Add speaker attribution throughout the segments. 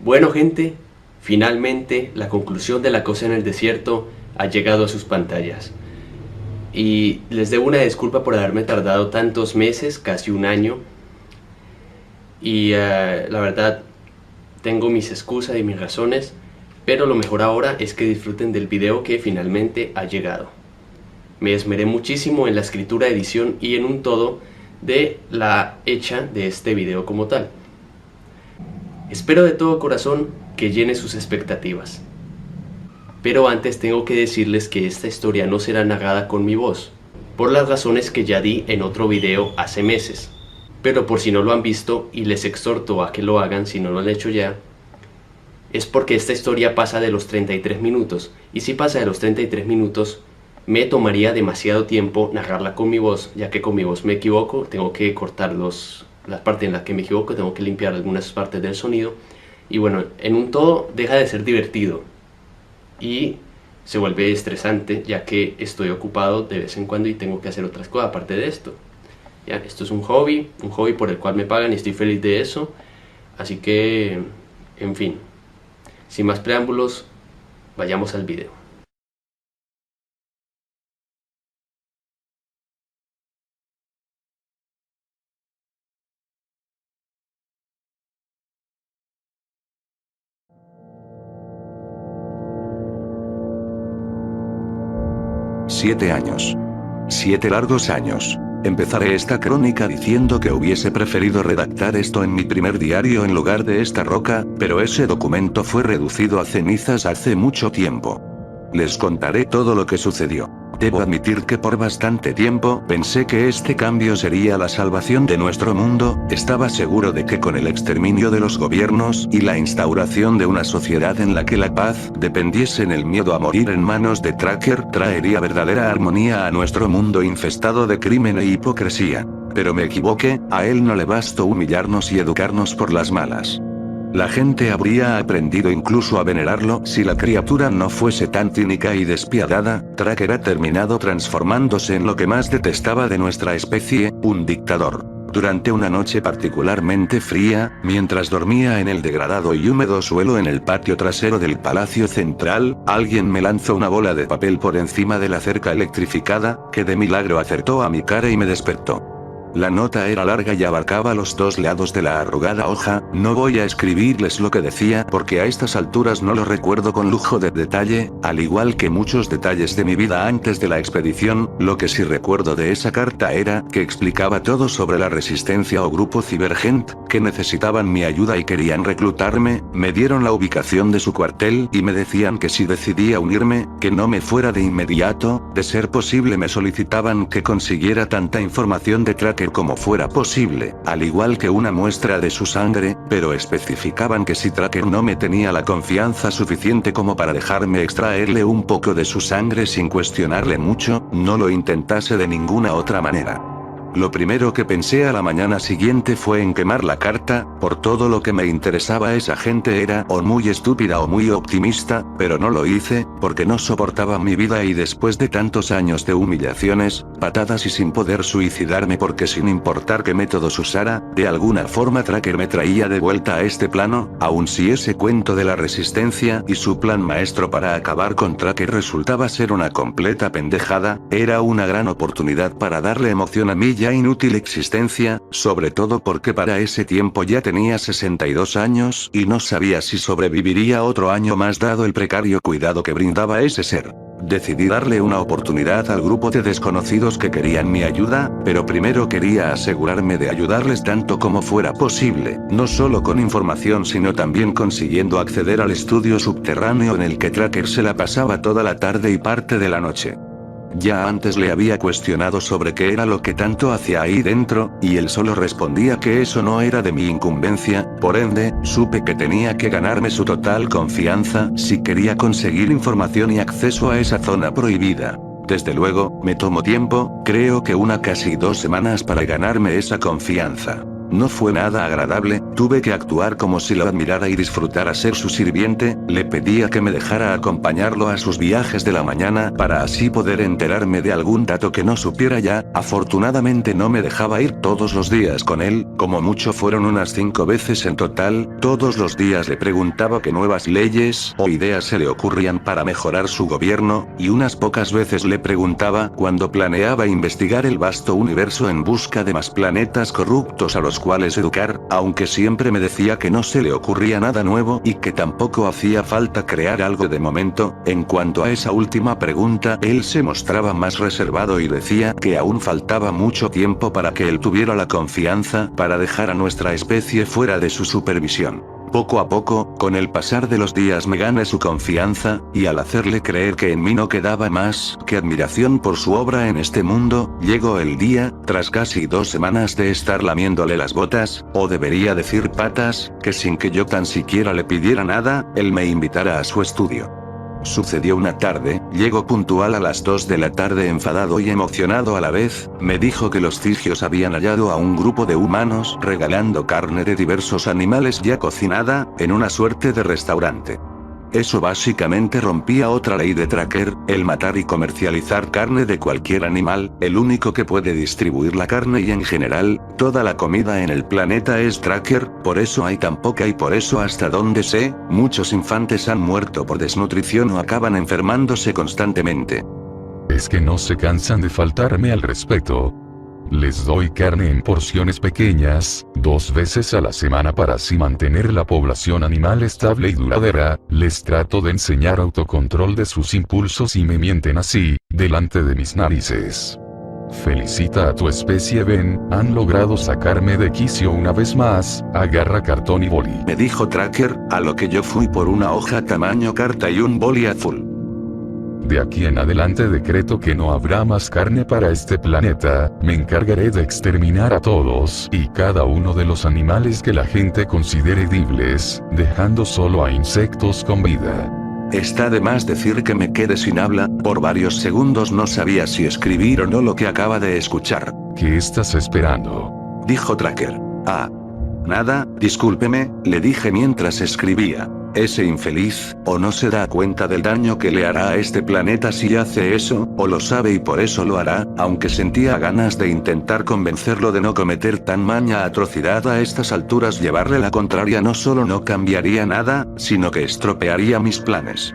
Speaker 1: Bueno gente, finalmente la conclusión de La cosa en el desierto ha llegado a sus pantallas. Y les debo una disculpa por haberme tardado tantos meses, casi un año. Y la verdad, tengo mis excusas y mis razones, pero lo mejor ahora es que disfruten del video que finalmente ha llegado. Me esmeré muchísimo en la escritura, edición y en un todo de la hecha de este video como tal. Espero de todo corazón que llene sus expectativas. Pero antes tengo que decirles que esta historia no será narrada con mi voz, por las razones que ya di en otro video hace meses. Pero por si no lo han visto, y les exhorto a que lo hagan si no lo han hecho ya, es porque esta historia pasa de los 33 minutos, y si pasa de los 33 minutos, me tomaría demasiado tiempo narrarla con mi voz, ya que con mi voz me equivoco, tengo que cortar las partes en las que me equivoco, tengo que limpiar algunas partes del sonido, y bueno, en un todo deja de ser divertido, y se vuelve estresante, ya que estoy ocupado de vez en cuando y tengo que hacer otras cosas aparte de esto. Ya, esto es un hobby por el cual me pagan y estoy feliz de eso, así que, en fin, sin más preámbulos, vayamos al video.
Speaker 2: Siete años. 7 largos años. Empezaré esta crónica diciendo que hubiese preferido redactar esto en mi primer diario en lugar de esta roca, pero ese documento fue reducido a cenizas hace mucho tiempo. Les contaré todo lo que sucedió. Debo admitir que por bastante tiempo pensé que este cambio sería la salvación de nuestro mundo, estaba seguro de que con el exterminio de los gobiernos y la instauración de una sociedad en la que la paz dependiese en el miedo a morir en manos de Tracker traería verdadera armonía a nuestro mundo infestado de crimen e hipocresía. Pero me equivoqué, a él no le bastó humillarnos y educarnos por las malas. La gente habría aprendido incluso a venerarlo si la criatura no fuese tan cínica y despiadada. Tracker ha terminado transformándose en lo que más detestaba de nuestra especie, un dictador. Durante una noche particularmente fría, mientras dormía en el degradado y húmedo suelo en el patio trasero del Palacio Central, alguien me lanzó una bola de papel por encima de la cerca electrificada, que de milagro acertó a mi cara y me despertó. La nota era larga y abarcaba los dos lados de la arrugada hoja. No voy a escribirles lo que decía porque a estas alturas no lo recuerdo con lujo de detalle, al igual que muchos detalles de mi vida antes de la expedición. Lo que sí recuerdo de esa carta era que explicaba todo sobre la resistencia o grupo Cybergent, que necesitaban mi ayuda y querían reclutarme. Me dieron la ubicación de su cuartel y me decían que si decidía unirme, que no me fuera de inmediato. De ser posible me solicitaban que consiguiera tanta información de Tracker como fuera posible, al igual que una muestra de su sangre, pero especificaban que si Tracker no me tenía la confianza suficiente como para dejarme extraerle un poco de su sangre sin cuestionarle mucho, no lo intentase de ninguna otra manera. Lo primero que pensé a la mañana siguiente fue en quemar la carta, por todo lo que me interesaba esa gente era o muy estúpida o muy optimista, pero no lo hice, porque no soportaba mi vida y después de tantos años de humillaciones, patadas y sin poder suicidarme porque sin importar qué métodos usara, de alguna forma Tracker me traía de vuelta a este plano, aun si ese cuento de la resistencia y su plan maestro para acabar con Tracker resultaba ser una completa pendejada, era una gran oportunidad para darle emoción a mi ya inútil existencia, sobre todo porque para ese tiempo ya tenía 62 años y no sabía si sobreviviría otro año más dado el precario cuidado que brindaba ese ser. Decidí darle una oportunidad al grupo de desconocidos que querían mi ayuda, pero primero quería asegurarme de ayudarles tanto como fuera posible, no solo con información sino también consiguiendo acceder al estudio subterráneo en el que Tracker se la pasaba toda la tarde y parte de la noche. Ya antes le había cuestionado sobre qué era lo que tanto hacía ahí dentro, y él solo respondía que eso no era de mi incumbencia. Por ende, supe que tenía que ganarme su total confianza si quería conseguir información y acceso a esa zona prohibida. Desde luego, me tomó tiempo, creo que casi 2 semanas para ganarme esa confianza. No fue nada agradable, tuve que actuar como si lo admirara y disfrutara ser su sirviente, le pedía que me dejara acompañarlo a sus viajes de la mañana para así poder enterarme de algún dato que no supiera ya. Afortunadamente no me dejaba ir todos los días con él, como mucho fueron unas 5 veces en total. Todos los días le preguntaba qué nuevas leyes o ideas se le ocurrían para mejorar su gobierno, y unas pocas veces le preguntaba cuándo planeaba investigar el vasto universo en busca de más planetas corruptos a los cuales educar, aunque siempre me decía que no se le ocurría nada nuevo y que tampoco hacía falta crear algo de momento. En cuanto a esa última pregunta, él se mostraba más reservado y decía que aún faltaba mucho tiempo para que él tuviera la confianza para dejar a nuestra especie fuera de su supervisión. Poco a poco, con el pasar de los días me gané su confianza, y al hacerle creer que en mí no quedaba más que admiración por su obra en este mundo, llegó el día, tras casi 2 semanas de estar lamiéndole las botas, o debería decir patas, que sin que yo tan siquiera le pidiera nada, él me invitara a su estudio. Sucedió una tarde, llegó puntual a las 2 de la tarde enfadado y emocionado a la vez, me dijo que los Cigios habían hallado a un grupo de humanos regalando carne de diversos animales ya cocinada, en una suerte de restaurante. Eso básicamente rompía otra ley de Tracker, el matar y comercializar carne de cualquier animal. El único que puede distribuir la carne y en general, toda la comida en el planeta es Tracker, por eso hay tan poca y por eso hasta donde sé, muchos infantes han muerto por desnutrición o acaban enfermándose constantemente.
Speaker 3: Es que no se cansan de faltarme al respeto. Les doy carne en porciones pequeñas, 2 veces a la semana para así mantener la población animal estable y duradera. Les trato de enseñar autocontrol de sus impulsos y me mienten así, delante de mis narices. Felicita a tu especie, Ben, han logrado sacarme de quicio una vez más, agarra cartón y boli.
Speaker 2: Me dijo Tracker, a lo que yo fui por una hoja tamaño carta y un boli azul.
Speaker 3: De aquí en adelante decreto que no habrá más carne para este planeta, me encargaré de exterminar a todos y cada uno de los animales que la gente considere edibles, dejando solo a insectos con vida.
Speaker 2: Está de más decir que me quedé sin habla, por varios segundos no sabía si escribir o no lo que acaba de escuchar.
Speaker 3: ¿Qué estás esperando?
Speaker 2: Dijo Tracker. Nada, discúlpeme, le dije mientras escribía. Ese infeliz, o no se da cuenta del daño que le hará a este planeta si hace eso, o lo sabe y por eso lo hará, aunque sentía ganas de intentar convencerlo de no cometer tan maña atrocidad a estas alturas. Llevarle la contraria no solo no cambiaría nada, sino que estropearía mis planes.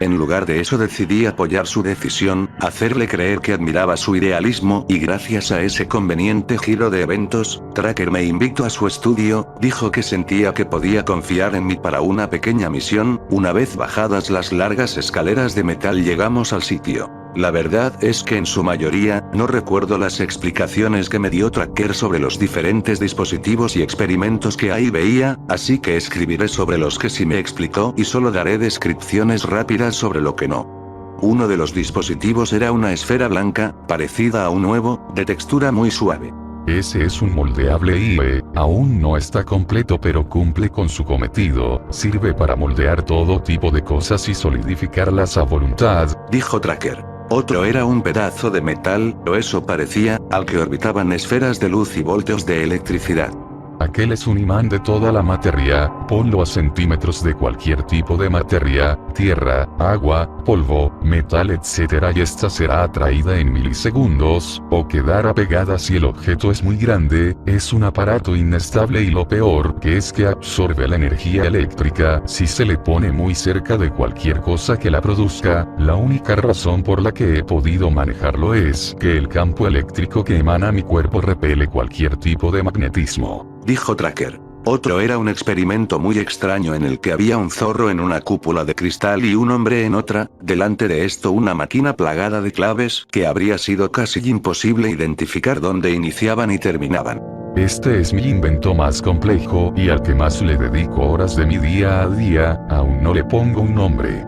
Speaker 2: En lugar de eso decidí apoyar su decisión, hacerle creer que admiraba su idealismo y gracias a ese conveniente giro de eventos, Tracker me invitó a su estudio, dijo que sentía que podía confiar en mí para una pequeña misión. Una vez bajadas las largas escaleras de metal llegamos al sitio. La verdad es que en su mayoría, no recuerdo las explicaciones que me dio Tracker sobre los diferentes dispositivos y experimentos que ahí veía, así que escribiré sobre los que sí me explicó y solo daré descripciones rápidas sobre lo que no. Uno de los dispositivos era una esfera blanca, parecida a un huevo, de textura muy suave.
Speaker 3: Ese es un moldeable y aún no está completo pero cumple con su cometido, sirve para moldear todo tipo de cosas y solidificarlas a voluntad,
Speaker 2: dijo Tracker. Otro era un pedazo de metal, o eso parecía, al que orbitaban esferas de luz y voltios de electricidad.
Speaker 3: Aquel es un imán de toda la materia, ponlo a centímetros de cualquier tipo de materia, tierra, agua, polvo, metal etc. y esta será atraída en milisegundos, o quedará pegada si el objeto es muy grande. Es un aparato inestable y lo peor que es que absorbe la energía eléctrica si se le pone muy cerca de cualquier cosa que la produzca. La única razón por la que he podido manejarlo es que el campo eléctrico que emana mi cuerpo repele cualquier tipo de magnetismo,
Speaker 2: dijo Tracker. Otro era un experimento muy extraño en el que había un zorro en una cúpula de cristal y un hombre en otra, delante de esto una máquina plagada de claves que habría sido casi imposible identificar dónde iniciaban y terminaban.
Speaker 3: Este es mi invento más complejo y al que más le dedico horas de mi día a día, aún no le pongo un nombre.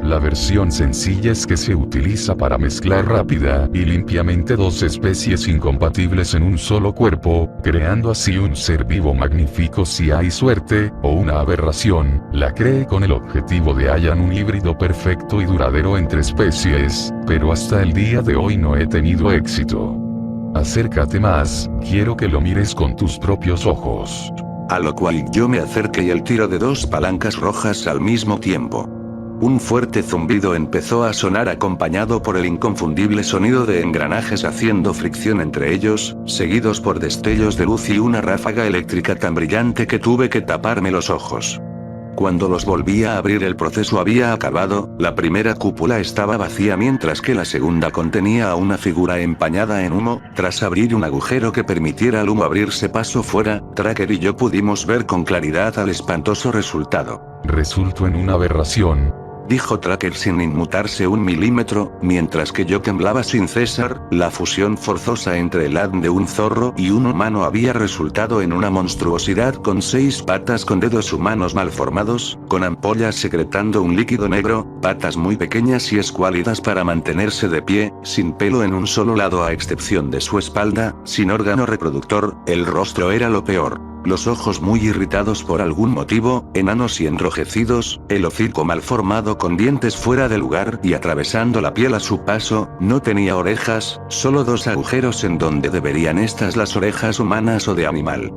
Speaker 3: La versión sencilla es que se utiliza para mezclar rápida y limpiamente 2 especies incompatibles en un solo cuerpo, creando así un ser vivo magnífico si hay suerte, o una aberración. La creé con el objetivo de hallar un híbrido perfecto y duradero entre especies, pero hasta el día de hoy no he tenido éxito. Acércate más, quiero que lo mires con tus propios ojos.
Speaker 2: A lo cual yo me acerqué y el tiro de dos palancas rojas al mismo tiempo. Un fuerte zumbido empezó a sonar acompañado por el inconfundible sonido de engranajes haciendo fricción entre ellos, seguidos por destellos de luz y una ráfaga eléctrica tan brillante que tuve que taparme los ojos. Cuando los volví a abrir el proceso había acabado, la primera cúpula estaba vacía mientras que la segunda contenía a una figura empañada en humo. Tras abrir un agujero que permitiera al humo abrirse paso fuera, Tracker y yo pudimos ver con claridad al espantoso resultado.
Speaker 3: Resultó en una aberración,
Speaker 2: dijo Tracker sin inmutarse un milímetro, mientras que yo temblaba sin cesar. La fusión forzosa entre el ADN de un zorro y un humano había resultado en una monstruosidad con 6 patas con dedos humanos malformados, con ampollas secretando un líquido negro, patas muy pequeñas y escuálidas para mantenerse de pie, sin pelo en un solo lado a excepción de su espalda, sin órgano reproductor. El rostro era lo peor. Los ojos muy irritados por algún motivo, enanos y enrojecidos, el hocico mal formado con dientes fuera de lugar y atravesando la piel a su paso. No tenía orejas, solo 2 agujeros en donde deberían estas las orejas humanas o de animal.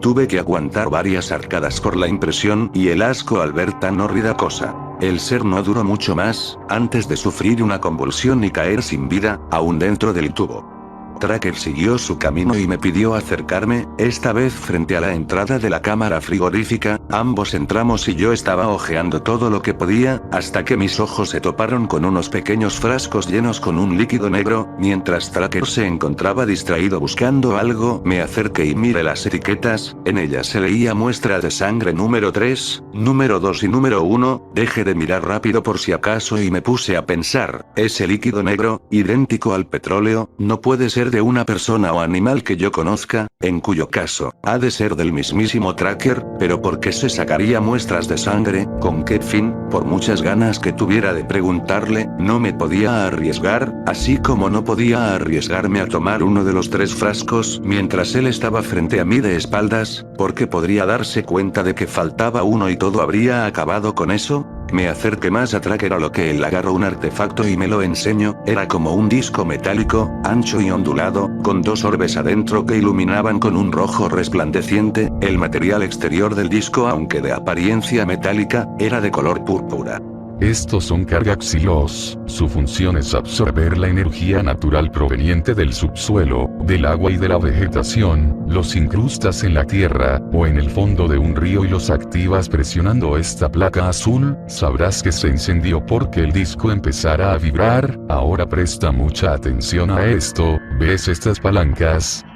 Speaker 2: Tuve que aguantar varias arcadas por la impresión y el asco al ver tan horrida cosa. El ser no duró mucho más, antes de sufrir una convulsión y caer sin vida, aún dentro del tubo. Tracker siguió su camino y me pidió acercarme, esta vez frente a la entrada de la cámara frigorífica. Ambos entramos y yo estaba hojeando todo lo que podía, hasta que mis ojos se toparon con unos pequeños frascos llenos con un líquido negro. Mientras Tracker se encontraba distraído buscando algo, me acerqué y miré las etiquetas. En ellas se leía muestra de sangre número 3, número 2 y número 1. Dejé de mirar rápido por si acaso y me puse a pensar, ese líquido negro, idéntico al petróleo, no puede ser de una persona o animal que yo conozca, en cuyo caso, ha de ser del mismísimo Tracker. Pero ¿por qué se sacaría muestras de sangre? ¿Con qué fin? Por muchas ganas que tuviera de preguntarle, no me podía arriesgar, así como no podía arriesgarme a tomar uno de los 3 frascos mientras él estaba frente a mí de espaldas, porque podría darse cuenta de que faltaba uno y todo habría acabado con eso. Me acerqué más a Tracker a lo que él agarró un artefacto y me lo enseñó. Era como un disco metálico, ancho y ondulado, con 2 orbes adentro que iluminaban con un rojo resplandeciente. El material exterior del disco, aunque de apariencia metálica, era de color púrpura.
Speaker 3: Estos son cargaxilos, su función es absorber la energía natural proveniente del subsuelo, del agua y de la vegetación. Los incrustas en la tierra, o en el fondo de un río y los activas presionando esta placa azul. Sabrás que se encendió porque el disco empezará a vibrar. Ahora presta mucha atención a esto. ¿Ves estas palancas?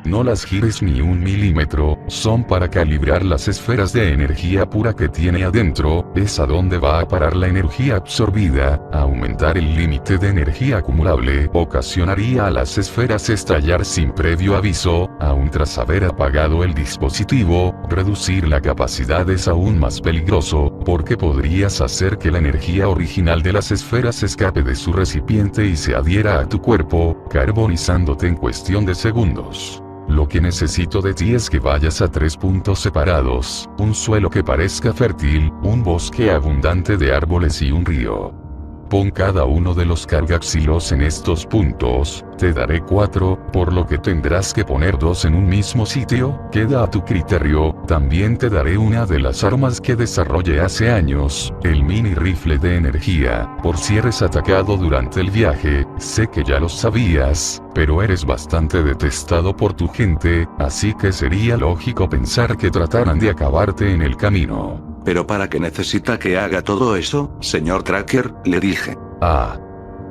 Speaker 3: No las gires ni un milímetro, son para calibrar las esferas de energía pura que tiene adentro. Es a donde va a parar la energía absorbida. Aumentar el límite de energía acumulable ocasionaría a las esferas estallar sin previo aviso, aun tras haber apagado el dispositivo. Reducir la capacidad es aún más peligroso, porque podrías hacer que la energía original de las esferas escape de su recipiente y se adhiera a tu cuerpo, carbonizándote en cuestión de segundos. Lo que necesito de ti es que vayas a 3 puntos separados, un suelo que parezca fértil, un bosque abundante de árboles y un río. Pon cada uno de los cargaxilos en estos puntos. Te daré 4, por lo que tendrás que poner 2 en un mismo sitio. Queda a tu criterio. También te daré una de las armas que desarrollé hace años, el mini rifle de energía, por si eres atacado durante el viaje. Sé que ya lo sabías, pero eres bastante detestado por tu gente, así que sería lógico pensar que trataran de acabarte en el camino.
Speaker 2: ¿Pero para qué necesita que haga todo eso, señor Tracker?, le dije.
Speaker 3: Ah.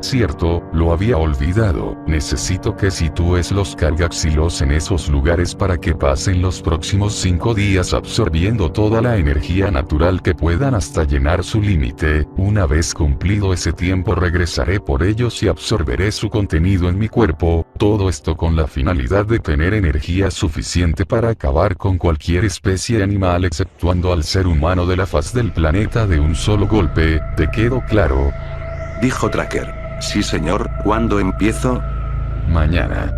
Speaker 3: Cierto, lo había olvidado. Necesito que sitúes los cargaxilos en esos lugares para que pasen los próximos 5 días absorbiendo toda la energía natural que puedan hasta llenar su límite. Una vez cumplido ese tiempo regresaré por ellos y absorberé su contenido en mi cuerpo. Todo esto con la finalidad de tener energía suficiente para acabar con cualquier especie animal exceptuando al ser humano de la faz del planeta de un solo golpe. ¿Te quedó claro?,
Speaker 2: dijo Tracker. Sí señor, ¿cuándo empiezo?
Speaker 3: Mañana.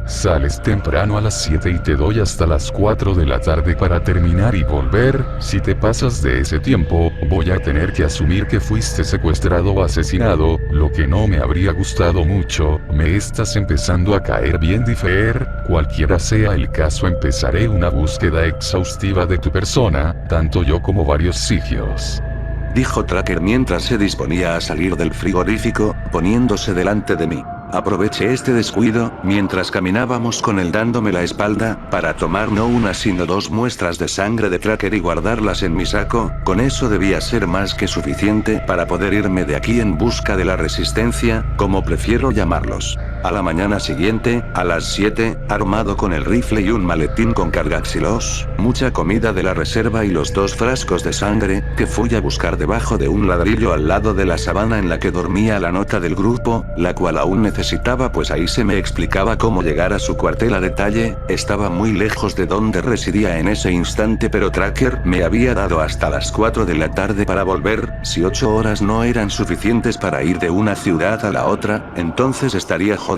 Speaker 3: Sales temprano a las 7 y te doy hasta las 4 de la tarde para terminar y volver. Si te pasas de ese tiempo, voy a tener que asumir que fuiste secuestrado o asesinado, lo que no me habría gustado mucho. Me estás empezando a caer bien, Differ. Cualquiera sea el caso, empezaré una búsqueda exhaustiva de tu persona, tanto yo como varios sitios.
Speaker 2: Dijo Tracker mientras se disponía a salir del frigorífico, poniéndose delante de mí. Aproveché este descuido, mientras caminábamos con él dándome la espalda, para tomar no una sino 2 muestras de sangre de Tracker y guardarlas en mi saco. Con eso debía ser más que suficiente para poder irme de aquí en busca de la resistencia, como prefiero llamarlos. A la mañana siguiente, a las 7, armado con el rifle y un maletín con cargaxilos, mucha comida de la reserva y los 2 frascos de sangre, que fui a buscar debajo de un ladrillo al lado de la sabana en la que dormía la nota del grupo, la cual aún necesitaba, pues ahí se me explicaba cómo llegar a su cuartel a detalle. Estaba muy lejos de donde residía en ese instante, pero Tracker me había dado hasta las 4 de la tarde para volver. Si 8 horas no eran suficientes para ir de una ciudad a la otra, entonces estaría jodido.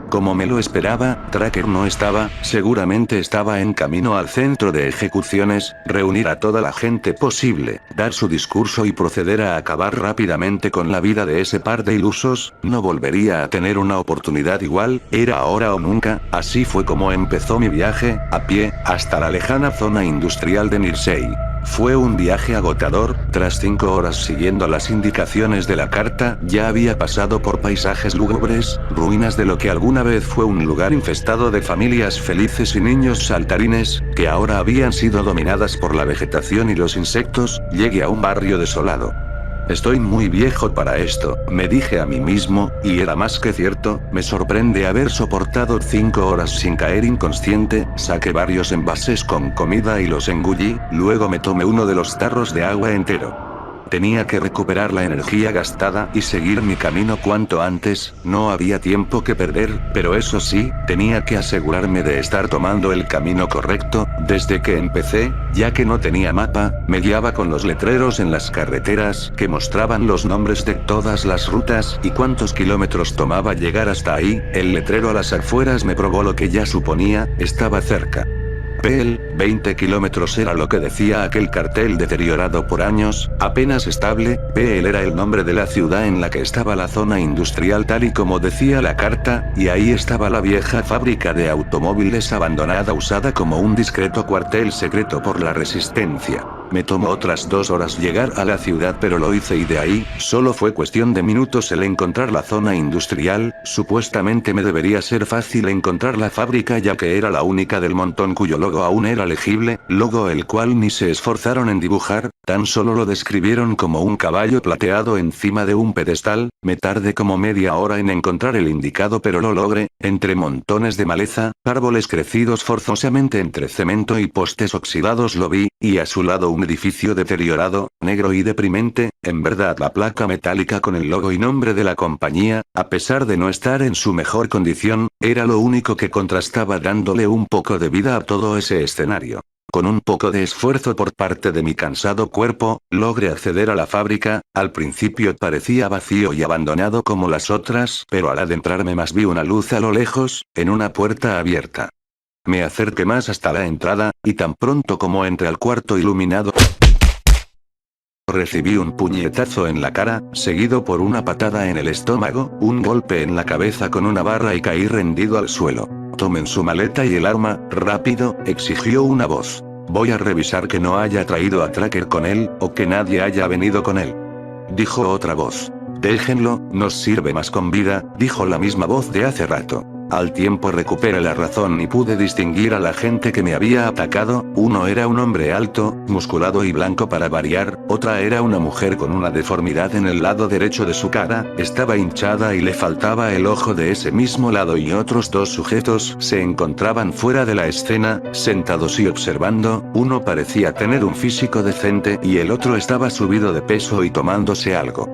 Speaker 2: Como me lo esperaba, Tracker no estaba, seguramente estaba en camino al centro de ejecuciones, reunir a toda la gente posible, dar su discurso y proceder a acabar rápidamente con la vida de ese par de ilusos. No volvería a tener una oportunidad igual, era ahora o nunca. Así fue como empezó mi viaje, a pie, hasta la lejana zona industrial de Nirsey. Fue un viaje agotador. Tras 5 horas siguiendo las indicaciones de la carta, ya había pasado por paisajes lúgubres, ruinas de lo que alguna vez fue un lugar infestado de familias felices y niños saltarines, que ahora habían sido dominadas por la vegetación y los insectos. Llegué a un barrio desolado. Estoy muy viejo para esto, me dije a mí mismo, y era más que cierto. Me sorprende haber soportado 5 horas sin caer inconsciente. Saqué varios envases con comida y los engullí, luego me tomé uno de los tarros de agua entero. Tenía que recuperar la energía gastada y seguir mi camino cuanto antes. No había tiempo que perder, pero eso sí, tenía que asegurarme de estar tomando el camino correcto. Desde que empecé, ya que no tenía mapa, me guiaba con los letreros en las carreteras que mostraban los nombres de todas las rutas y cuántos kilómetros tomaba llegar hasta ahí. El letrero a las afueras me probó lo que ya suponía, estaba cerca. PL, 20 kilómetros era lo que decía aquel cartel deteriorado por años, apenas estable. PL era el nombre de la ciudad en la que estaba la zona industrial tal y como decía la carta, y ahí estaba la vieja fábrica de automóviles abandonada usada como un discreto cuartel secreto por la resistencia. Me tomó otras 2 horas llegar a la ciudad, pero lo hice y de ahí, solo fue cuestión de minutos el encontrar la zona industrial. Supuestamente me debería ser fácil encontrar la fábrica ya que era la única del montón cuyo logo aún era legible, logo el cual ni se esforzaron en dibujar, tan solo lo describieron como un caballo plateado encima de un pedestal. Me tardé como media hora en encontrar el indicado, pero lo logré, entre montones de maleza, árboles crecidos forzosamente entre cemento y postes oxidados lo vi, y a su lado un edificio deteriorado, negro y deprimente. En verdad la placa metálica con el logo y nombre de la compañía, a pesar de no estar en su mejor condición, era lo único que contrastaba dándole un poco de vida a todo ese escenario. Con un poco de esfuerzo por parte de mi cansado cuerpo, logré acceder a la fábrica. Al principio parecía vacío y abandonado como las otras, pero al adentrarme más vi una luz a lo lejos, en una puerta abierta. Me acerqué más hasta la entrada, y tan pronto como entré al cuarto iluminado, recibí un puñetazo en la cara, seguido por una patada en el estómago, un golpe en la cabeza con una barra y caí rendido al suelo. Tomen su maleta y el arma, rápido, exigió una voz. Voy a revisar que no haya traído a Tracker con él, o que nadie haya venido con él. Dijo otra voz. Déjenlo, nos sirve más con vida, dijo la misma voz de hace rato. Al tiempo recuperé la razón y pude distinguir a la gente que me había atacado. Uno era un hombre alto, musculado y blanco para variar, otra era una mujer con una deformidad en el lado derecho de su cara, estaba hinchada y le faltaba el ojo de ese mismo lado, y otros 2 sujetos se encontraban fuera de la escena, sentados y observando. Uno parecía tener un físico decente y el otro estaba subido de peso y tomándose algo.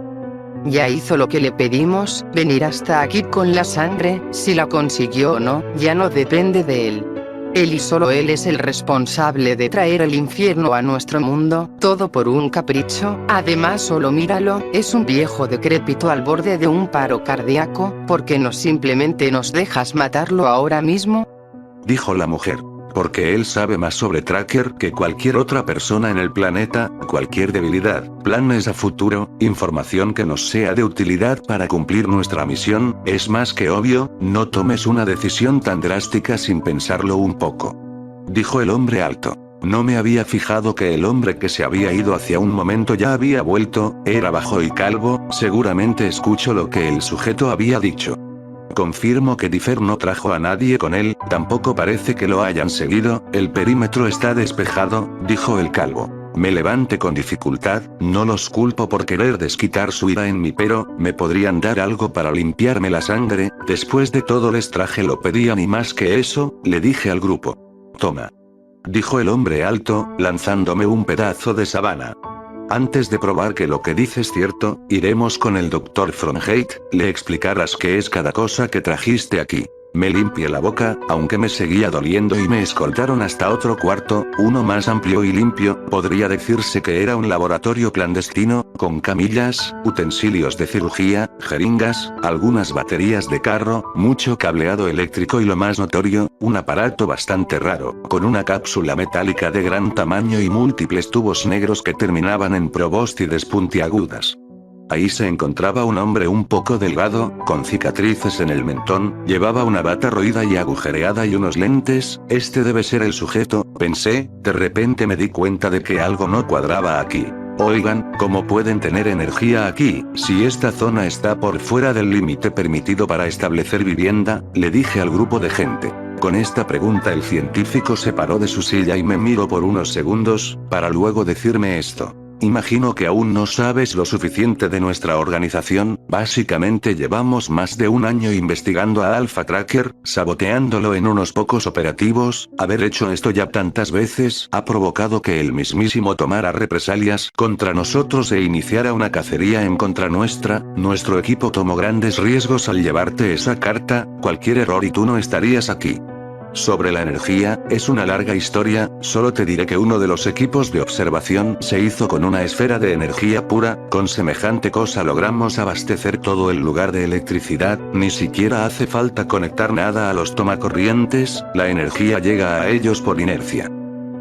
Speaker 4: Ya hizo lo que le pedimos, venir hasta aquí con la sangre. Si la consiguió o no, ya no depende de él. Él y solo él es el responsable de traer el infierno a nuestro mundo, todo por un capricho. Además solo míralo, es un viejo decrépito al borde de un paro cardíaco. ¿Por qué no simplemente nos dejas matarlo ahora mismo?
Speaker 2: Dijo la mujer. Porque él sabe más sobre Tracker que cualquier otra persona en el planeta, cualquier debilidad, planes a futuro, información que nos sea de utilidad para cumplir nuestra misión, es más que obvio, no tomes una decisión tan drástica sin pensarlo un poco. Dijo el hombre alto. No me había fijado que el hombre que se había ido hacia un momento ya había vuelto, era bajo y calvo, seguramente escucho lo que el sujeto había dicho. Confirmo que Differ no trajo a nadie con él, tampoco parece que lo hayan seguido, el perímetro está despejado, dijo el calvo. Me levanté con dificultad, no los culpo por querer desquitar su ira en mí, pero, me podrían dar algo para limpiarme la sangre, después de todo les traje lo pedían y más que eso, le dije al grupo. Toma. Dijo el hombre alto, lanzándome un pedazo de sabana. Antes de probar que lo que dices es cierto, iremos con el Dr. Fronheit, le explicarás qué es cada cosa que trajiste aquí. Me limpié la boca, aunque me seguía doliendo y me escoltaron hasta otro cuarto, uno más amplio y limpio, podría decirse que era un laboratorio clandestino, con camillas, utensilios de cirugía, jeringas, algunas baterías de carro, mucho cableado eléctrico y lo más notorio, un aparato bastante raro, con una cápsula metálica de gran tamaño y múltiples tubos negros que terminaban en probóscides puntiagudas. Ahí se encontraba un hombre un poco delgado, con cicatrices en el mentón, llevaba una bata roída y agujereada y unos lentes, este debe ser el sujeto, pensé, de repente me di cuenta de que algo no cuadraba aquí. Oigan, ¿cómo pueden tener energía aquí, si esta zona está por fuera del límite permitido para establecer vivienda? Le dije al grupo de gente. Con esta pregunta el científico se paró de su silla y me miró por unos segundos, para luego decirme esto. Imagino que aún no sabes lo suficiente de nuestra organización, básicamente llevamos más de un año investigando a Alpha Tracker, saboteándolo en unos pocos operativos, haber hecho esto ya tantas veces ha provocado que el mismísimo tomara represalias contra nosotros e iniciara una cacería en contra nuestra, nuestro equipo tomó grandes riesgos al llevarte esa carta, cualquier error y tú no estarías aquí. Sobre la energía, es una larga historia, solo te diré que uno de los equipos de observación se hizo con una esfera de energía pura, con semejante cosa logramos abastecer todo el lugar de electricidad, ni siquiera hace falta conectar nada a los tomacorrientes, la energía llega a ellos por inercia.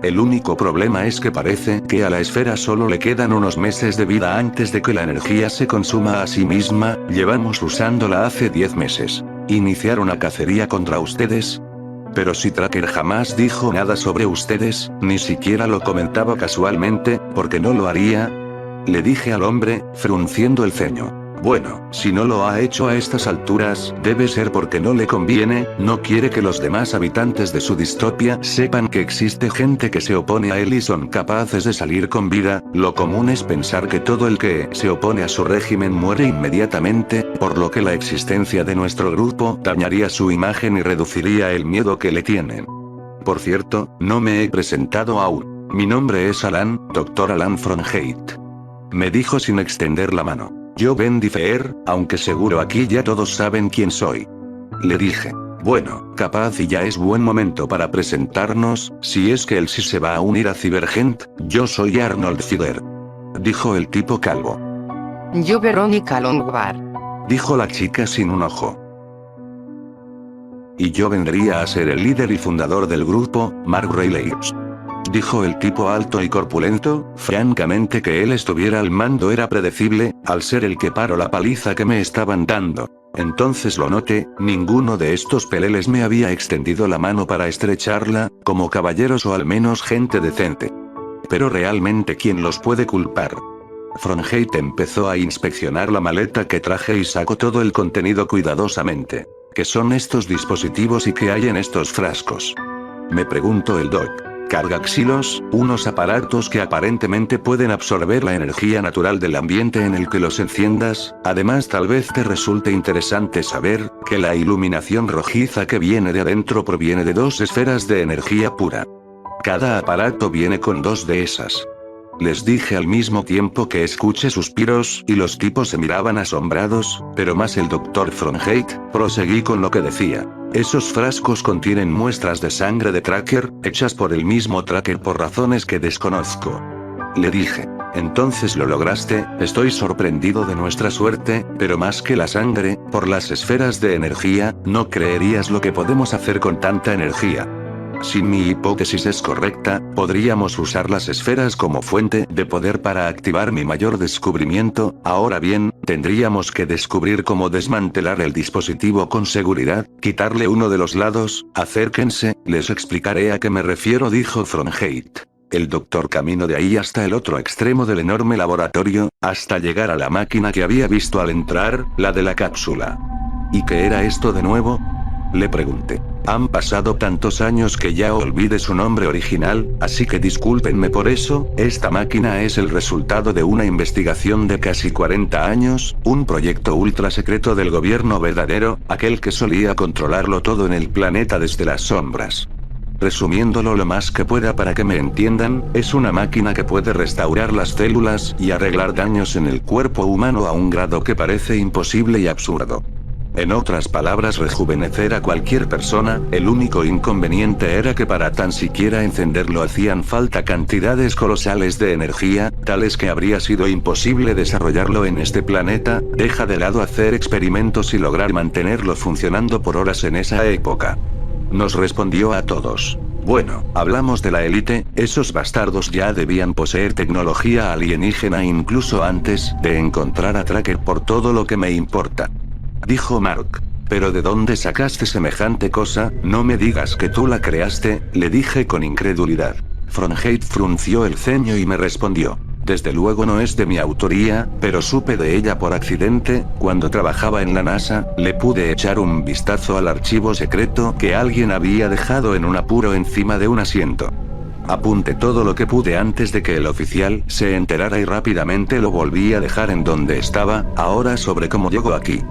Speaker 2: El único problema es que parece que a la esfera solo le quedan unos meses de vida antes de que la energía se consuma a sí misma, llevamos usándola hace 10 meses. ¿Iniciar una cacería contra ustedes? Pero si Tracker jamás dijo nada sobre ustedes, ni siquiera lo comentaba casualmente, ¿por qué no lo haría? Le dije al hombre, frunciendo el ceño. Bueno, si no lo ha hecho a estas alturas, debe ser porque no le conviene, no quiere que los demás habitantes de su distopia sepan que existe gente que se opone a él y son capaces de salir con vida, lo común es pensar que todo el que se opone a su régimen muere inmediatamente, por lo que la existencia de nuestro grupo dañaría su imagen y reduciría el miedo que le tienen. Por cierto, no me he presentado aún. Mi nombre es Alan, Dr. Alan Fronheit. Me dijo sin extender la mano. Yo Ben Differ, aunque seguro aquí ya todos saben quién soy. Le dije. Bueno, capaz y ya es buen momento para presentarnos, si es que él sí se va a unir a Cybergent, yo soy Arnold Zider. Dijo el tipo calvo.
Speaker 4: Yo Verónica Longbar.
Speaker 2: Dijo la chica sin un ojo. Y yo vendría a ser el líder y fundador del grupo, Mark Rayleigh. Dijo el tipo alto y corpulento, francamente que él estuviera al mando era predecible, al ser el que paró la paliza que me estaban dando. Entonces lo noté, ninguno de estos peleles me había extendido la mano para estrecharla, como caballeros o al menos gente decente. Pero realmente ¿quién los puede culpar? Fronheit empezó a inspeccionar la maleta que traje y sacó todo el contenido cuidadosamente. ¿Qué son estos dispositivos y qué hay en estos frascos? Me preguntó el doc. Cargaxilos, unos aparatos que aparentemente pueden absorber la energía natural del ambiente en el que los enciendas, además tal vez te resulte interesante saber, que la iluminación rojiza que viene de adentro proviene de 2 esferas de energía pura. Cada aparato viene con 2 de esas. Les dije al mismo tiempo que escuché suspiros y los tipos se miraban asombrados, pero más el Dr. Fronheit. Proseguí con lo que decía. Esos frascos contienen muestras de sangre de Tracker, hechas por el mismo Tracker por razones que desconozco. Le dije. Entonces lo lograste. Estoy sorprendido de nuestra suerte, pero más que la sangre, por las esferas de energía, no creerías lo que podemos hacer con tanta energía. Si mi hipótesis es correcta, podríamos usar las esferas como fuente de poder para activar mi mayor descubrimiento. Ahora bien, tendríamos que descubrir cómo desmantelar el dispositivo con seguridad, quitarle uno de los lados. Acérquense, les explicaré a qué me refiero, dijo Fronheit. El doctor caminó de ahí hasta el otro extremo del enorme laboratorio, hasta llegar a la máquina que había visto al entrar, la de la cápsula. ¿Y qué era esto de nuevo?, le pregunté. Han pasado tantos años que ya olvidé su nombre original, así que discúlpenme por eso. Esta máquina es el resultado de una investigación de casi 40 años, un proyecto ultra secreto del gobierno verdadero, aquel que solía controlarlo todo en el planeta desde las sombras. Resumiéndolo lo más que pueda para que me entiendan, es una máquina que puede restaurar las células y arreglar daños en el cuerpo humano a un grado que parece imposible y absurdo. En otras palabras, rejuvenecer a cualquier persona. El único inconveniente era que para tan siquiera encenderlo hacían falta cantidades colosales de energía, tales que habría sido imposible desarrollarlo en este planeta. Deja de lado hacer experimentos y lograr mantenerlo funcionando por horas en esa época. Nos respondió a todos. Bueno, hablamos de la élite. Esos bastardos ya debían poseer tecnología alienígena incluso antes de encontrar a Tracker, por todo lo que me importa. Dijo Mark. ¿Pero de dónde sacaste semejante cosa? No me digas que tú la creaste, le dije con incredulidad. Fronheit frunció el ceño y me respondió. Desde luego no es de mi autoría, pero supe de ella por accidente. Cuando trabajaba en la NASA, le pude echar un vistazo al archivo secreto que alguien había dejado en un apuro encima de un asiento. Apunté todo lo que pude antes de que el oficial se enterara y rápidamente lo volví a dejar en donde estaba. Ahora sobre cómo llegó aquí.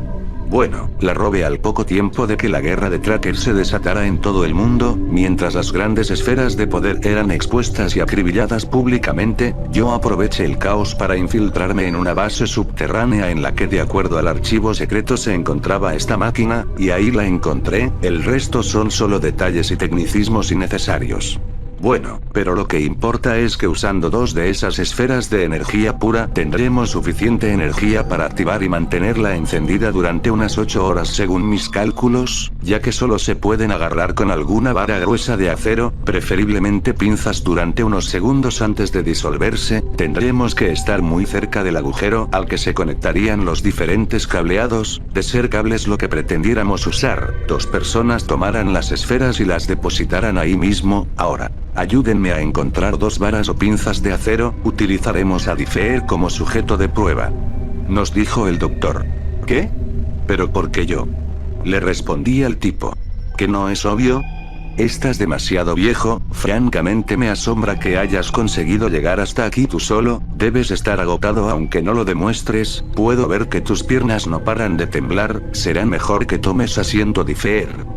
Speaker 2: Bueno, la robé al poco tiempo de que la guerra de Tracker se desatara en todo el mundo. Mientras las grandes esferas de poder eran expuestas y acribilladas públicamente, yo aproveché el caos para infiltrarme en una base subterránea en la que, de acuerdo al archivo secreto, se encontraba esta máquina, y ahí la encontré. El resto son solo detalles y tecnicismos innecesarios. Bueno, pero lo que importa es que usando 2 de esas esferas de energía pura, tendremos suficiente energía para activar y mantenerla encendida durante unas 8 horas según mis cálculos, ya que solo se pueden agarrar con alguna vara gruesa de acero, preferiblemente pinzas, durante unos segundos antes de disolverse. Tendremos que estar muy cerca del agujero al que se conectarían los diferentes cableados. De ser cables lo que pretendiéramos usar, 2 personas tomaran las esferas y las depositaran ahí mismo. Ahora, ayúdenme a encontrar 2 varas o pinzas de acero. Utilizaremos a Diffeer como sujeto de prueba. Nos dijo el doctor. ¿Qué? ¿Pero por qué yo? Le respondí al tipo. ¿Que no es obvio? Estás demasiado viejo. Francamente me asombra que hayas conseguido llegar hasta aquí tú solo. Debes estar agotado aunque no lo demuestres. Puedo ver que tus piernas no paran de temblar. Será mejor que tomes asiento, Diffeer.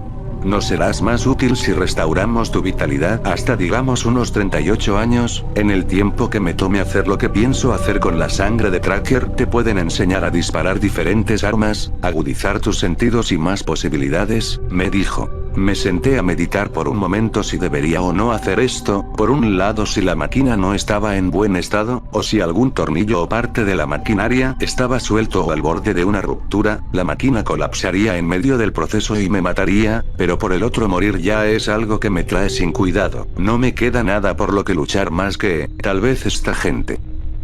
Speaker 2: Nos serás más útil si restauramos tu vitalidad hasta digamos unos 38 años, en el tiempo que me tome hacer lo que pienso hacer con la sangre de Tracker. Te pueden enseñar a disparar diferentes armas, agudizar tus sentidos y más posibilidades, me dijo. Me senté a meditar por un momento si debería o no hacer esto. Por un lado, si la máquina no estaba en buen estado, o si algún tornillo o parte de la maquinaria estaba suelto o al borde de una ruptura, la máquina colapsaría en medio del proceso y me mataría. Pero por el otro, morir ya es algo que me trae sin cuidado. No me queda nada por lo que luchar más que, tal vez, esta gente.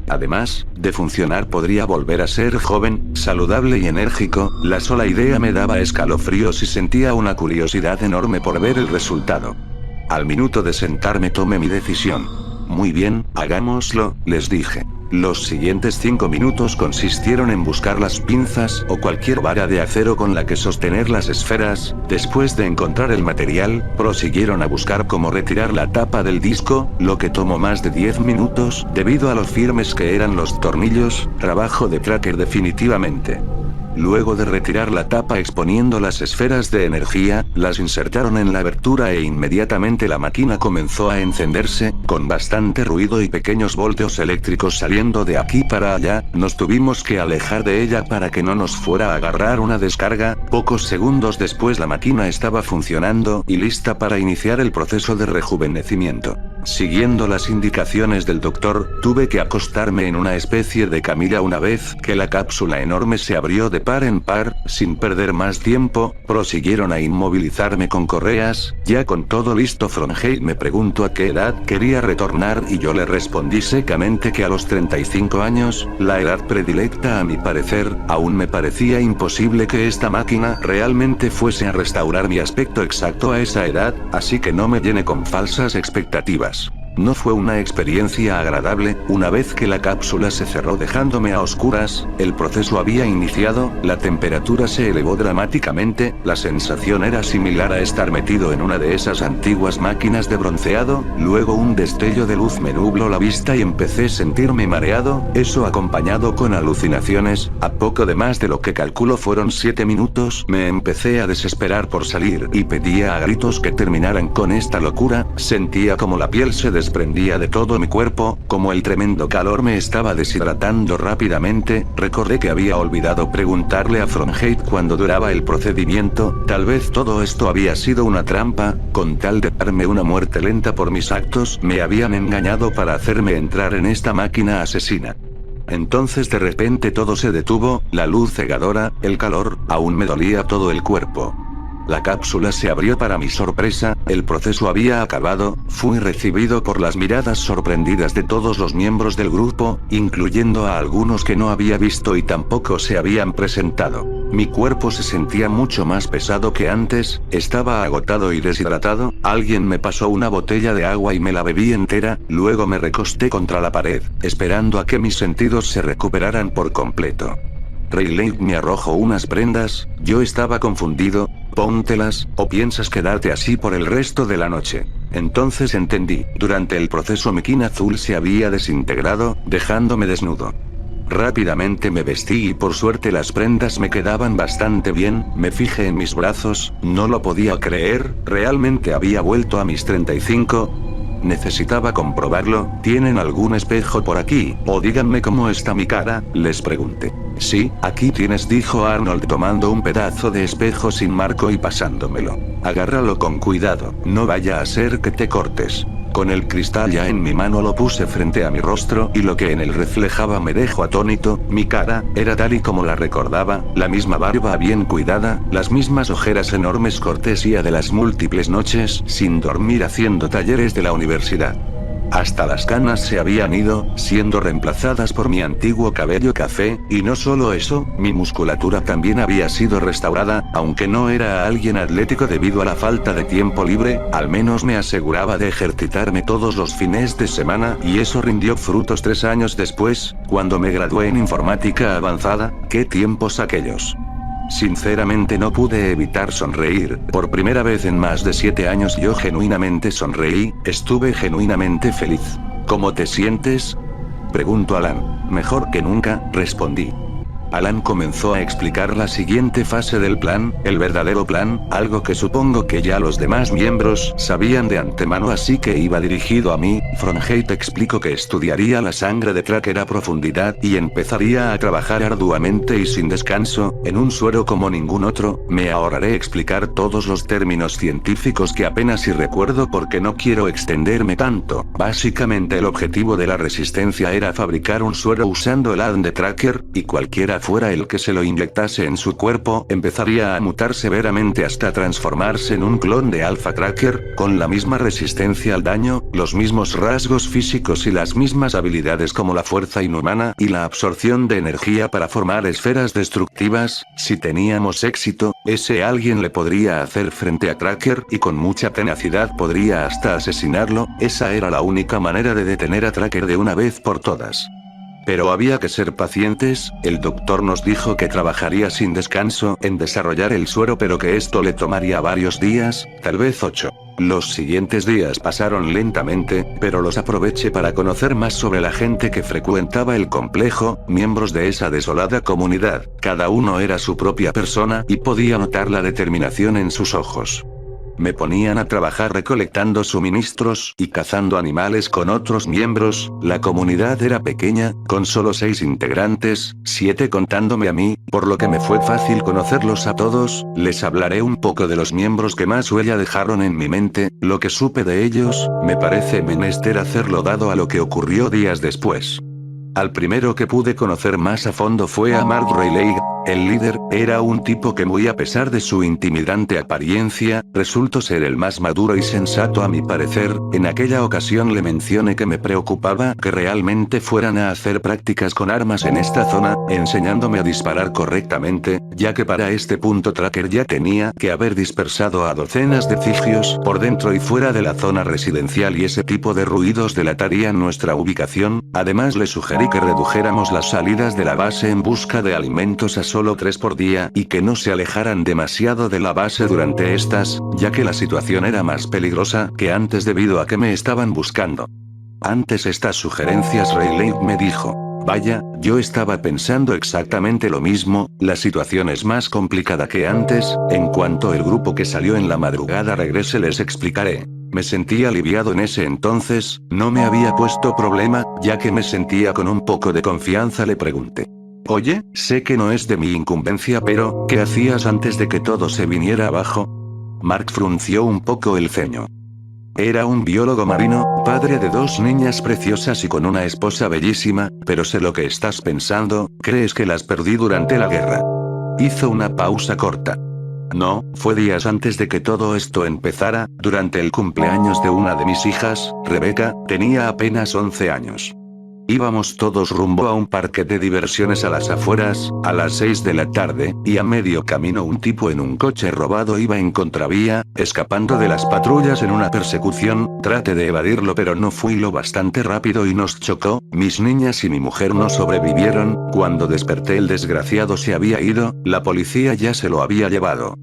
Speaker 2: Además, de funcionar podría volver a ser joven, saludable y enérgico. La sola idea me daba escalofríos y sentía una curiosidad enorme por ver el resultado. Al minuto de sentarme tomé mi decisión. Muy bien, hagámoslo, les dije. Los siguientes 5 minutos consistieron en buscar las pinzas o cualquier vara de acero con la que sostener las esferas. Después de encontrar el material, prosiguieron a buscar cómo retirar la tapa del disco, lo que tomó más de 10 minutos, debido a lo firmes que eran los tornillos. Trabajo de Tracker definitivamente. luego de retirar la tapa exponiendo las esferas de energía, las insertaron en la abertura e inmediatamente la máquina comenzó a encenderse, con bastante ruido y pequeños volteos eléctricos saliendo de aquí para allá. Nos tuvimos que alejar de ella para que no nos fuera a agarrar una descarga. Pocos segundos después la máquina estaba funcionando y lista para iniciar el proceso de rejuvenecimiento. Siguiendo las indicaciones del doctor, tuve que acostarme en una especie de camilla una vez que la cápsula enorme se abrió de par en par. Sin perder más tiempo, prosiguieron a inmovilizarme con correas. Ya con todo listo, Fronheit me preguntó a qué edad quería retornar y yo le respondí secamente que a los 35 años, la edad predilecta a mi parecer. Aún me parecía imposible que esta máquina realmente fuese a restaurar mi aspecto exacto a esa edad, así que no me llené con falsas expectativas. No fue una experiencia agradable. Una vez que la cápsula se cerró dejándome a oscuras, el proceso había iniciado, la temperatura se elevó dramáticamente, la sensación era similar a estar metido en una de esas antiguas máquinas de bronceado. Luego un destello de luz me nubló la vista y empecé a sentirme mareado, eso acompañado con alucinaciones. A poco de más de lo que calculo fueron 7 minutos, me empecé a desesperar por salir y pedía a gritos que terminaran con esta locura. Sentía como la piel se desprendía de todo mi cuerpo, como el tremendo calor me estaba deshidratando rápidamente. Recordé que había olvidado preguntarle a Fronheit cuándo duraba el procedimiento. Tal vez todo esto había sido una trampa, con tal de darme una muerte lenta por mis actos, me habían engañado para hacerme entrar en esta máquina asesina. Entonces de repente todo se detuvo, la luz cegadora, el calor, aún me dolía todo el cuerpo. La cápsula se abrió para mi sorpresa, el proceso había acabado. Fui recibido por las miradas sorprendidas de todos los miembros del grupo, incluyendo a algunos que no había visto y tampoco se habían presentado. Mi cuerpo se sentía mucho más pesado que antes, estaba agotado y deshidratado. Alguien me pasó una botella de agua y me la bebí entera, luego me recosté contra la pared, esperando a que mis sentidos se recuperaran por completo. Rayleigh me arrojó unas prendas, yo estaba confundido. Póntelas, o piensas quedarte así por el resto de la noche. Entonces entendí, durante el proceso mi kin azul se había desintegrado, dejándome desnudo. Rápidamente me vestí y por suerte las prendas me quedaban bastante bien. Me fijé en mis brazos, no lo podía creer, realmente había vuelto a mis 35. Necesitaba comprobarlo. ¿Tienen algún espejo por aquí? O díganme cómo está mi cara, les pregunté. Sí, aquí tienes, dijo Arnold tomando un pedazo de espejo sin marco y pasándomelo. Agárralo con cuidado, no vaya a ser que te cortes. Con el cristal ya en mi mano lo puse frente a mi rostro y lo que en él reflejaba me dejó atónito. Mi cara era tal y como la recordaba, la misma barba bien cuidada, las mismas ojeras enormes cortesía de las múltiples noches sin dormir haciendo talleres de la universidad. Hasta las canas se habían ido, siendo reemplazadas por mi antiguo cabello café, y no solo eso, mi musculatura también había sido restaurada, aunque no era alguien atlético debido a la falta de tiempo libre, al menos me aseguraba de ejercitarme todos los fines de semana, y eso rindió frutos 3 años después, cuando me gradué en informática avanzada. ¿Qué tiempos aquellos? Sinceramente no pude evitar sonreír. Por primera vez en más de 7 años yo genuinamente sonreí, estuve genuinamente feliz. ¿Cómo te sientes?, preguntó Alan. Mejor que nunca, respondí. Alan comenzó a explicar la siguiente fase del plan, el verdadero plan, algo que supongo que ya los demás miembros sabían de antemano, así que iba dirigido a mí. Fronheit explicó que estudiaría la sangre de Tracker a profundidad y empezaría a trabajar arduamente y sin descanso, en un suero como ningún otro. Me ahorraré explicar todos los términos científicos que apenas si recuerdo porque no quiero extenderme tanto. Básicamente el objetivo de la resistencia era fabricar un suero usando el ADN de Tracker, y cualquiera fuera el que se lo inyectase en su cuerpo, empezaría a mutar severamente hasta transformarse en un clon de Alpha Tracker, con la misma resistencia al daño, los mismos rasgos físicos y las mismas habilidades como la fuerza inhumana y la absorción de energía para formar esferas destructivas. Si teníamos éxito, ese alguien le podría hacer frente a Tracker y con mucha tenacidad podría hasta asesinarlo. Esa era la única manera de detener a Tracker de una vez por todas. Pero había que ser pacientes. El doctor nos dijo que trabajaría sin descanso en desarrollar el suero, pero que esto le tomaría varios días, tal vez 8. Los siguientes días pasaron lentamente, pero los aproveché para conocer más sobre la gente que frecuentaba el complejo, miembros de esa desolada comunidad. Cada uno era su propia persona y podía notar la determinación en sus ojos. Me ponían a trabajar recolectando suministros y cazando animales con otros miembros. La comunidad era pequeña, con solo 6 integrantes, 7 contándome a mí, por lo que me fue fácil conocerlos a todos. Les hablaré un poco de los miembros que más huella dejaron en mi mente. Lo que supe de ellos, me parece menester hacerlo dado a lo que ocurrió días después. Al primero que pude conocer más a fondo fue a Mark Rayleigh. El líder, era un tipo que muy a pesar de su intimidante apariencia, resultó ser el más maduro y sensato a mi parecer. En aquella ocasión le mencioné que me preocupaba que realmente fueran a hacer prácticas con armas en esta zona, enseñándome a disparar correctamente, ya que para este punto Tracker ya tenía que haber dispersado a docenas de cigios por dentro y fuera de la zona residencial y ese tipo de ruidos delatarían nuestra ubicación. Además le sugerí que redujéramos las salidas de la base en busca de alimentos a solo 3 por día y que no se alejaran demasiado de la base durante estas, ya que la situación era más peligrosa que antes debido a que me estaban buscando. Antes estas sugerencias Rayleigh me dijo: vaya, yo estaba pensando exactamente lo mismo, la situación es más complicada que antes, en cuanto el grupo que salió en la madrugada regrese les explicaré. Me sentí aliviado en ese entonces, no me había puesto problema, ya que me sentía con un poco de confianza. Le pregunté: oye, sé que no es de mi incumbencia, pero, ¿qué hacías antes de que todo se viniera abajo? Mark frunció un poco el ceño. Era un biólogo marino, padre de 2 niñas preciosas y con una esposa bellísima, pero sé lo que estás pensando, ¿crees que las perdí durante la guerra? Hizo una pausa corta. No, fue días antes de que todo esto empezara, durante el cumpleaños de una de mis hijas, Rebecca, tenía apenas 11 años. Íbamos todos rumbo a un parque de diversiones a las afueras, a las 6 de la tarde, y a medio camino un tipo en un coche robado iba en contravía, escapando de las patrullas en una persecución. Traté de evadirlo pero no fui lo bastante rápido y nos chocó. Mis niñas y mi mujer no sobrevivieron. Cuando desperté el desgraciado se había ido, la policía ya se lo había llevado.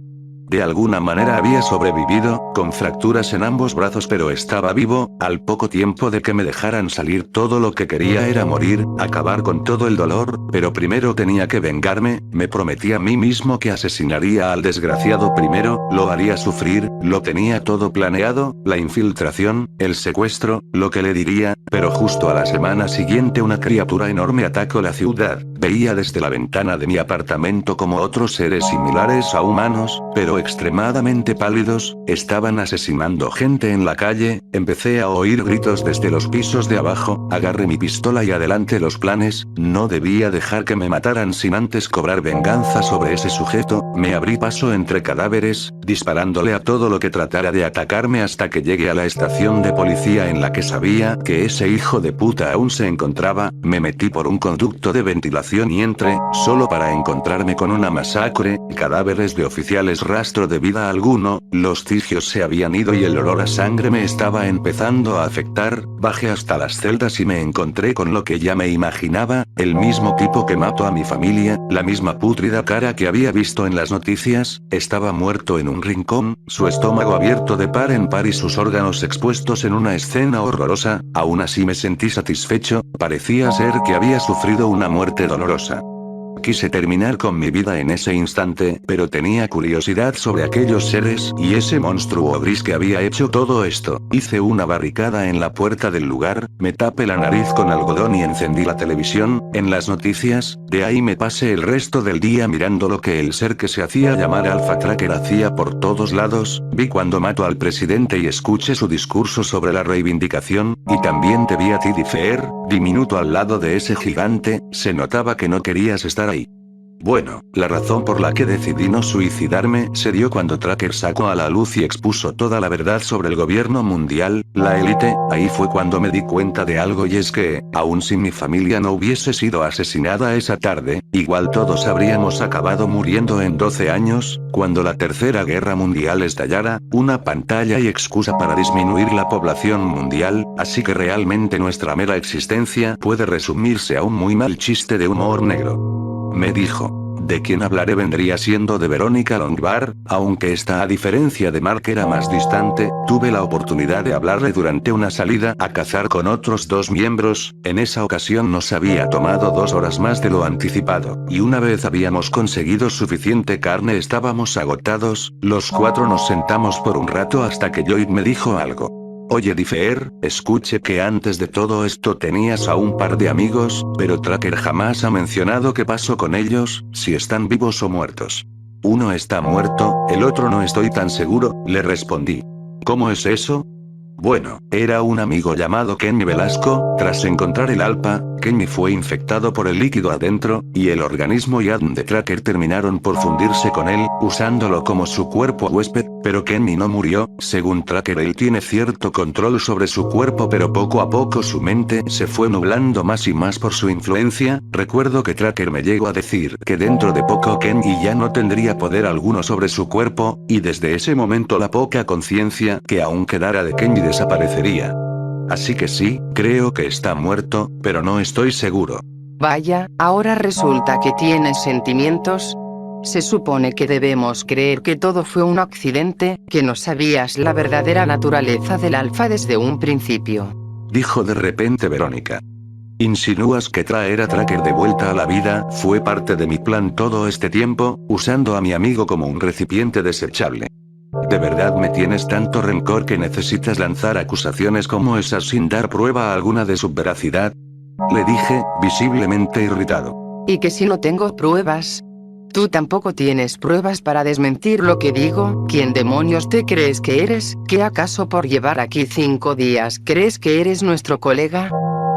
Speaker 2: De alguna manera había sobrevivido, con fracturas en ambos brazos pero estaba vivo. Al poco tiempo de que me dejaran salir todo lo que quería era morir, acabar con todo el dolor, pero primero tenía que vengarme. Me prometí a mí mismo que asesinaría al desgraciado primero, lo haría sufrir, lo tenía todo planeado, la infiltración, el secuestro, lo que le diría, pero justo a la semana siguiente una criatura enorme atacó la ciudad. Veía desde la ventana de mi apartamento como otros seres similares a humanos, pero extremadamente pálidos, estaban asesinando gente en la calle. Empecé a oír gritos desde los pisos de abajo, agarré mi pistola y adelanté los planes. No debía dejar que me mataran sin antes cobrar venganza sobre ese sujeto. Me abrí paso entre cadáveres, disparándole a todo lo que tratara de atacarme hasta que llegué a la estación de policía en la que sabía que ese hijo de puta aún se encontraba. Me metí por un conducto de ventilación y entré, solo para encontrarme con una masacre, cadáveres de oficiales, rastro de vida alguno, los cigios se habían ido y el olor a sangre me estaba empezando a afectar. Bajé hasta las celdas y me encontré con lo que ya me imaginaba, el mismo tipo que mató a mi familia, la misma pútrida cara que había visto en las noticias. Estaba muerto en un rincón, su estómago abierto de par en par y sus órganos expuestos en una escena horrorosa. Aún así me sentí satisfecho, parecía ser que había sufrido una muerte dolorosa. Quise terminar con mi vida en ese instante, pero tenía curiosidad sobre aquellos seres y ese monstruo gris que había hecho todo esto. Hice una barricada en la puerta del lugar, me tapé la nariz con algodón y encendí la televisión. En las noticias, de ahí me pasé el resto del día mirando lo que el ser que se hacía llamar Alpha Tracker hacía por todos lados. Vi cuando mató al presidente y escuché su discurso sobre la reivindicación, y también te vi a ti diminuto al lado de ese gigante. Se notaba que no querías estar ahí. Bueno, la razón por la que decidí no suicidarme se dio cuando Tracker sacó a la luz y expuso toda la verdad sobre el gobierno mundial, la élite. Ahí fue cuando me di cuenta de algo, y es que, aun si mi familia no hubiese sido asesinada esa tarde, igual todos habríamos acabado muriendo en 12 años, cuando la Tercera Guerra Mundial estallara, una pantalla y excusa para disminuir la población mundial. Así que realmente nuestra mera existencia puede resumirse a un muy mal chiste de humor negro. Me dijo: de quien hablaré vendría siendo de Verónica Longbar, aunque esta a diferencia de Mark era más distante, tuve la oportunidad de hablarle durante una salida a cazar con otros 2 miembros, en esa ocasión nos había tomado 2 horas más de lo anticipado, y una vez habíamos conseguido suficiente carne estábamos agotados, los 4 nos sentamos por un rato hasta que Lloyd me dijo algo. Oye Diffeer, escuché que antes de todo esto tenías a un par de amigos, pero Tracker jamás ha mencionado qué pasó con ellos, si están vivos o muertos. Uno está muerto, el otro no estoy tan seguro, le respondí. ¿Cómo es eso? Bueno, era un amigo llamado Kenny Velasco, tras encontrar el ALPA, Kenny fue infectado por el líquido adentro, y el organismo y ADN de Tracker terminaron por fundirse con él, usándolo como su cuerpo huésped, pero Kenny no murió, según Tracker él tiene cierto control sobre su cuerpo pero poco a poco su mente se fue nublando más y más por su influencia, recuerdo que Tracker me llegó a decir que dentro de poco Kenny ya no tendría poder alguno sobre su cuerpo, y desde ese momento la poca conciencia que aún quedara de Kenny desaparecería. Así que sí, creo que está muerto, pero no estoy seguro.
Speaker 4: Vaya, ahora resulta que tienes sentimientos. Se supone que debemos creer que todo fue un accidente, que no sabías la verdadera naturaleza del alfa desde un principio.
Speaker 2: Dijo de repente Verónica. ¿Insinúas que traer a Tracker de vuelta a la vida fue parte de mi plan todo este tiempo, usando a mi amigo como un recipiente desechable? ¿De verdad me tienes tanto rencor que necesitas lanzar acusaciones como esas sin dar prueba alguna de su veracidad? Le dije, visiblemente irritado.
Speaker 4: ¿Y que si no tengo pruebas? ¿Tú tampoco tienes pruebas para desmentir lo que digo? ¿Quién demonios te crees que eres? ¿Qué acaso por llevar aquí 5 días crees que eres nuestro colega?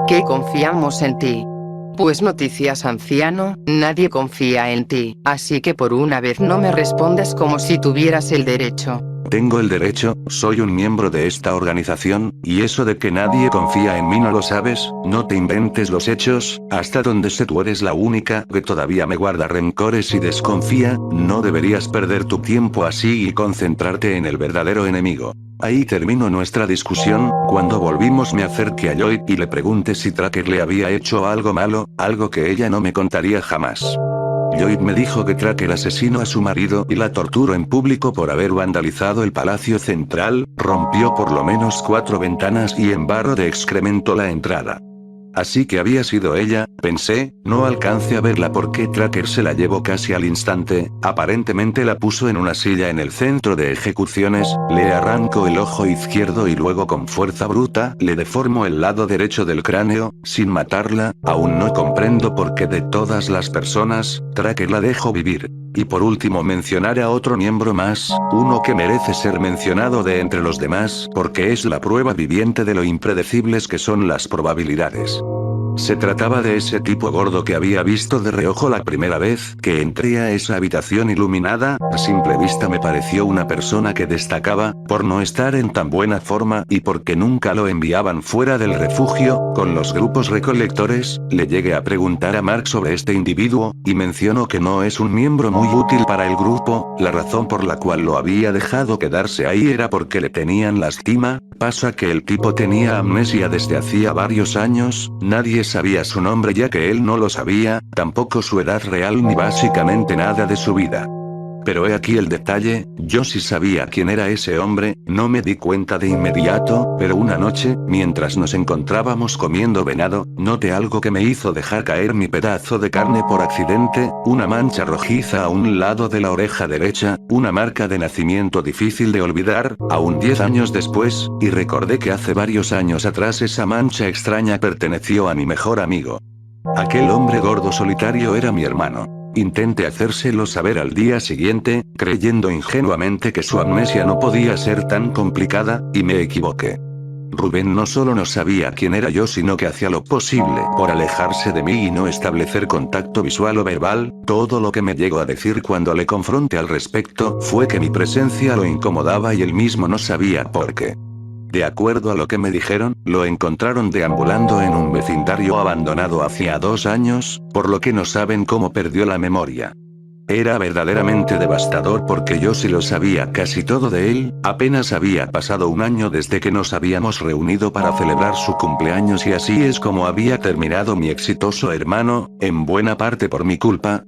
Speaker 4: ¿Que confiamos en ti? Pues noticias anciano, nadie confía en ti, así que por una vez no me respondas como si tuvieras el derecho.
Speaker 2: Tengo el derecho, soy un miembro de esta organización, y eso de que nadie confía en mí no lo sabes, no te inventes los hechos, hasta donde sé tú eres la única que todavía me guarda rencores y desconfía, no deberías perder tu tiempo así y concentrarte en el verdadero enemigo. Ahí terminó nuestra discusión, cuando volvimos me acerqué a Lloyd y le pregunté si Tracker le había hecho algo malo, algo que ella no me contaría jamás. Lloyd me dijo que Tracker asesinó a su marido y la torturó en público por haber vandalizado el Palacio Central, rompió por lo menos 4 ventanas y embarró de excremento la entrada. Así que había sido ella, pensé, no alcancé a verla porque Tracker se la llevó casi al instante, aparentemente la puso en una silla en el centro de ejecuciones, le arrancó el ojo izquierdo y luego con fuerza bruta le deformó el lado derecho del cráneo, sin matarla, aún no comprendo por qué de todas las personas, Tracker la dejó vivir. Y por último mencionar a otro miembro más, uno que merece ser mencionado de entre los demás, porque es la prueba viviente de lo impredecibles que son las probabilidades. Se trataba de ese tipo gordo que había visto de reojo la primera vez que entré a esa habitación iluminada, a simple vista me pareció una persona que destacaba, por no estar en tan buena forma y porque nunca lo enviaban fuera del refugio, con los grupos recolectores, le llegué a preguntar a Mark sobre este individuo, y mencionó que no es un miembro muy útil para el grupo, la razón por la cual lo había dejado quedarse ahí era porque le tenían lástima, pasa que el tipo tenía amnesia desde hacía varios años, nadie sabía su nombre ya que él no lo sabía, tampoco su edad real ni básicamente nada de su vida. Pero he aquí el detalle, yo sí sabía quién era ese hombre, no me di cuenta de inmediato, pero una noche, mientras nos encontrábamos comiendo venado, noté algo que me hizo dejar caer mi pedazo de carne por accidente, una mancha rojiza a un lado de la oreja derecha, una marca de nacimiento difícil de olvidar, aún 10 años después, y recordé que hace varios años atrás esa mancha extraña perteneció a mi mejor amigo. Aquel hombre gordo solitario era mi hermano. Intenté hacérselo saber al día siguiente, creyendo ingenuamente que su amnesia no podía ser tan complicada, y me equivoqué. Rubén no solo no sabía quién era yo sino que hacía lo posible por alejarse de mí y no establecer contacto visual o verbal, todo lo que me llegó a decir cuando le confronté al respecto fue que mi presencia lo incomodaba y él mismo no sabía por qué. De acuerdo a lo que me dijeron, lo encontraron deambulando en un vecindario abandonado hacía 2 años, por lo que no saben cómo perdió la memoria. Era verdaderamente devastador porque yo sí lo sabía casi todo de él, apenas había pasado 1 año desde que nos habíamos reunido para celebrar su cumpleaños y así es como había terminado mi exitoso hermano, en buena parte por mi culpa.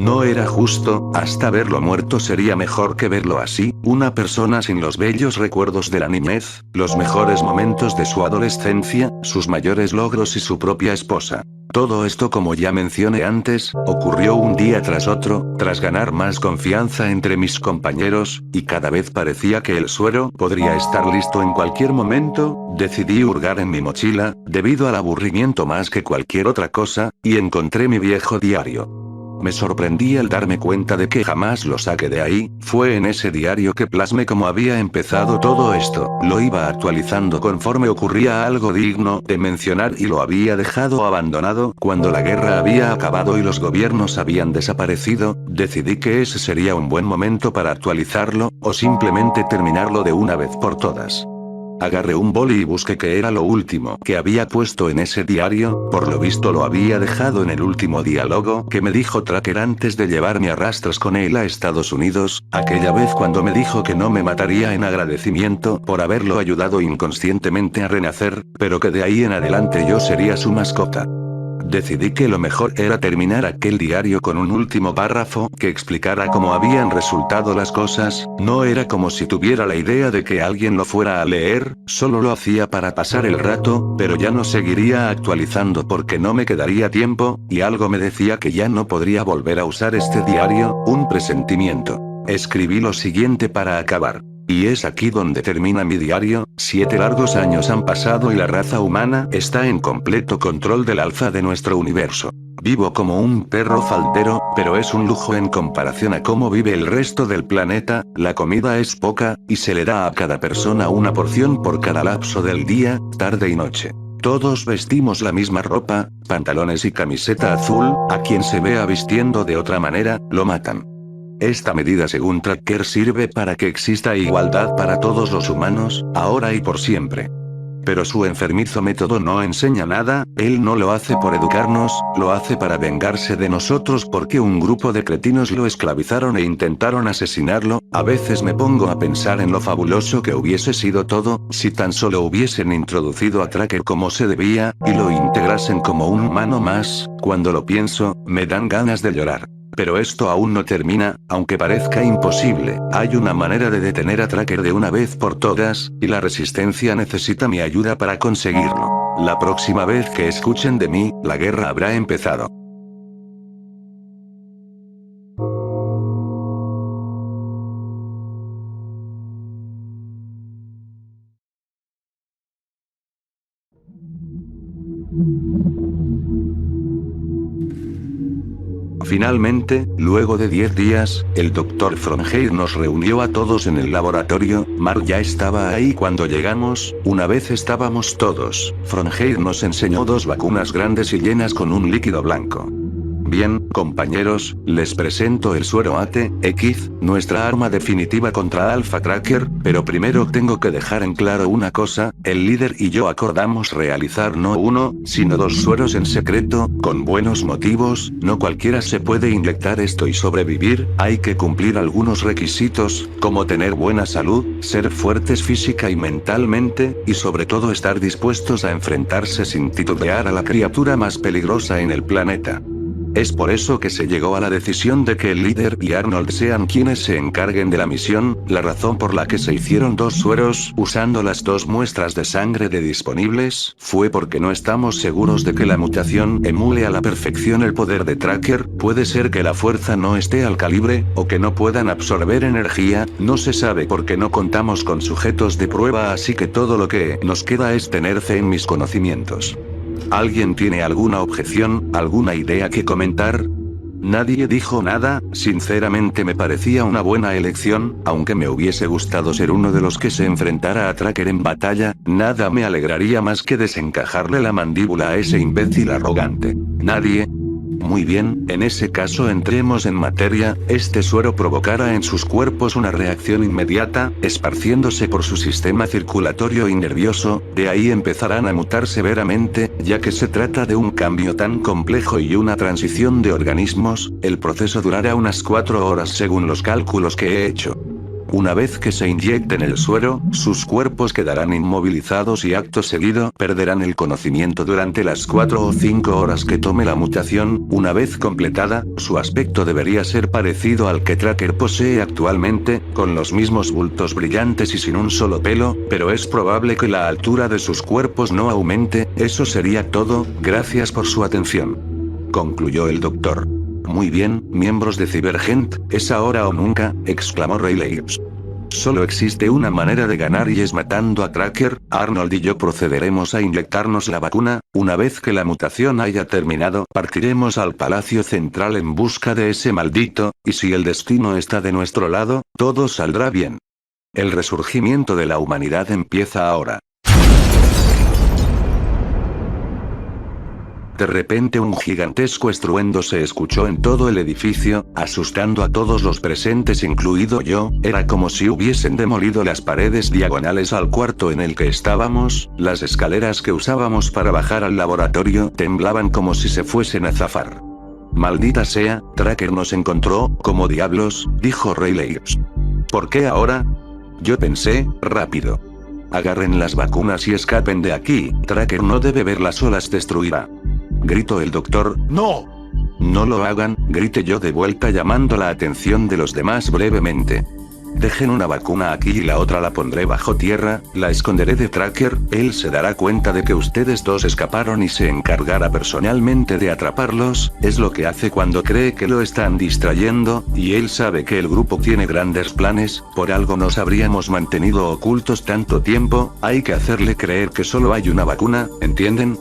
Speaker 2: No era justo, hasta verlo muerto sería mejor que verlo así, una persona sin los bellos recuerdos de la niñez, los mejores momentos de su adolescencia, sus mayores logros y su propia esposa. Todo esto, como ya mencioné antes, ocurrió un día tras otro, tras ganar más confianza entre mis compañeros, y cada vez parecía que el suero podría estar listo en cualquier momento, decidí hurgar en mi mochila, debido al aburrimiento más que cualquier otra cosa, y encontré mi viejo diario. Me sorprendí al darme cuenta de que jamás lo saqué de ahí, fue en ese diario que plasmé cómo había empezado todo esto, lo iba actualizando conforme ocurría algo digno de mencionar y lo había dejado abandonado cuando la guerra había acabado y los gobiernos habían desaparecido, decidí que ese sería un buen momento para actualizarlo, o simplemente terminarlo de una vez por todas. Agarré un boli y busqué qué era lo último que había puesto en ese diario, por lo visto lo había dejado en el último diálogo que me dijo Tracker antes de llevarme a rastras con él a Estados Unidos, aquella vez cuando me dijo que no me mataría en agradecimiento por haberlo ayudado inconscientemente a renacer, pero que de ahí en adelante yo sería su mascota. Decidí que lo mejor era terminar aquel diario con un último párrafo que explicara cómo habían resultado las cosas, no era como si tuviera la idea de que alguien lo fuera a leer, solo lo hacía para pasar el rato, pero ya no seguiría actualizando porque no me quedaría tiempo, y algo me decía que ya no podría volver a usar este diario, un presentimiento. Escribí lo siguiente para acabar. Y es aquí donde termina mi diario, 7 largos años han pasado y la raza humana está en completo control del alfa de nuestro universo. Vivo como un perro faldero, pero es un lujo en comparación a cómo vive el resto del planeta, la comida es poca, y se le da a cada persona una porción por cada lapso del día, tarde y noche. Todos vestimos la misma ropa, pantalones y camiseta azul, a quien se vea vistiendo de otra manera, lo matan. Esta medida según Tracker sirve para que exista igualdad para todos los humanos, ahora y por siempre. Pero su enfermizo método no enseña nada, él no lo hace por educarnos, lo hace para vengarse de nosotros porque un grupo de cretinos lo esclavizaron e intentaron asesinarlo. A veces me pongo a pensar en lo fabuloso que hubiese sido todo, si tan solo hubiesen introducido a Tracker como se debía, y lo integrasen como un humano más, cuando lo pienso, me dan ganas de llorar. Pero esto aún no termina, aunque parezca imposible, hay una manera de detener a Tracker de una vez por todas, y la resistencia necesita mi ayuda para conseguirlo. La próxima vez que escuchen de mí, la guerra habrá empezado. Finalmente, luego de 10 días, el Dr. Fronheir nos reunió a todos en el laboratorio. Mark ya estaba ahí cuando llegamos, una vez estábamos todos. Fronheir nos enseñó 2 vacunas grandes y llenas con un líquido blanco. Bien, compañeros, les presento el suero AT-X, nuestra arma definitiva contra Alpha Tracker, pero primero tengo que dejar en claro una cosa, el líder y yo acordamos realizar no 1, sino 2 sueros en secreto, con buenos motivos, no cualquiera se puede inyectar esto y sobrevivir, hay que cumplir algunos requisitos, como tener buena salud, ser fuertes física y mentalmente, y sobre todo estar dispuestos a enfrentarse sin titubear a la criatura más peligrosa en el planeta. Es por eso que se llegó a la decisión de que el líder y Arnold sean quienes se encarguen de la misión, la razón por la que se hicieron 2 sueros usando las 2 muestras de sangre de disponibles, fue porque no estamos seguros de que la mutación emule a la perfección el poder de Tracker, puede ser que la fuerza no esté al calibre, o que no puedan absorber energía, no se sabe porque no contamos con sujetos de prueba así que todo lo que nos queda es tener fe en mis conocimientos. ¿Alguien tiene alguna objeción, alguna idea que comentar? Nadie dijo nada, sinceramente me parecía una buena elección, aunque me hubiese gustado ser uno de los que se enfrentara a Tracker en batalla, nada me alegraría más que desencajarle la mandíbula a ese imbécil arrogante. Nadie. Muy bien, en ese caso entremos en materia, este suero provocará en sus cuerpos una reacción inmediata, esparciéndose por su sistema circulatorio y nervioso, de ahí empezarán a mutar severamente, ya que se trata de un cambio tan complejo y una transición de organismos, el proceso durará unas 4 horas según los cálculos que he hecho. Una vez que se inyecten el suero, sus cuerpos quedarán inmovilizados y acto seguido perderán el conocimiento durante las 4 o 5 horas que tome la mutación. Una vez completada, su aspecto debería ser parecido al que Tracker posee actualmente, con los mismos bultos brillantes y sin un solo pelo, pero es probable que la altura de sus cuerpos no aumente. Eso sería todo, gracias por su atención. Concluyó el doctor. Muy bien, miembros de Cybergent, es ahora o nunca, exclamó Rayleigh. Solo existe una manera de ganar y es matando a Tracker. Arnold y yo procederemos a inyectarnos la vacuna. Una vez que la mutación haya terminado, partiremos al Palacio Central en busca de ese maldito, y si el destino está de nuestro lado, todo saldrá bien. El resurgimiento de la humanidad empieza ahora. De repente un gigantesco estruendo se escuchó en todo el edificio, asustando a todos los presentes incluido yo. Era como si hubiesen demolido las paredes diagonales al cuarto en el que estábamos. Las escaleras que usábamos para bajar al laboratorio temblaban como si se fuesen a zafar. Maldita sea, Tracker nos encontró. ¿Cómo diablos?, dijo Rayleigh. ¿Por qué ahora? Yo pensé, rápido. Agarren las vacunas y escapen de aquí. Tracker no debe verlas o las destruirá. Gritó el doctor. ¡No! No lo hagan, grité yo de vuelta llamando la atención de los demás brevemente. Dejen una vacuna aquí y la otra la pondré bajo tierra, la esconderé de Tracker, él se dará cuenta de que ustedes dos escaparon y se encargará personalmente de atraparlos. Es lo que hace cuando cree que lo están distrayendo, y él sabe que el grupo tiene grandes planes. Por algo nos habríamos mantenido ocultos tanto tiempo. Hay que hacerle creer que solo hay una vacuna, ¿entienden?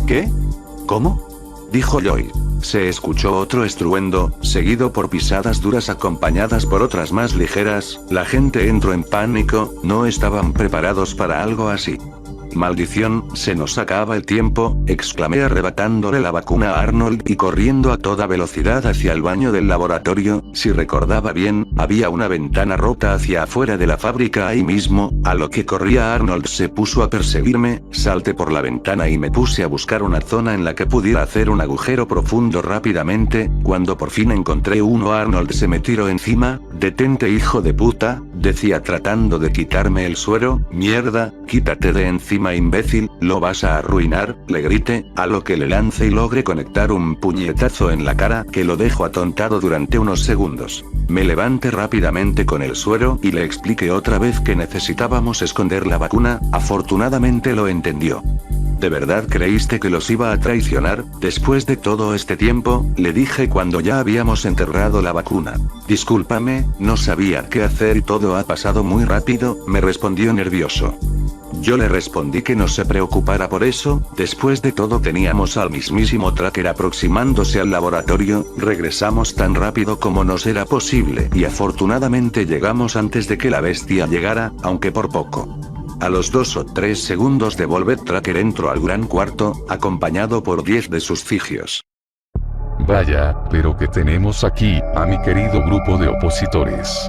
Speaker 2: ¿Qué? ¿Cómo?, dijo Joy. Se escuchó otro estruendo, seguido por pisadas duras acompañadas por otras más ligeras. La gente entró en pánico, no estaban preparados para algo así. Maldición, se nos acaba el tiempo, exclamé arrebatándole la vacuna a Arnold y corriendo a toda velocidad hacia el baño del laboratorio. Si recordaba bien, había una ventana rota hacia afuera de la fábrica ahí mismo. A lo que corría Arnold se puso a perseguirme, salté por la ventana y me puse a buscar una zona en la que pudiera hacer un agujero profundo rápidamente. Cuando por fin encontré uno, Arnold se me tiró encima. Detente, hijo de puta, decía tratando de quitarme el suero. Mierda, quítate de encima, imbécil, lo vas a arruinar, le grité, a lo que le lancé y logré conectar un puñetazo en la cara que lo dejó atontado durante unos segundos. Me levanté rápidamente con el suero y le expliqué otra vez que necesitábamos esconder la vacuna. Afortunadamente lo entendió. ¿De verdad creíste que los iba a traicionar? Después de todo este tiempo, le dije cuando ya habíamos enterrado la vacuna. Discúlpame, no sabía qué hacer y todo ha pasado muy rápido, me respondió nervioso. Yo le respondí que no se preocupara por eso. Después de todo teníamos al mismísimo Tracker aproximándose al laboratorio. Regresamos tan rápido como nos era posible y afortunadamente llegamos antes de que la bestia llegara, aunque por poco. A los 2 o 3 segundos de volver, Tracker entró al gran cuarto, acompañado por 10 de sus figios.
Speaker 3: Vaya, pero que tenemos aquí, a mi querido grupo de opositores.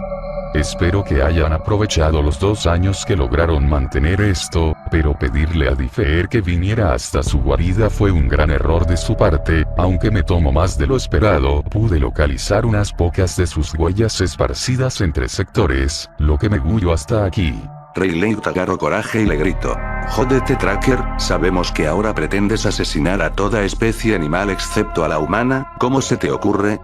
Speaker 3: Espero que hayan aprovechado los 2 años que lograron mantener esto, pero pedirle a Differ que viniera hasta su guarida fue un gran error de su parte. Aunque me tomó más de lo esperado, pude localizar unas pocas de sus huellas esparcidas entre sectores, lo que me guió hasta aquí.
Speaker 2: Rayleigh agarró coraje y le gritó. Jódete, Tracker, sabemos que ahora pretendes asesinar a toda especie animal excepto a la humana. ¿Cómo se te ocurre?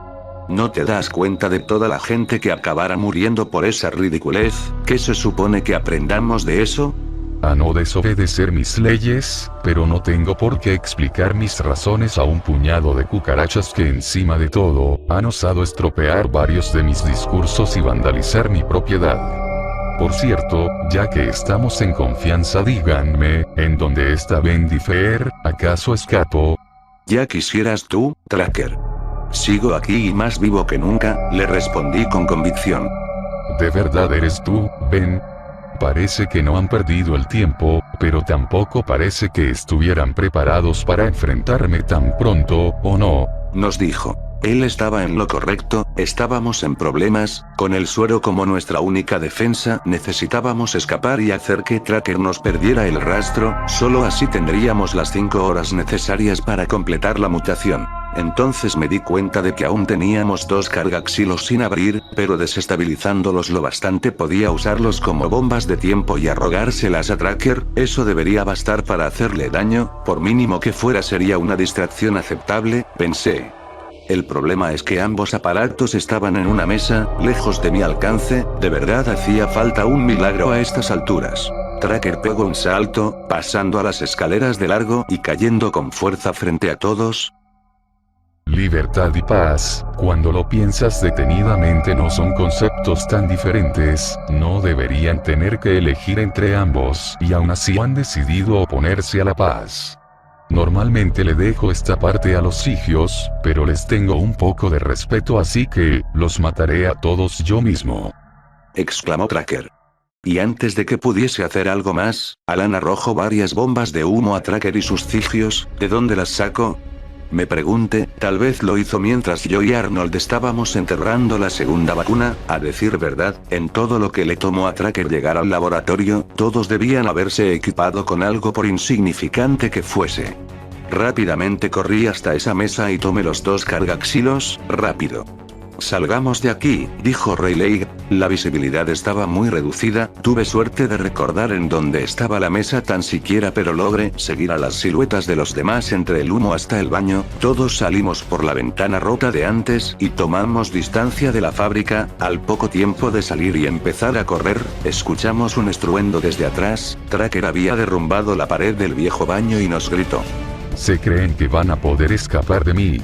Speaker 2: ¿No te das cuenta de toda la gente que acabará muriendo por esa ridiculez? ¿Qué se supone que aprendamos de eso?
Speaker 3: A no desobedecer mis leyes, pero no tengo por qué explicar mis razones a un puñado de cucarachas que encima de todo, han osado estropear varios de mis discursos y vandalizar mi propiedad. Por cierto, ya que estamos en confianza, díganme, ¿en dónde está Ben Differ? ¿Acaso escapó?
Speaker 2: Ya quisieras tú, Tracker. Sigo aquí y más vivo que nunca, le respondí con convicción.
Speaker 3: ¿De verdad eres tú, Ben? Parece que no han perdido el tiempo, pero tampoco parece que estuvieran preparados para enfrentarme tan pronto, ¿o no?
Speaker 2: Nos dijo. Él estaba en lo correcto, estábamos en problemas, con el suero como nuestra única defensa, necesitábamos escapar y hacer que Tracker nos perdiera el rastro, solo así tendríamos las 5 horas necesarias para completar la mutación. Entonces me di cuenta de que aún teníamos 2 cargaxilos sin abrir, pero desestabilizándolos lo bastante podía usarlos como bombas de tiempo y arrogárselas a Tracker, eso debería bastar para hacerle daño, por mínimo que fuera sería una distracción aceptable, pensé. El problema es que ambos aparatos estaban en una mesa, lejos de mi alcance, de verdad hacía falta un milagro a estas alturas. Tracker pegó un salto, pasando a las escaleras de largo y cayendo con fuerza frente a todos.
Speaker 3: Libertad y paz, cuando lo piensas detenidamente no son conceptos tan diferentes, no deberían tener que elegir entre ambos, y aún así han decidido oponerse a la paz. Normalmente le dejo esta parte a los sigios, pero les tengo un poco de respeto así que, los mataré a todos yo mismo.
Speaker 2: Exclamó Tracker. Y antes de que pudiese hacer algo más, Alan arrojó varias bombas de humo a Tracker y sus sigios, ¿de dónde las sacó? Me pregunté, tal vez lo hizo mientras yo y Arnold estábamos enterrando la segunda vacuna, a decir verdad, en todo lo que le tomó a Tracker llegar al laboratorio, todos debían haberse equipado con algo por insignificante que fuese. Rápidamente corrí hasta esa mesa y tomé los 2 cargaxilos, rápido. Salgamos de aquí, dijo Rayleigh. La visibilidad estaba muy reducida, tuve suerte de recordar en dónde estaba la mesa tan siquiera pero logré seguir a las siluetas de los demás entre el humo hasta el baño, todos salimos por la ventana rota de antes y tomamos distancia de la fábrica, al poco tiempo de salir y empezar a correr, escuchamos un estruendo desde atrás, Tracker había derrumbado la pared del viejo baño y nos gritó.
Speaker 3: Se creen que van a poder escapar de mí.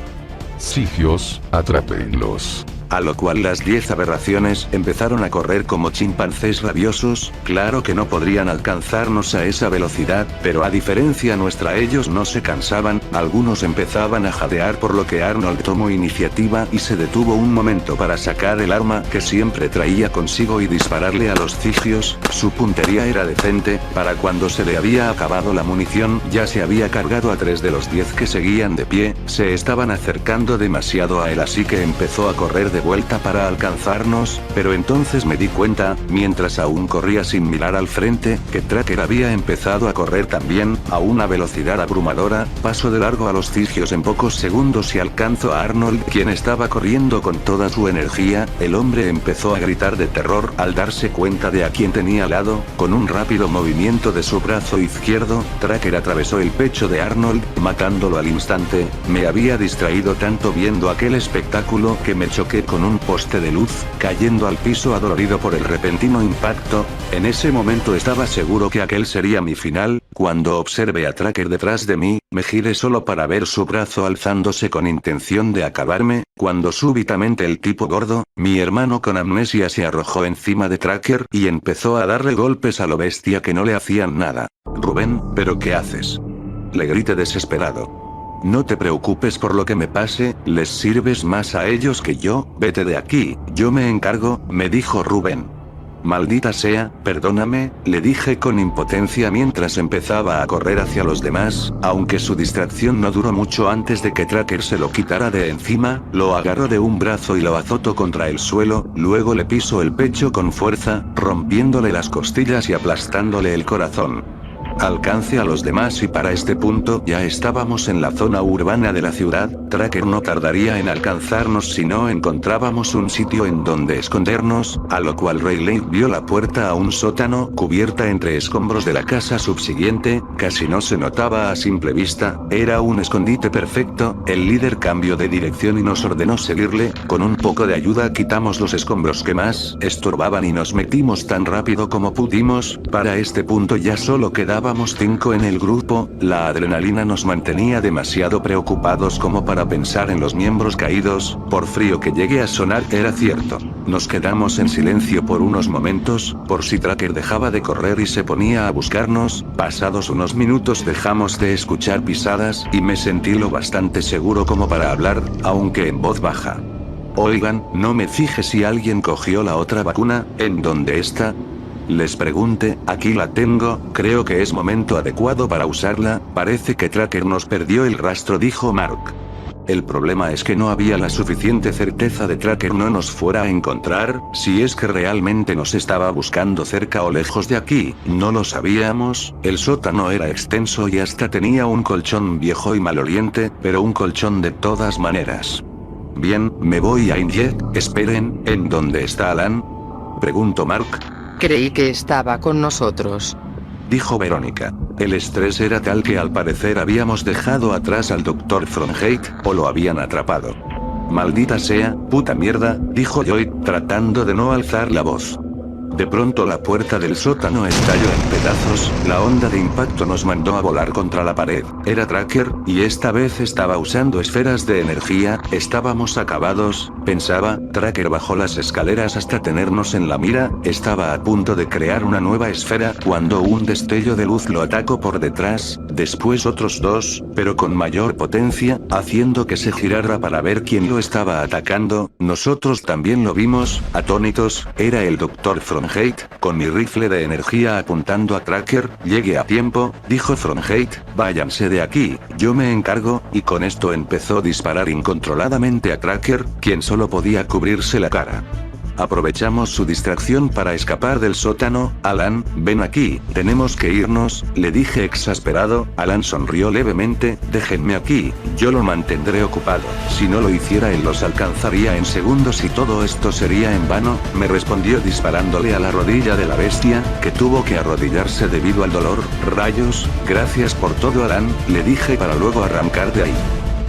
Speaker 3: Sigios, atrápenlos.
Speaker 2: A lo cual las 10 aberraciones empezaron a correr como chimpancés rabiosos, claro que no podrían alcanzarnos a esa velocidad, pero a diferencia nuestra ellos no se cansaban, algunos empezaban a jadear por lo que Arnold tomó iniciativa y se detuvo un momento para sacar el arma que siempre traía consigo y dispararle a los sigios, su puntería era decente, para cuando se le había acabado la munición ya se había cargado a 3 de los 10 que seguían de pie, se estaban acercando demasiado a él así que empezó a correr de vuelta para alcanzarnos, pero entonces me di cuenta, mientras aún corría sin mirar al frente, que Tracker había empezado a correr también, a una velocidad abrumadora, paso de largo a los sigios en pocos segundos y alcanzo a Arnold quien estaba corriendo con toda su energía, el hombre empezó a gritar de terror al darse cuenta de a quien tenía al lado, con un rápido movimiento de su brazo izquierdo, Tracker atravesó el pecho de Arnold, matándolo al instante, me había distraído tanto viendo aquel espectáculo que me choqué con un poste de luz, cayendo al piso adolorido por el repentino impacto. En ese momento estaba seguro que aquel sería mi final, cuando observé a Tracker detrás de mí, me giré solo para ver su brazo alzándose con intención de acabarme, cuando súbitamente el tipo gordo, mi hermano con amnesia se arrojó encima de Tracker y empezó a darle golpes a lo bestia que no le hacían nada. Rubén, ¿pero qué haces? Le grité desesperado. No te preocupes por lo que me pase, les sirves más a ellos que yo, vete de aquí, yo me encargo, me dijo Rubén. Maldita sea, perdóname, le dije con impotencia mientras empezaba a correr hacia los demás, aunque su distracción no duró mucho antes de que Tracker se lo quitara de encima, lo agarró de un brazo y lo azotó contra el suelo, luego le pisó el pecho con fuerza, rompiéndole las costillas y aplastándole el corazón. Alcance a los demás y para este punto ya estábamos en la zona urbana de la ciudad, Tracker no tardaría en alcanzarnos si no encontrábamos un sitio en donde escondernos, a lo cual Rayleigh vio la puerta a un sótano cubierta entre escombros de la casa subsiguiente, casi no se notaba a simple vista, era un escondite perfecto, el líder cambió de dirección y nos ordenó seguirle, con un poco de ayuda quitamos los escombros que más estorbaban y nos metimos tan rápido como pudimos, para este punto ya solo quedaba Estábamos 5 en el grupo, la adrenalina nos mantenía demasiado preocupados como para pensar en los miembros caídos, por frío que llegue a sonar era cierto. Nos quedamos en silencio por unos momentos, por si Tracker dejaba de correr y se ponía a buscarnos, pasados unos minutos dejamos de escuchar pisadas, y me sentí lo bastante seguro como para hablar, aunque en voz baja. Oigan, no me fije si alguien cogió la otra vacuna, ¿en dónde está? Les pregunté, aquí la tengo, creo que es momento adecuado para usarla, parece que Tracker nos perdió el rastro, dijo Mark. El problema es que no había la suficiente certeza de Tracker no nos fuera a encontrar, si es que realmente nos estaba buscando cerca o lejos de aquí, no lo sabíamos. El sótano era extenso y hasta tenía un colchón viejo y maloliente, pero un colchón de todas maneras. Bien, me voy a Injet. Esperen, ¿en dónde está Alan?, preguntó Mark.
Speaker 4: Creí que estaba con nosotros,
Speaker 2: dijo Verónica. El estrés era tal que al parecer habíamos dejado atrás al Dr. Fronheit, o lo habían atrapado. Maldita sea, puta mierda, dijo Joy, tratando de no alzar la voz. De pronto la puerta del sótano estalló en pedazos, la onda de impacto nos mandó a volar contra la pared. Era Tracker, y esta vez estaba usando esferas de energía. Estábamos acabados, pensaba. Tracker bajó las escaleras hasta tenernos en la mira, estaba a punto de crear una nueva esfera, cuando un destello de luz lo atacó por detrás, después otros dos, pero con mayor potencia, haciendo que se girara para ver quién lo estaba atacando. Nosotros también lo vimos, atónitos. Era el Dr. Fronheit, con mi rifle de energía apuntando a Tracker. Llegué a tiempo, dijo Fronheit, váyanse de aquí, yo me encargo, y con esto empezó a disparar incontroladamente a Tracker, quien solo podía cubrirse la cara. Aprovechamos su distracción para escapar del sótano. Alan, ven aquí, tenemos que irnos, le dije exasperado. Alan sonrió levemente, déjenme aquí, yo lo mantendré ocupado. Si no lo hiciera él los alcanzaría en segundos y todo esto sería en vano, me respondió disparándole a la rodilla de la bestia, que tuvo que arrodillarse debido al dolor. Rayos, gracias por todo Alan, le dije para luego arrancar de ahí.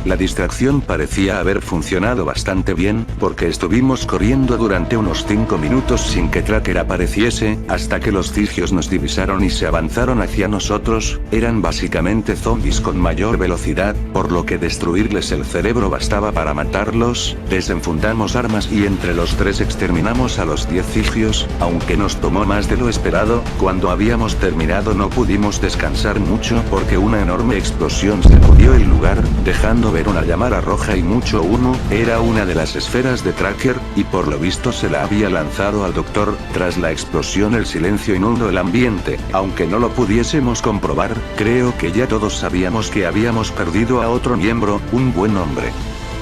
Speaker 2: La distracción parecía haber funcionado bastante bien, porque estuvimos corriendo durante unos 5 minutos sin que Tracker apareciese, hasta que los cigios nos divisaron y se avanzaron hacia nosotros. Eran básicamente zombies con mayor velocidad, por lo que destruirles el cerebro bastaba para matarlos. Desenfundamos armas y entre los tres exterminamos a los 10 cigios, aunque nos tomó más de lo esperado. Cuando habíamos terminado no pudimos descansar mucho porque una enorme explosión sacudió el lugar, dejando ver una llamara roja y mucho humo. Era una de las esferas de Tracker, y por lo visto se la había lanzado al doctor. Tras la explosión el silencio inundó el ambiente, aunque no lo pudiésemos comprobar. Creo que ya todos sabíamos que habíamos perdido a otro miembro, un buen hombre.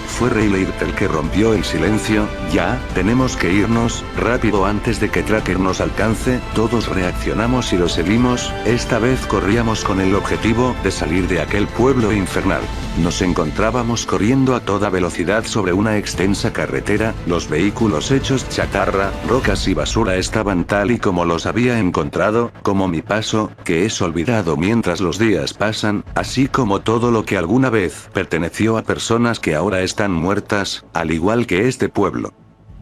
Speaker 2: Fue Rayleigh el que rompió el silencio. Ya, tenemos que irnos, rápido antes de que Tracker nos alcance. Todos reaccionamos y lo seguimos. Esta vez corríamos con el objetivo de salir de aquel pueblo infernal. Nos encontrábamos corriendo a toda velocidad sobre una extensa carretera. Los vehículos hechos chatarra, rocas y basura estaban tal y como los había encontrado, como mi paso, que es olvidado mientras los días pasan, así como todo lo que alguna vez perteneció a personas que ahora están muertas, al igual que este pueblo.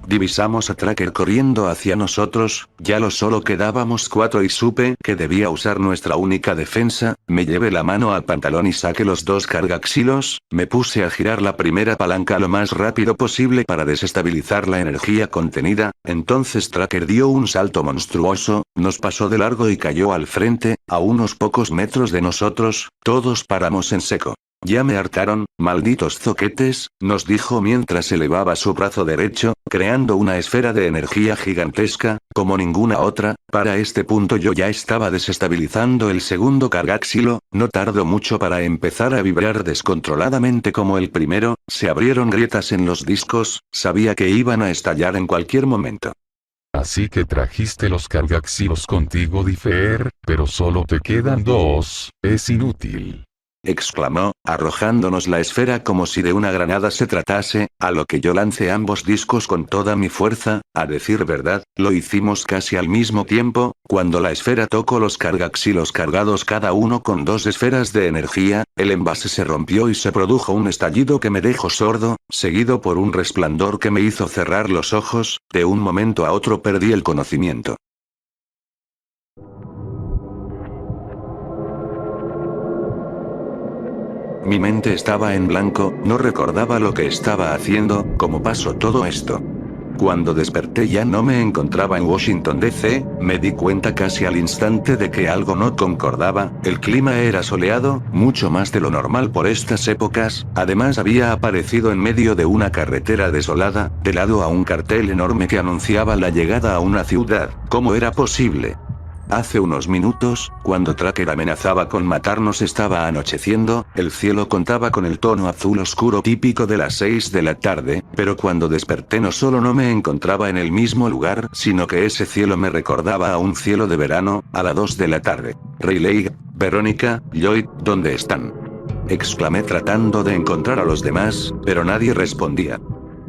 Speaker 2: Divisamos a Tracker corriendo hacia nosotros, ya lo solo quedábamos 4 y supe que debía usar nuestra única defensa. Me llevé la mano al pantalón y saqué los 2 cargaxilos, me puse a girar la primera palanca lo más rápido posible para desestabilizar la energía contenida. Entonces Tracker dio un salto monstruoso, nos pasó de largo y cayó al frente, a unos pocos metros de nosotros. Todos paramos en seco. Ya me hartaron, malditos zoquetes, nos dijo mientras elevaba su brazo derecho, creando una esfera de energía gigantesca, como ninguna otra. Para este punto yo ya estaba desestabilizando el segundo cargaxilo. No tardó mucho para empezar a vibrar descontroladamente como el primero. Se abrieron grietas en los discos, sabía que iban a estallar en cualquier momento.
Speaker 3: Así que trajiste los cargaxilos contigo, Differ, pero solo te quedan 2, es inútil,
Speaker 2: exclamó, arrojándonos la esfera como si de una granada se tratase, a lo que yo lancé ambos discos con toda mi fuerza. A decir verdad, lo hicimos casi al mismo tiempo. Cuando la esfera tocó los cargaxilos cargados cada uno con 2 esferas de energía, el envase se rompió y se produjo un estallido que me dejó sordo, seguido por un resplandor que me hizo cerrar los ojos. De un momento a otro perdí el conocimiento. Mi mente estaba en blanco, no recordaba lo que estaba haciendo. ¿Cómo pasó todo esto? Cuando desperté ya no me encontraba en Washington DC, me di cuenta casi al instante de que algo no concordaba. El clima era soleado, mucho más de lo normal por estas épocas. Además había aparecido en medio de una carretera desolada, de lado a un cartel enorme que anunciaba la llegada a una ciudad. ¿Cómo era posible? Hace unos minutos, cuando Tracker amenazaba con matarnos, estaba anocheciendo, el cielo contaba con el tono azul oscuro típico de las 6 de la tarde, pero cuando desperté no solo no me encontraba en el mismo lugar, sino que ese cielo me recordaba a un cielo de verano, a las 2 de la tarde. Riley, Verónica, Lloyd, ¿dónde están? Exclamé tratando de encontrar a los demás, pero nadie respondía.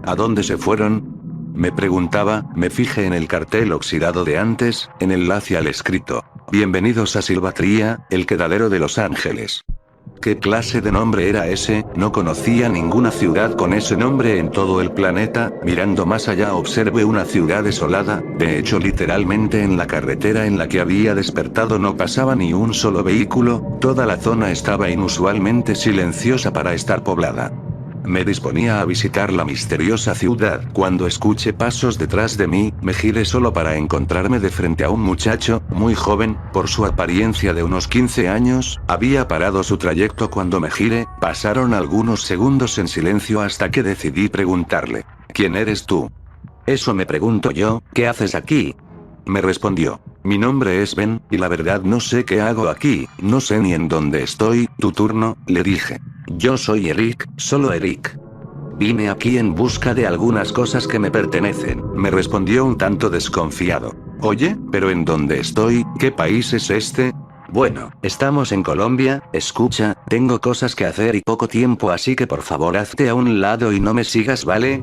Speaker 2: ¿A dónde se fueron? Me preguntaba, me fijé en el cartel oxidado de antes, en el lacial escrito: Bienvenidos a Silvatria, el quedadero de Los Ángeles. ¿Qué clase de nombre era ese? No conocía ninguna ciudad con ese nombre en todo el planeta. Mirando más allá observé una ciudad desolada, de hecho literalmente en la carretera en la que había despertado no pasaba ni un solo vehículo, toda la zona estaba inusualmente silenciosa para estar poblada. Me disponía a visitar la misteriosa ciudad cuando escuché pasos detrás de mí, me giré solo para encontrarme de frente a un muchacho, muy joven, por su apariencia de unos 15 años, había parado su trayecto cuando me giré, pasaron algunos segundos en silencio hasta que decidí preguntarle: ¿Quién eres tú? Eso me pregunto yo, ¿qué haces aquí? Me respondió: mi nombre es Ben, y la verdad no sé qué hago aquí, no sé ni en dónde estoy. ¿Tu turno?, le dije. Yo soy Eric, solo Eric. Vine aquí en busca de algunas cosas que me pertenecen, me respondió un tanto desconfiado. Oye, ¿pero en dónde estoy? ¿Qué país es este? Bueno, estamos en Colombia. Escucha, tengo cosas que hacer y poco tiempo, así que por favor hazte a un lado y no me sigas, ¿vale?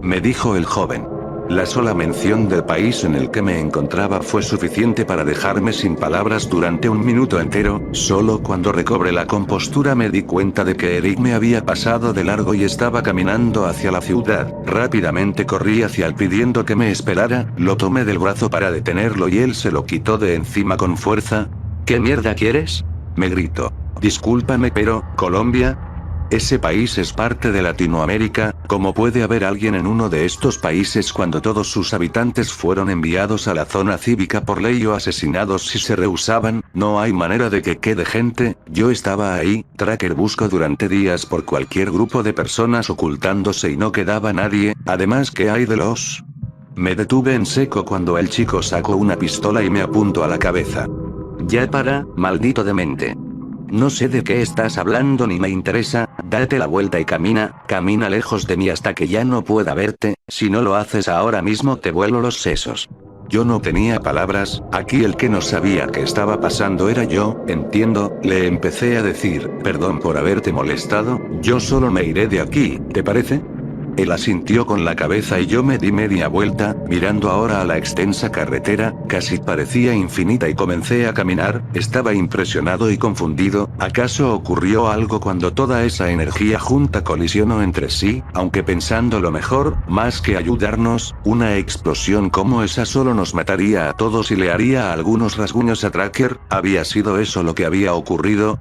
Speaker 2: Me dijo el joven. La sola mención del país en el que me encontraba fue suficiente para dejarme sin palabras durante un minuto entero. Solo cuando recobré la compostura me di cuenta de que Eric me había pasado de largo y estaba caminando hacia la ciudad. Rápidamente corrí hacia él pidiendo que me esperara, lo tomé del brazo para detenerlo y él se lo quitó de encima con fuerza. ¿Qué mierda quieres?, me gritó. Discúlpame, pero, ¿Colombia? Ese país es parte de Latinoamérica. ¿Cómo puede haber alguien en uno de estos países cuando todos sus habitantes fueron enviados a la zona cívica por ley o asesinados si se rehusaban? No hay manera de que quede gente. Yo estaba ahí. Tracker buscó durante días por cualquier grupo de personas ocultándose y no quedaba nadie. Además, ¿qué hay de los? Me detuve en seco cuando el chico sacó una pistola y me apuntó a la cabeza. Ya para, maldito demente. No sé de qué estás hablando ni me interesa. Date la vuelta y camina lejos de mí hasta que ya no pueda verte. Si no lo haces ahora mismo te vuelo los sesos. Yo no tenía palabras, aquí el que no sabía qué estaba pasando era yo. Entiendo, le empecé a decir, perdón por haberte molestado, yo solo me iré de aquí, ¿te parece? Él asintió con la cabeza y yo me di media vuelta, mirando ahora a la extensa carretera, casi parecía infinita, y comencé a caminar. Estaba impresionado y confundido. ¿Acaso ocurrió algo cuando toda esa energía junta colisionó entre sí? Aunque pensando lo mejor, más que ayudarnos, una explosión como esa solo nos mataría a todos y le haría algunos rasguños a Tracker. ¿Había sido eso lo que había ocurrido?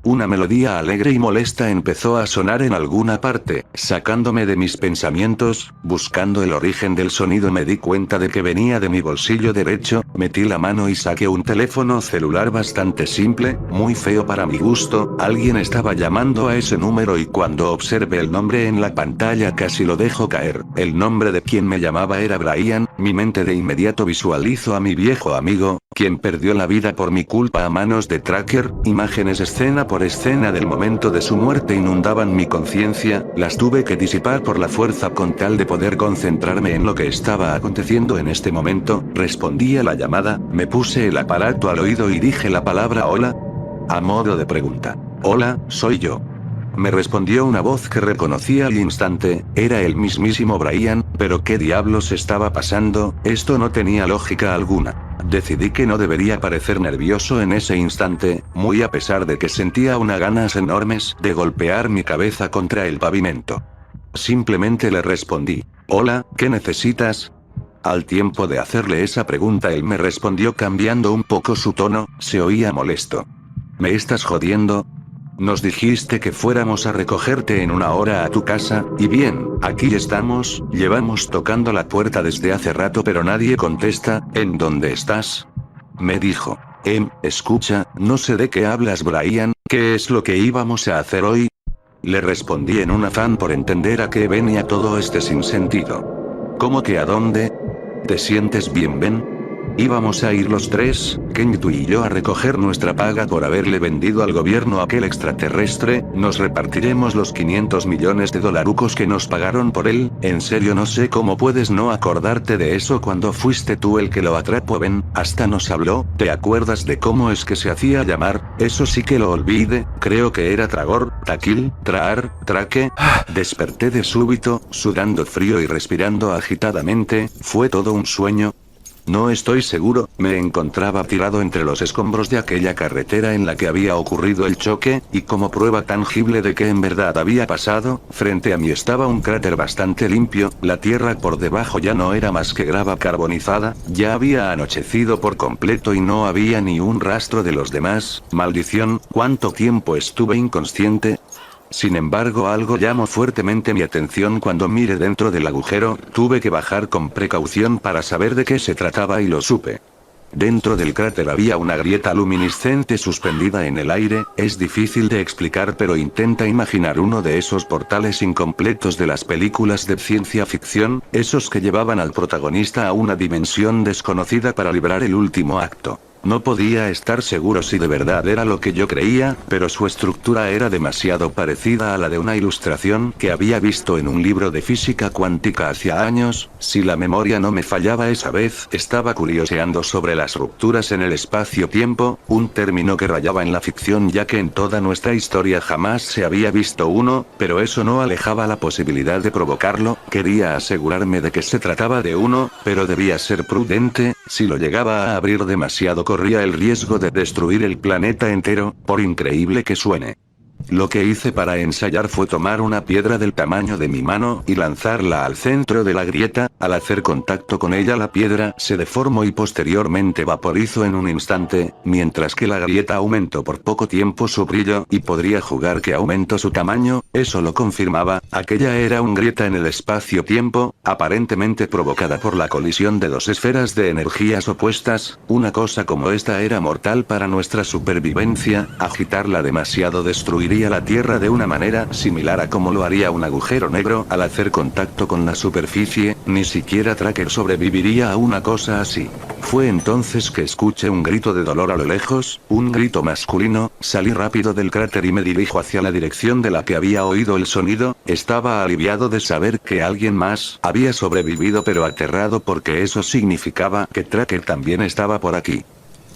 Speaker 2: Una melodía alegre y molesta empezó a sonar en alguna parte, sacándome de mis pensamientos. Buscando el origen del sonido me di cuenta de que venía de mi bolsillo derecho. Metí la mano y saqué un teléfono celular bastante simple, muy feo para mi gusto. Alguien estaba llamando a ese número y cuando observé el nombre en la pantalla casi lo dejo caer. El nombre de quien me llamaba era Brian. Mi mente de inmediato visualizó a mi viejo amigo, quien perdió la vida por mi culpa a manos de Tracker. Imágenes escena por escena del momento de su muerte inundaban mi conciencia, las tuve que disipar por la fuerza con tal de poder concentrarme en lo que estaba aconteciendo en este momento. Respondí a la llamada, me puse el aparato al oído y dije la palabra hola, a modo de pregunta. Hola, soy yo. Me respondió una voz que reconocí al instante. Era el mismísimo Brian, pero ¿qué diablos estaba pasando? Esto no tenía lógica alguna. Decidí que no debería parecer nervioso en ese instante, muy a pesar de que sentía unas ganas enormes de golpear mi cabeza contra el pavimento. Simplemente le respondí, hola, ¿qué necesitas? Al tiempo de hacerle esa pregunta él me respondió cambiando un poco su tono, se oía molesto. ¿Me estás jodiendo? Nos dijiste que fuéramos a recogerte en una hora a tu casa, y bien, aquí estamos, llevamos tocando la puerta desde hace rato pero nadie contesta. ¿En dónde estás? Me dijo. Escucha, no sé de qué hablas, Brian. ¿Qué es lo que íbamos a hacer hoy? Le respondí en un afán por entender a qué venía todo este sinsentido. ¿Cómo que a dónde? ¿Te sientes bien, Ben? Íbamos a ir los tres, Ken, tú y yo, a recoger nuestra paga por haberle vendido al gobierno a aquel extraterrestre. Nos repartiremos los 500 millones de dolarucos que nos pagaron por él. En serio, no sé cómo puedes no acordarte de eso cuando fuiste tú el que lo atrapó. Ven, hasta nos habló. ¿Te acuerdas de cómo es que se hacía llamar? Eso sí que lo olvide. Creo que era Tragor, Taquil, Traar, Traque. Desperté de súbito, sudando frío y respirando agitadamente. ¿Fue todo un sueño? No estoy seguro. Me encontraba tirado entre los escombros de aquella carretera en la que había ocurrido el choque, y como prueba tangible de que en verdad había pasado, frente a mí estaba un cráter bastante limpio. La tierra por debajo ya no era más que grava carbonizada. Ya había anochecido por completo y no había ni un rastro de los demás. Maldición, ¿cuánto tiempo estuve inconsciente? Sin embargo, algo llamó fuertemente mi atención cuando miré dentro del agujero. Tuve que bajar con precaución para saber de qué se trataba y lo supe. Dentro del cráter había una grieta luminiscente suspendida en el aire. Es difícil de explicar, pero intenta imaginar uno de esos portales incompletos de las películas de ciencia ficción, esos que llevaban al protagonista a una dimensión desconocida para librar el último acto. No podía estar seguro si de verdad era lo que yo creía, pero su estructura era demasiado parecida a la de una ilustración que había visto en un libro de física cuántica hacía años. Si la memoria no me fallaba, esa vez estaba curioseando sobre las rupturas en el espacio-tiempo, un término que rayaba en la ficción ya que en toda nuestra historia jamás se había visto uno, pero eso no alejaba la posibilidad de provocarlo. Quería asegurarme de que se trataba de uno, pero debía ser prudente. Si lo llegaba a abrir demasiado, corría el riesgo de destruir el planeta entero, por increíble que suene. Lo que hice para ensayar fue tomar una piedra del tamaño de mi mano y lanzarla al centro de la grieta. Al hacer contacto con ella, la piedra se deformó y posteriormente vaporizó en un instante, mientras que la grieta aumentó por poco tiempo su brillo, y podría jugar que aumentó su tamaño. Eso lo confirmaba. Aquella era una grieta en el espacio-tiempo, aparentemente provocada por la colisión de dos esferas de energías opuestas. Una cosa como esta era mortal para nuestra supervivencia. Agitarla demasiado destruiría la Tierra de una manera similar a como lo haría un agujero negro al hacer contacto con la superficie. Ni siquiera Tracker sobreviviría a una cosa así. Fue entonces que escuché un grito de dolor a lo lejos, un grito masculino. Salí rápido del cráter y me dirijo hacia la dirección de la que había oído el sonido. Estaba aliviado de saber que alguien más había sobrevivido, pero aterrado porque eso significaba que Tracker también estaba por aquí.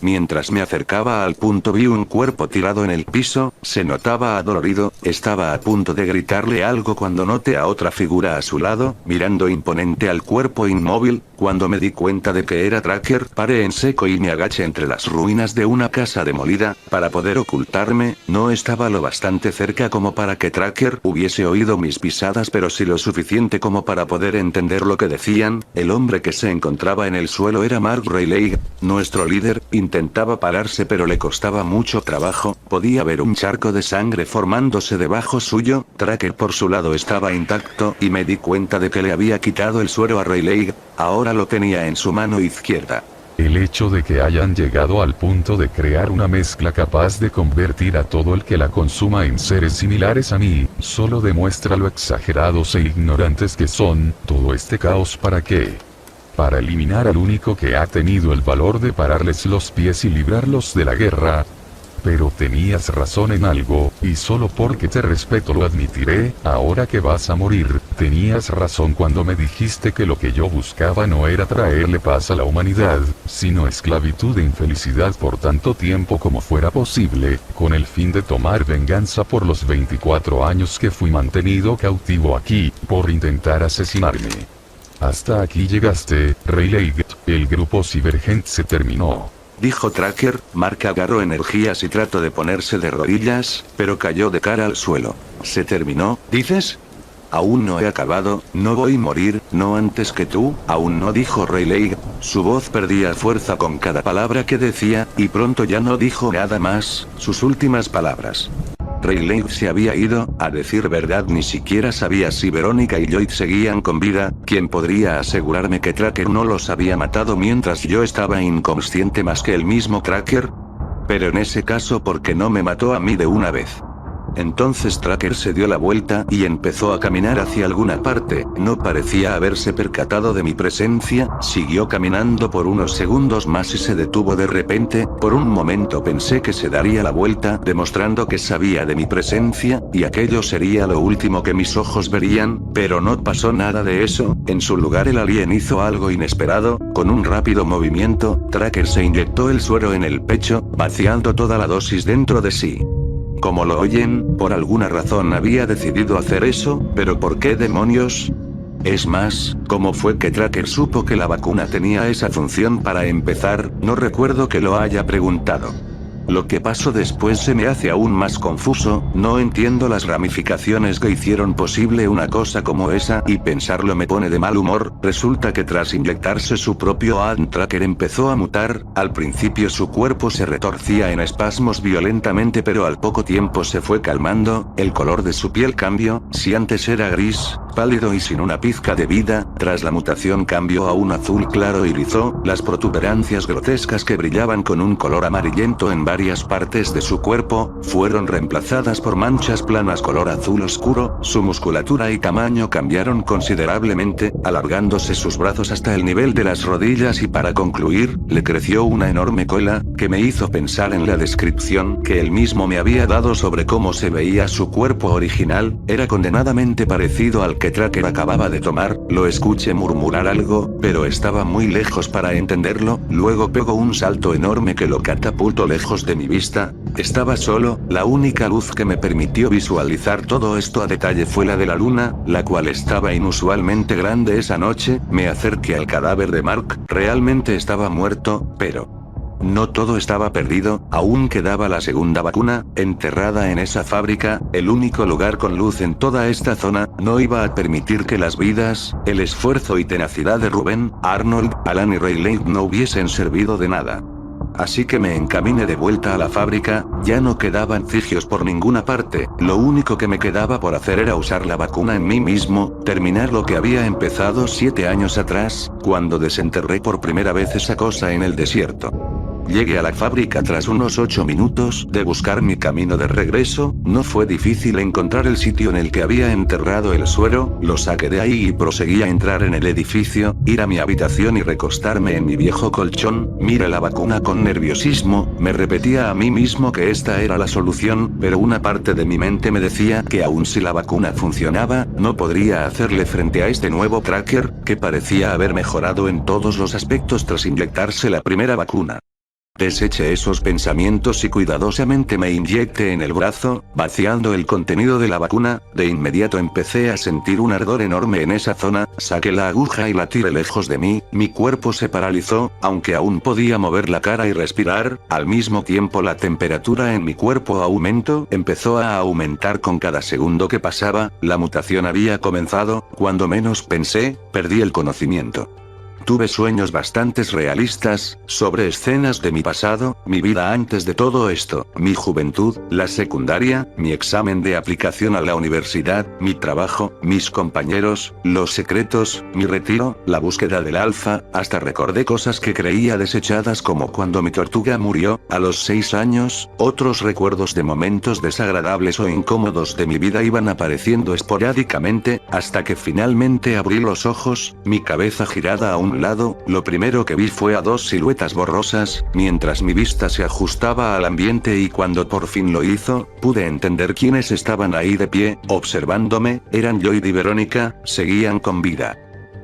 Speaker 2: Mientras me acercaba al punto, vi un cuerpo tirado en el piso. Se notaba adolorido. Estaba a punto de gritarle algo cuando noté a otra figura a su lado, mirando imponente al cuerpo inmóvil. Cuando me di cuenta de que era Tracker, paré en seco y me agaché entre las ruinas de una casa demolida, para poder ocultarme. No estaba lo bastante cerca como para que Tracker hubiese oído mis pisadas, pero sí lo suficiente como para poder entender lo que decían. El hombre que se encontraba en el suelo era Mark Rayleigh, nuestro líder. Intentaba pararse, pero le costaba mucho trabajo. Podía ver un charco de sangre formándose debajo suyo. Tracker por su lado estaba intacto, y me di cuenta de que le había quitado el suero a Rayleigh. Ahora lo tenía en su mano izquierda.
Speaker 3: El hecho de que hayan llegado al punto de crear una mezcla capaz de convertir a todo el que la consuma en seres similares a mí, solo demuestra lo exagerados e ignorantes que son. Todo este caos, ¿para qué? Para eliminar al único que ha tenido el valor de pararles los pies y librarlos de la guerra. Pero tenías razón en algo, y solo porque te respeto lo admitiré. Ahora que vas a morir, tenías razón cuando me dijiste que lo que yo buscaba no era traerle paz a la humanidad, sino esclavitud e infelicidad por tanto tiempo como fuera posible, con el fin de tomar venganza por los 24 años que fui mantenido cautivo aquí, por intentar asesinarme. Hasta aquí llegaste, Rayleigh. El grupo Cybergent se terminó.
Speaker 2: Dijo Tracker. Mark agarró energías y trató de ponerse de rodillas, pero cayó de cara al suelo. ¿Se terminó, dices? Aún no he acabado. No voy a morir, no antes que tú. Aún no, dijo Rayleigh. Su voz perdía fuerza con cada palabra que decía, y pronto ya no dijo nada más. Sus últimas palabras. Rayleigh se había ido. A decir verdad, ni siquiera sabía si Verónica y Lloyd seguían con vida. ¿Quién podría asegurarme que Tracker no los había matado mientras yo estaba inconsciente más que el mismo Tracker? Pero en ese caso, ¿por qué no me mató a mí de una vez? Entonces Tracker se dio la vuelta y empezó a caminar hacia alguna parte, no parecía haberse percatado de mi presencia, siguió caminando por unos segundos más y se detuvo de repente, por un momento pensé que se daría la vuelta demostrando que sabía de mi presencia, y aquello sería lo último que mis ojos verían, pero no pasó nada de eso, en su lugar el alien hizo algo inesperado, con un rápido movimiento, Tracker se inyectó el suero en el pecho, vaciando toda la dosis dentro de sí. Como lo oyen, por alguna razón había decidido hacer eso, pero ¿por qué demonios? Es más, ¿cómo fue que Tracker supo que la vacuna tenía esa función para empezar? No recuerdo que lo haya preguntado. Lo que pasó después se me hace aún más confuso, no entiendo las ramificaciones que hicieron posible una cosa como esa, y pensarlo me pone de mal humor. Resulta que tras inyectarse su propio Tracker empezó a mutar, al principio su cuerpo se retorcía en espasmos violentamente pero al poco tiempo se fue calmando, el color de su piel cambió, si antes era gris, pálido y sin una pizca de vida, tras la mutación cambió a un azul claro y liso, las protuberancias grotescas que brillaban con un color amarillento en varias partes de su cuerpo, fueron reemplazadas por manchas planas color azul oscuro, su musculatura y tamaño cambiaron considerablemente, alargándose sus brazos hasta el nivel de las rodillas y para concluir, le creció una enorme cola, que me hizo pensar en la descripción que él mismo me había dado sobre cómo se veía su cuerpo original, era condenadamente parecido al que Tracker acababa de tomar, lo escuché murmurar algo, pero estaba muy lejos para entenderlo, luego pegó un salto enorme que lo catapultó lejos de mi vista, estaba solo, la única luz que me permitió visualizar todo esto a detalle fue la de la luna, la cual estaba inusualmente grande esa noche, me acerqué al cadáver de Mark, realmente estaba muerto, pero... no todo estaba perdido, aún quedaba la segunda vacuna, enterrada en esa fábrica, el único lugar con luz en toda esta zona, no iba a permitir que las vidas, el esfuerzo y tenacidad de Rubén, Arnold, Alan y Riley no hubiesen servido de nada. Así que me encaminé de vuelta a la fábrica, ya no quedaban cigios por ninguna parte, lo único que me quedaba por hacer era usar la vacuna en mí mismo, terminar lo que había empezado 7 años atrás, cuando desenterré por primera vez esa cosa en el desierto. Llegué a la fábrica tras unos 8 minutos de buscar mi camino de regreso, no fue difícil encontrar el sitio en el que había enterrado el suero, lo saqué de ahí y proseguí a entrar en el edificio, ir a mi habitación y recostarme en mi viejo colchón, miré la vacuna con nerviosismo, me repetía a mí mismo que esta era la solución, pero una parte de mi mente me decía que aun si la vacuna funcionaba, no podría hacerle frente a este nuevo Tracker, que parecía haber mejorado en todos los aspectos tras inyectarse la primera vacuna. Deseché esos pensamientos y cuidadosamente me inyecté en el brazo, vaciando el contenido de la vacuna, de inmediato empecé a sentir un ardor enorme en esa zona, saqué la aguja y la tiré lejos de mí, mi cuerpo se paralizó, aunque aún podía mover la cara y respirar, al mismo tiempo la temperatura en mi cuerpo empezó a aumentar con cada segundo que pasaba, la mutación había comenzado, cuando menos pensé, perdí el conocimiento. Tuve sueños bastante realistas, sobre escenas de mi pasado, mi vida antes de todo esto, mi juventud, la secundaria, mi examen de aplicación a la universidad, mi trabajo, mis compañeros, los secretos, mi retiro, la búsqueda del alfa, hasta recordé cosas que creía desechadas como cuando mi tortuga murió, a los 6 años, otros recuerdos de momentos desagradables o incómodos de mi vida iban apareciendo esporádicamente, hasta que finalmente abrí los ojos, mi cabeza girada a un lado, lo primero que vi fue a 2 siluetas borrosas, mientras mi vista se ajustaba al ambiente y cuando por fin lo hizo, pude entender quiénes estaban ahí de pie, observándome, eran Lloyd y Verónica, seguían con vida.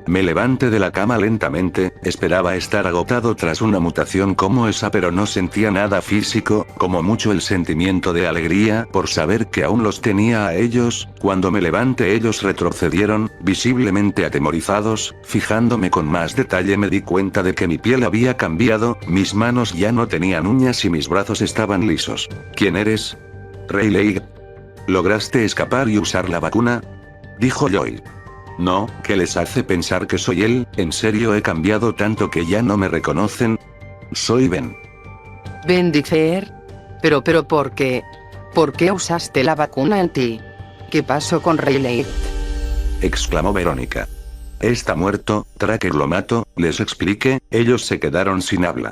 Speaker 2: Me levanté de la cama lentamente, esperaba estar agotado tras una mutación como esa pero no sentía nada físico, como mucho el sentimiento de alegría por saber que aún los tenía a ellos, cuando me levanté ellos retrocedieron, visiblemente atemorizados, fijándome con más detalle me di cuenta de que mi piel había cambiado, mis manos ya no tenían uñas y mis brazos estaban lisos. ¿Quién eres? Riley. ¿Lograste escapar y usar la vacuna? Dijo Lloyd. No, ¿qué les hace pensar que soy él? ¿En serio he cambiado tanto que ya no me reconocen? Soy Ben.
Speaker 4: Ben Dicer. Pero ¿por qué? ¿Por qué usaste la vacuna en ti? ¿Qué pasó con Riley?
Speaker 2: Exclamó Verónica. Está muerto, Tracker lo mató, les expliqué, ellos se quedaron sin habla.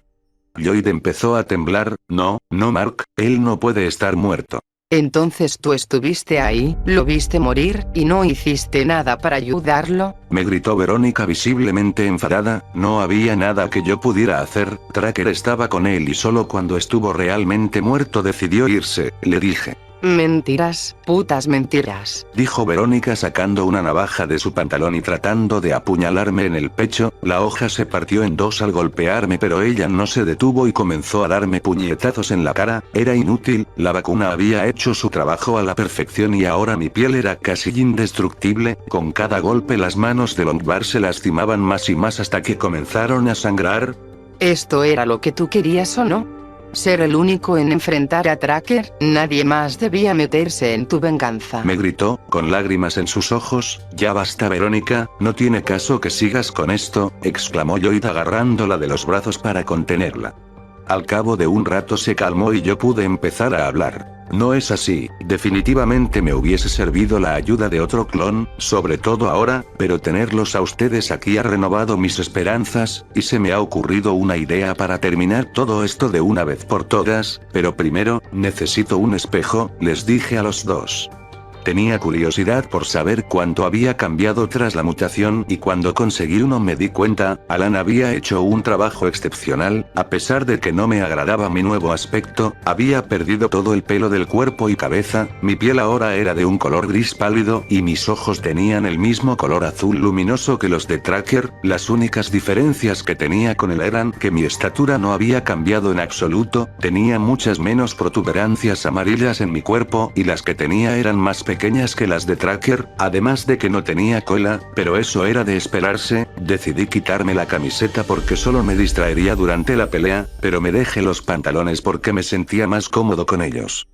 Speaker 2: Lloyd empezó a temblar, no, Mark, él no puede estar muerto.
Speaker 4: Entonces tú estuviste ahí, lo viste morir, y no hiciste nada para ayudarlo.
Speaker 2: Me gritó Verónica visiblemente enfadada. No había nada que yo pudiera hacer, Tracker estaba con él y solo cuando estuvo realmente muerto decidió irse, le dije.
Speaker 4: Mentiras, putas mentiras.
Speaker 2: Dijo Verónica sacando una navaja de su pantalón y tratando de apuñalarme en el pecho. La hoja se partió en dos al golpearme, pero ella no se detuvo y comenzó a darme puñetazos en la cara. Era inútil, la vacuna había hecho su trabajo a la perfección y ahora mi piel era casi indestructible. Con cada golpe las manos de Longbar se lastimaban más y más hasta que comenzaron a sangrar.
Speaker 4: ¿Esto era lo que tú querías o no? Ser el único en enfrentar a Tracker, nadie más debía meterse en tu venganza.
Speaker 2: Me gritó, con lágrimas en sus ojos. Ya basta Verónica, no tiene caso que sigas con esto, exclamó Lloyd agarrándola de los brazos para contenerla. Al cabo de un rato se calmó y yo pude empezar a hablar. No es así, definitivamente me hubiese servido la ayuda de otro clon, sobre todo ahora, pero tenerlos a ustedes aquí ha renovado mis esperanzas, y se me ha ocurrido una idea para terminar todo esto de una vez por todas, pero primero, necesito un espejo, les dije a los dos. Tenía curiosidad por saber cuánto había cambiado tras la mutación y cuando conseguí uno me di cuenta, Alan había hecho un trabajo excepcional, a pesar de que no me agradaba mi nuevo aspecto, había perdido todo el pelo del cuerpo y cabeza, mi piel ahora era de un color gris pálido y mis ojos tenían el mismo color azul luminoso que los de Tracker, las únicas diferencias que tenía con él eran que mi estatura no había cambiado en absoluto, tenía muchas menos protuberancias amarillas en mi cuerpo y las que tenía eran más pequeñas que las de Tracker, además de que no tenía cola, pero eso era de esperarse. Decidí quitarme la camiseta porque solo me distraería durante la pelea, pero me dejé los pantalones porque me sentía más cómodo con ellos.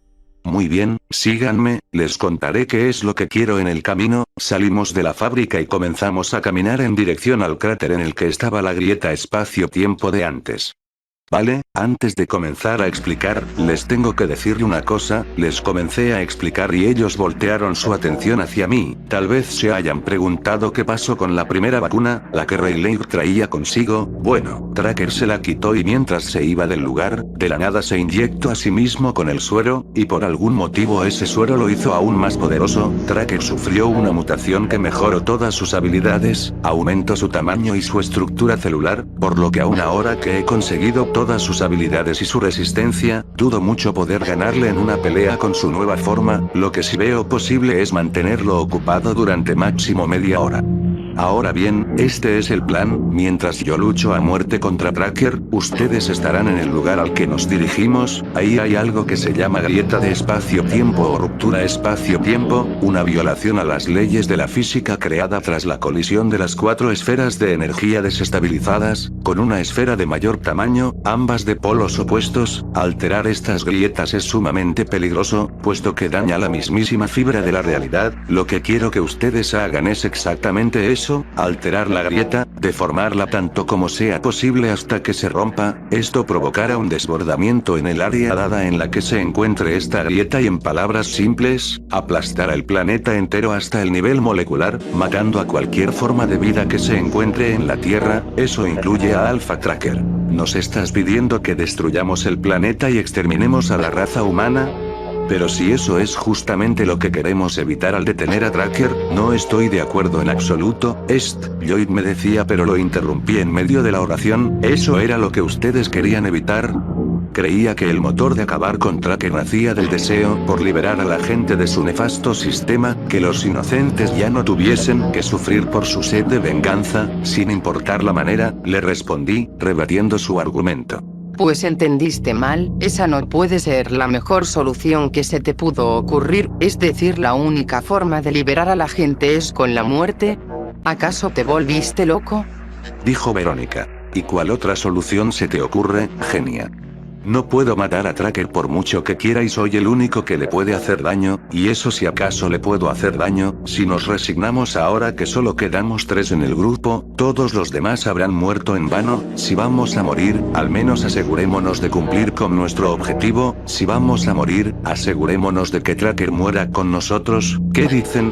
Speaker 2: Muy bien, síganme, les contaré qué es lo que quiero en el camino. Salimos de la fábrica y comenzamos a caminar en dirección al cráter en el que estaba la grieta espacio-tiempo de antes. Vale, antes de comenzar a explicar, les tengo que decir una cosa, les comencé a explicar y ellos voltearon su atención hacia mí. Tal vez se hayan preguntado qué pasó con la primera vacuna, la que Rayleigh traía consigo. Bueno, Tracker se la quitó y mientras se iba del lugar, de la nada se inyectó a sí mismo con el suero, y por algún motivo ese suero lo hizo aún más poderoso. Tracker sufrió una mutación que mejoró todas sus habilidades, aumentó su tamaño y su estructura celular, por lo que aún ahora que he conseguido todas sus habilidades y su resistencia, dudo mucho poder ganarle en una pelea con su nueva forma, lo que sí veo posible es mantenerlo ocupado durante máximo media hora. Ahora bien, este es el plan, mientras yo lucho a muerte contra Tracker, ustedes estarán en el lugar al que nos dirigimos, ahí hay algo que se llama grieta de espacio-tiempo o ruptura espacio-tiempo, una violación a las leyes de la física creada tras la colisión de las 4 esferas de energía desestabilizadas, con una esfera de mayor tamaño, ambas de polos opuestos. Alterar estas grietas es sumamente peligroso, puesto que daña la mismísima fibra de la realidad. Lo que quiero que ustedes hagan es exactamente eso, alterar la grieta, deformarla tanto como sea posible hasta que se rompa. Esto provocará un desbordamiento en el área dada en la que se encuentre esta grieta y en palabras simples, aplastará el planeta entero hasta el nivel molecular, matando a cualquier forma de vida que se encuentre en la Tierra. Eso incluye a Alpha Tracker. ¿Nos estás pidiendo que destruyamos el planeta y exterminemos a la raza humana? Pero si eso es justamente lo que queremos evitar al detener a Tracker, no estoy de acuerdo en absoluto. Lloyd me decía, pero lo interrumpí en medio de la oración. ¿Eso era lo que ustedes querían evitar? Creía que el motor de acabar con Tracker nacía del deseo por liberar a la gente de su nefasto sistema, que los inocentes ya no tuviesen que sufrir por su sed de venganza, sin importar la manera, le respondí, rebatiendo su argumento.
Speaker 4: Pues entendiste mal, esa no puede ser la mejor solución que se te pudo ocurrir, es decir, la única forma de liberar a la gente es con la muerte. ¿Acaso te volviste loco?
Speaker 2: Dijo Verónica. ¿Y cuál otra solución se te ocurre, genia? No puedo matar a Tracker por mucho que quiera y soy el único que le puede hacer daño, y eso si acaso le puedo hacer daño. Si nos resignamos ahora que solo quedamos 3 en el grupo, todos los demás habrán muerto en vano. Si vamos a morir, al menos asegurémonos de cumplir con nuestro objetivo. Si vamos a morir, asegurémonos de que Tracker muera con nosotros. ¿Qué dicen?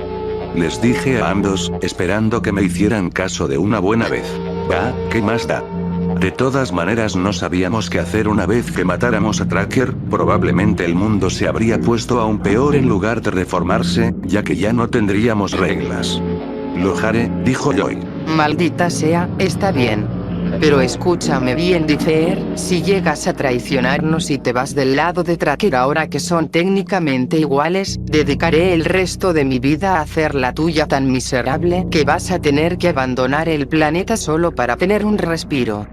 Speaker 2: Les dije a ambos, esperando que me hicieran caso de una buena vez. ¿Va? ¿Qué más da? De todas maneras no sabíamos qué hacer una vez que matáramos a Tracker, probablemente el mundo se habría puesto aún peor en lugar de reformarse, ya que ya no tendríamos reglas. Lo haré, dijo Joy.
Speaker 4: Maldita sea, está bien. Pero escúchame bien, Differ, si llegas a traicionarnos y te vas del lado de Tracker ahora que son técnicamente iguales, dedicaré el resto de mi vida a hacer la tuya tan miserable que vas a tener que abandonar el planeta solo para tener un respiro.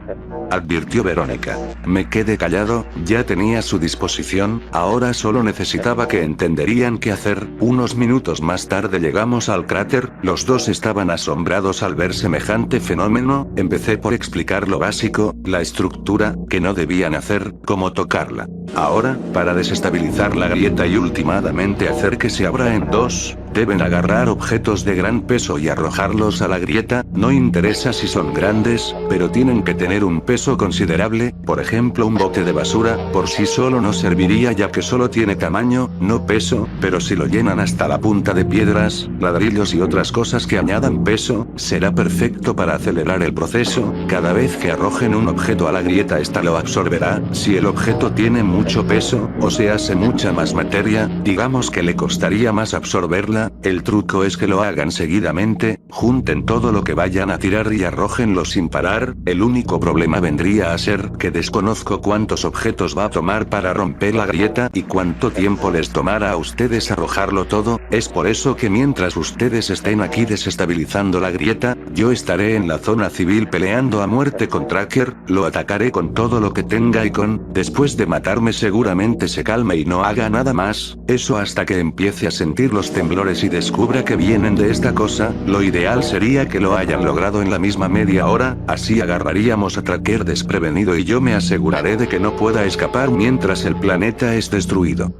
Speaker 2: Advirtió Verónica. Me quedé callado, ya tenía su disposición, ahora solo necesitaba que entenderían qué hacer. Unos minutos más tarde llegamos al cráter, los dos estaban asombrados al ver semejante fenómeno. Empecé por explicar lo básico, la estructura, que no debían hacer, como tocarla. Ahora, para desestabilizar la grieta y últimamente hacer que se abra en dos, deben agarrar objetos de gran peso y arrojarlos a la grieta, no interesa si son grandes, pero tienen que tener un peso considerable, por ejemplo un bote de basura, por sí solo no serviría ya que solo tiene tamaño, no peso, pero si lo llenan hasta la punta de piedras, ladrillos y otras cosas que añadan peso, será perfecto para acelerar el proceso. Cada vez que arrojen un objeto a la grieta esta lo absorberá, si el objeto tiene mucho peso, o se hace mucha más materia, digamos que le costaría más absorberla. El truco es que lo hagan seguidamente, junten todo lo que vayan a tirar y arrójenlo sin parar. El único problema vendría a ser que desconozco cuántos objetos va a tomar para romper la grieta y cuánto tiempo les tomará a ustedes arrojarlo todo. Es por eso que mientras ustedes estén aquí desestabilizando la grieta, yo estaré en la zona civil peleando a muerte con Tracker, lo atacaré con todo lo que tenga y después de matarme seguramente se calme y no haga nada más, eso hasta que empiece a sentir los temblores y descubra que vienen de esta cosa. Lo ideal sería que lo hayan logrado en la misma media hora, así agarraríamos a Tracker desprevenido y yo me aseguraré de que no pueda escapar mientras el planeta es destruido.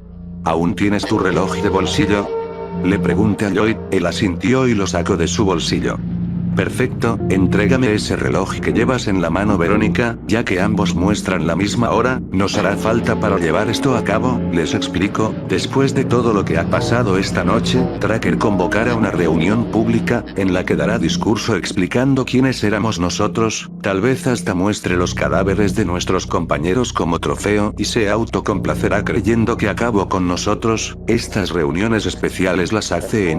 Speaker 2: ¿Aún tienes tu reloj de bolsillo? Le pregunté a Lloyd, él asintió y lo sacó de su bolsillo. Perfecto, entrégame ese reloj que llevas en la mano, Verónica, ya que ambos muestran la misma hora, nos hará falta para llevar esto a cabo. Les explico, después de todo lo que ha pasado esta noche, Tracker convocará una reunión pública, en la que dará discurso explicando quiénes éramos nosotros, tal vez hasta muestre los cadáveres de nuestros compañeros como trofeo y se autocomplacerá creyendo que acabó con nosotros. Estas reuniones especiales las hace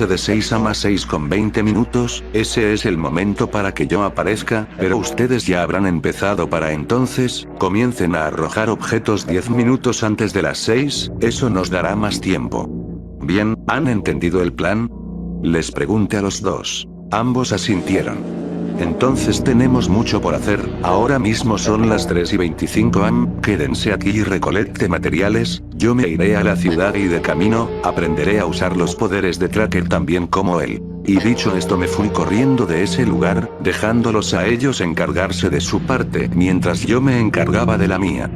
Speaker 2: de 6 a más 6 con 20 minutos, ese es el momento para que yo aparezca, pero ustedes ya habrán empezado para entonces. Comiencen a arrojar objetos 10 minutos antes de las 6, eso nos dará más tiempo. Bien, ¿han entendido el plan? Les pregunté a los dos. Ambos asintieron. Entonces tenemos mucho por hacer, ahora mismo son las 3:25 am, quédense aquí y recolecte materiales, yo me iré a la ciudad y de camino, aprenderé a usar los poderes de Tracker también como él. Y dicho esto me fui corriendo de ese lugar, dejándolos a ellos encargarse de su parte mientras yo me encargaba de la mía.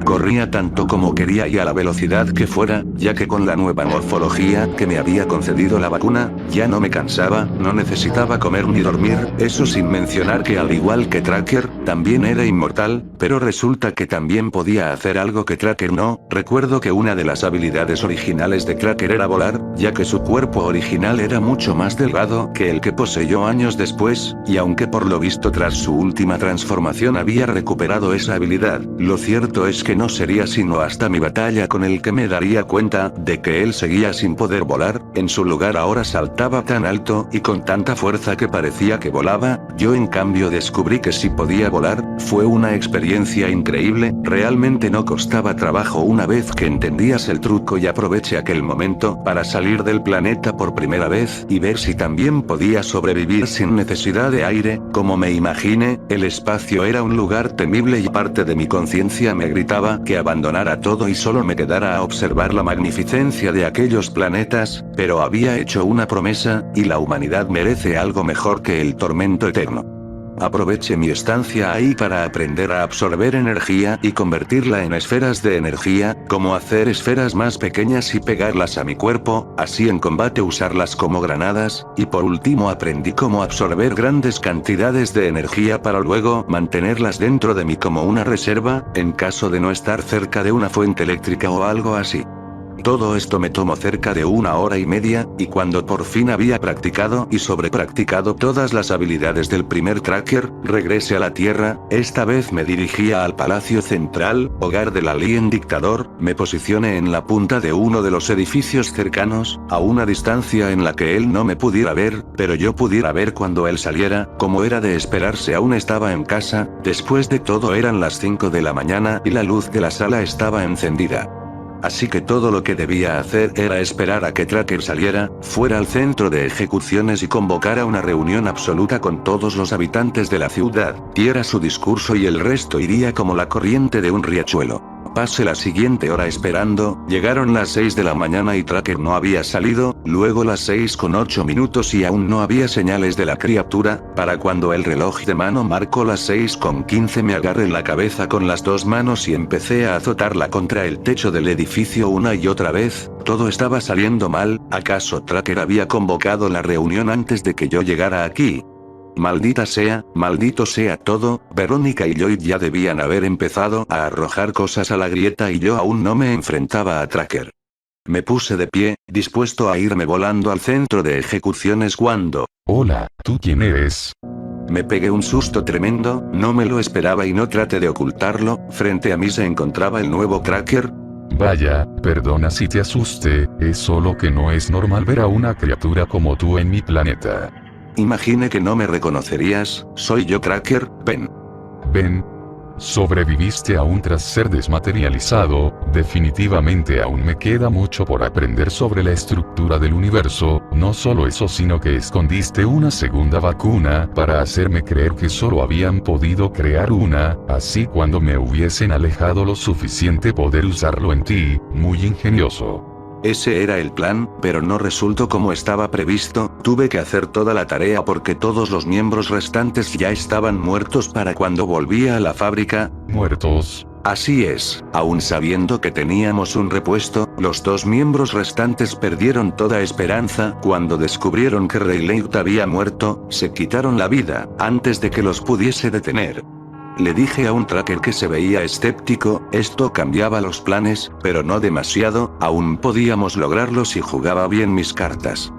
Speaker 2: Corría tanto como quería y a la velocidad que fuera, ya que con la nueva morfología que me había concedido la vacuna, ya no me cansaba, no necesitaba comer ni dormir, eso sin mencionar que al igual que Tracker, también era inmortal, pero resulta que también podía hacer algo que Tracker no. Recuerdo que una de las habilidades originales de Tracker era volar, ya que su cuerpo original era mucho más delgado que el que poseyó años después, y aunque por lo visto tras su última transformación había recuperado esa habilidad, lo cierto es que no sería sino hasta mi batalla con él que me daría cuenta de que él seguía sin poder volar, en su lugar ahora saltaba tan alto y con tanta fuerza que parecía que volaba. Yo en cambio descubrí que sí podía volar. Fue una experiencia increíble, realmente no costaba trabajo una vez que entendías el truco, y aproveché aquel momento para salir del planeta por primera vez y ver si también podía sobrevivir sin necesidad de aire. Como me imaginé, el espacio era un lugar temible y parte de mi conciencia me gritaba que abandonara todo y solo me quedara a observar la magnificencia de aquellos planetas, pero había hecho una promesa, y la humanidad merece algo mejor que el tormento eterno. Aproveché mi estancia ahí para aprender a absorber energía y convertirla en esferas de energía, como hacer esferas más pequeñas y pegarlas a mi cuerpo, así en combate usarlas como granadas, y por último aprendí cómo absorber grandes cantidades de energía para luego mantenerlas dentro de mí como una reserva, en caso de no estar cerca de una fuente eléctrica o algo así. Todo esto me tomó cerca de 1 hora y media, y cuando por fin había practicado y sobrepracticado todas las habilidades del primer tracker, regresé a la Tierra. Esta vez me dirigía al Palacio Central, hogar del alien dictador. Me posicioné en la punta de uno de los edificios cercanos, a una distancia en la que él no me pudiera ver, pero yo pudiera ver cuando él saliera. Como era de esperarse, aún estaba en casa. Después de todo eran las 5 de la mañana y la luz de la sala estaba encendida. Así que todo lo que debía hacer era esperar a que Tracker saliera, fuera al centro de ejecuciones y convocara una reunión absoluta con todos los habitantes de la ciudad, diera su discurso y el resto iría como la corriente de un riachuelo. Pasé la siguiente hora esperando, llegaron las 6 de la mañana y Tracker no había salido, luego las 6:08 y aún no había señales de la criatura. Para cuando el reloj de mano marcó las 6:15 me agarré la cabeza con las dos manos y empecé a azotarla contra el techo del edificio una y otra vez. Todo estaba saliendo mal. ¿Acaso Tracker había convocado la reunión antes de que yo llegara aquí? Maldita sea, maldito sea todo. Verónica y Lloyd ya debían haber empezado a arrojar cosas a la grieta y yo aún no me enfrentaba a Tracker. Me puse de pie, dispuesto a irme volando al centro de ejecuciones cuando...
Speaker 3: Hola, ¿tú quién eres?
Speaker 2: Me pegué un susto tremendo, no me lo esperaba y no traté de ocultarlo. Frente a mí se encontraba el nuevo Tracker.
Speaker 3: Vaya, perdona si te asuste, es solo que no es normal ver a una criatura como tú en mi planeta.
Speaker 2: Imaginé que no me reconocerías. Soy yo, Tracker. Ven.
Speaker 3: Ven. Sobreviviste aún tras ser desmaterializado. Definitivamente aún me queda mucho por aprender sobre la estructura del universo. No solo eso, sino que escondiste una segunda vacuna para hacerme creer que solo habían podido crear una, así cuando me hubiesen alejado lo suficiente poder usarlo en ti. Muy ingenioso.
Speaker 2: Ese era el plan, pero no resultó como estaba previsto. Tuve que hacer toda la tarea porque todos los miembros restantes ya estaban muertos para cuando volvía a la fábrica.
Speaker 3: ¿Muertos?
Speaker 2: Así es, aún sabiendo que teníamos un repuesto, los dos miembros restantes perdieron toda esperanza. Cuando descubrieron que Rayleigh había muerto, se quitaron la vida, antes de que los pudiese detener. Le dije a un Tracker que se veía escéptico. Esto cambiaba los planes, pero no demasiado. Aún podíamos lograrlo si jugaba bien mis cartas.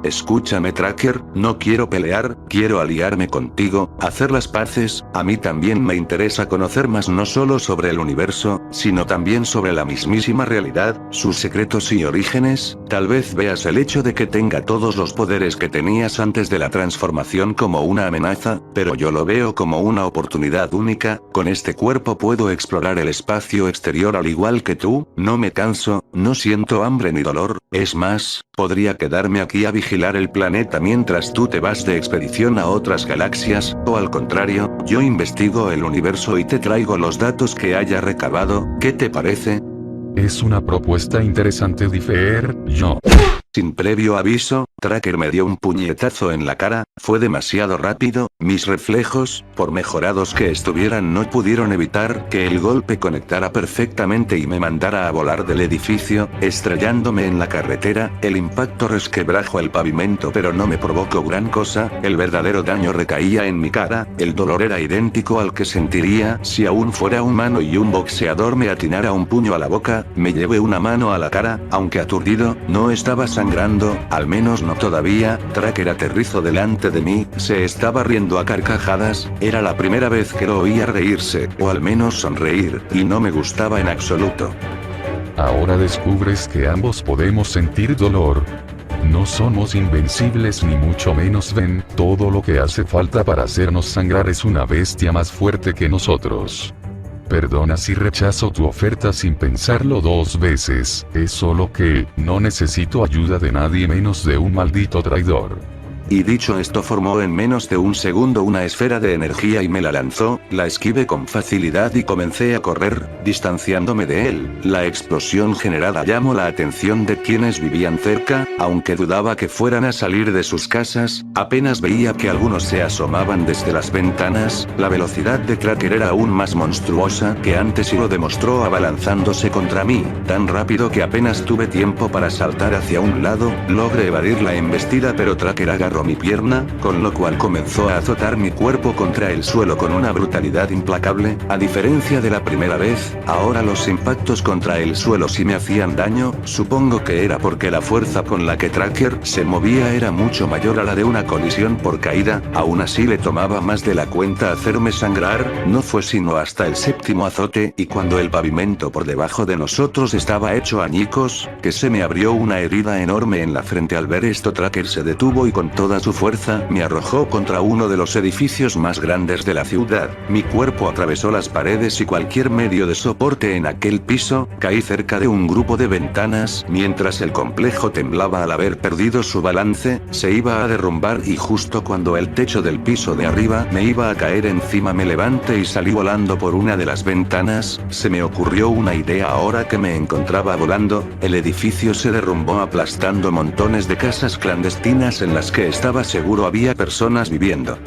Speaker 2: Escúchame, Tracker, no quiero pelear, quiero aliarme contigo, hacer las paces. A mí también me interesa conocer más, no solo sobre el universo, sino también sobre la mismísima realidad, sus secretos y orígenes. Tal vez veas el hecho de que tenga todos los poderes que tenías antes de la transformación como una amenaza, pero yo lo veo como una oportunidad única. Con este cuerpo puedo explorar el espacio exterior al igual que tú, no me canso, no siento hambre ni dolor. Es más, podría quedarme aquí a vigilar el planeta mientras tú te vas de expedición a otras galaxias, o al contrario, yo investigo el universo y te traigo los datos que haya recabado. ¿Qué te parece?
Speaker 3: Es una propuesta interesante, Differ. Yo.
Speaker 2: Sin previo aviso, Tracker me dio un puñetazo en la cara. Fue demasiado rápido. Mis reflejos, por mejorados que estuvieran, no pudieron evitar que el golpe conectara perfectamente y me mandara a volar del edificio, estrellándome en la carretera. El impacto resquebrajó el pavimento, pero no me provocó gran cosa. El verdadero daño recaía en mi cara. El dolor era idéntico al que sentiría si aún fuera humano y un boxeador me atinara un puño a la boca. Me llevé una mano a la cara, aunque aturdido, no estaba sangrando, al menos no todavía. Tracker aterrizó delante de mí, se estaba riendo a carcajadas. Era la primera vez que lo oía reírse, o al menos sonreír, y no me gustaba en absoluto.
Speaker 3: Ahora descubres que ambos podemos sentir dolor. No somos invencibles ni mucho menos. Ven, todo lo que hace falta para hacernos sangrar es una bestia más fuerte que nosotros. Perdona si rechazo tu oferta sin pensarlo dos veces, es solo que, no necesito ayuda de nadie menos de un maldito traidor.
Speaker 2: Y dicho esto, formó en menos de un segundo una esfera de energía y me la lanzó. La esquivé con facilidad y comencé a correr, distanciándome de él. La explosión generada llamó la atención de quienes vivían cerca, aunque dudaba que fueran a salir de sus casas. Apenas veía que algunos se asomaban desde las ventanas. La velocidad de Tracker era aún más monstruosa que antes y lo demostró abalanzándose contra mí, tan rápido que apenas tuve tiempo para saltar hacia un lado. Logré evadir la embestida, pero Tracker agarró agarró mi pierna, con lo cual comenzó a azotar mi cuerpo contra el suelo con una brutalidad implacable. A diferencia de la primera vez, ahora los impactos contra el suelo sí me hacían daño. Supongo que era porque la fuerza con la que Tracker se movía era mucho mayor a la de una colisión por caída. Aún así le tomaba más de la cuenta hacerme sangrar. No fue sino hasta el séptimo azote, y cuando el pavimento por debajo de nosotros estaba hecho añicos, que se me abrió una herida enorme en la frente. Al ver esto, Tracker se detuvo y con toda su fuerza me arrojó contra uno de los edificios más grandes de la ciudad. Mi cuerpo atravesó las paredes y cualquier medio de soporte en aquel piso. Caí cerca de un grupo de ventanas, mientras el complejo temblaba al haber perdido su balance. Se iba a derrumbar y justo cuando el techo del piso de arriba me iba a caer encima me levanté y salí volando por una de las ventanas. Se me ocurrió una idea ahora que me encontraba volando. El edificio se derrumbó aplastando montones de casas clandestinas en las que estaba seguro había personas viviendo.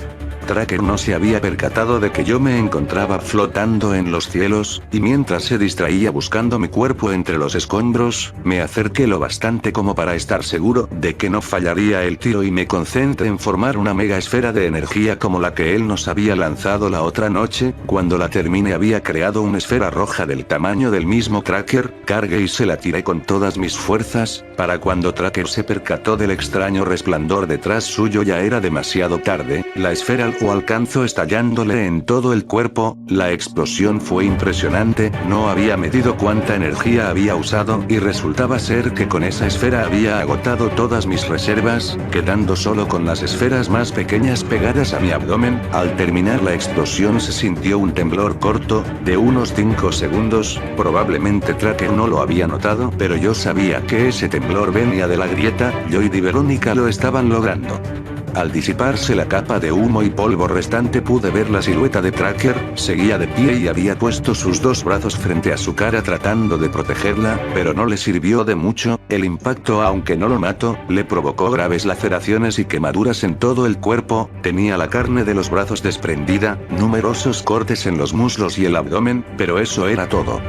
Speaker 2: Tracker no se había percatado de que yo me encontraba flotando en los cielos, y mientras se distraía buscando mi cuerpo entre los escombros, me acerqué lo bastante como para estar seguro de que no fallaría el tiro y me concentré en formar una mega esfera de energía como la que él nos había lanzado la otra noche. Cuando la terminé había creado una esfera roja del tamaño del mismo Tracker. Cargué y se la tiré con todas mis fuerzas. Para cuando Tracker se percató del extraño resplandor detrás suyo ya era demasiado tarde. La esfera o alcanzó estallándole en todo el cuerpo. La explosión fue impresionante. No había medido cuánta energía había usado y resultaba ser que con esa esfera había agotado todas mis reservas, quedando solo con las esferas más pequeñas pegadas a mi abdomen. Al terminar la explosión se sintió un temblor corto, de unos 5 segundos. Probablemente Tracker no lo había notado, pero yo sabía que ese temblor venía de la grieta. Lloyd y Verónica lo estaban logrando. Al disiparse la capa de humo y polvo restante pude ver la silueta de Tracker. Seguía de pie y había puesto sus dos brazos frente a su cara tratando de protegerla, pero no le sirvió de mucho. El impacto, aunque no lo mató, le provocó graves laceraciones y quemaduras en todo el cuerpo. Tenía la carne de los brazos desprendida, numerosos cortes en los muslos y el abdomen, pero eso era todo.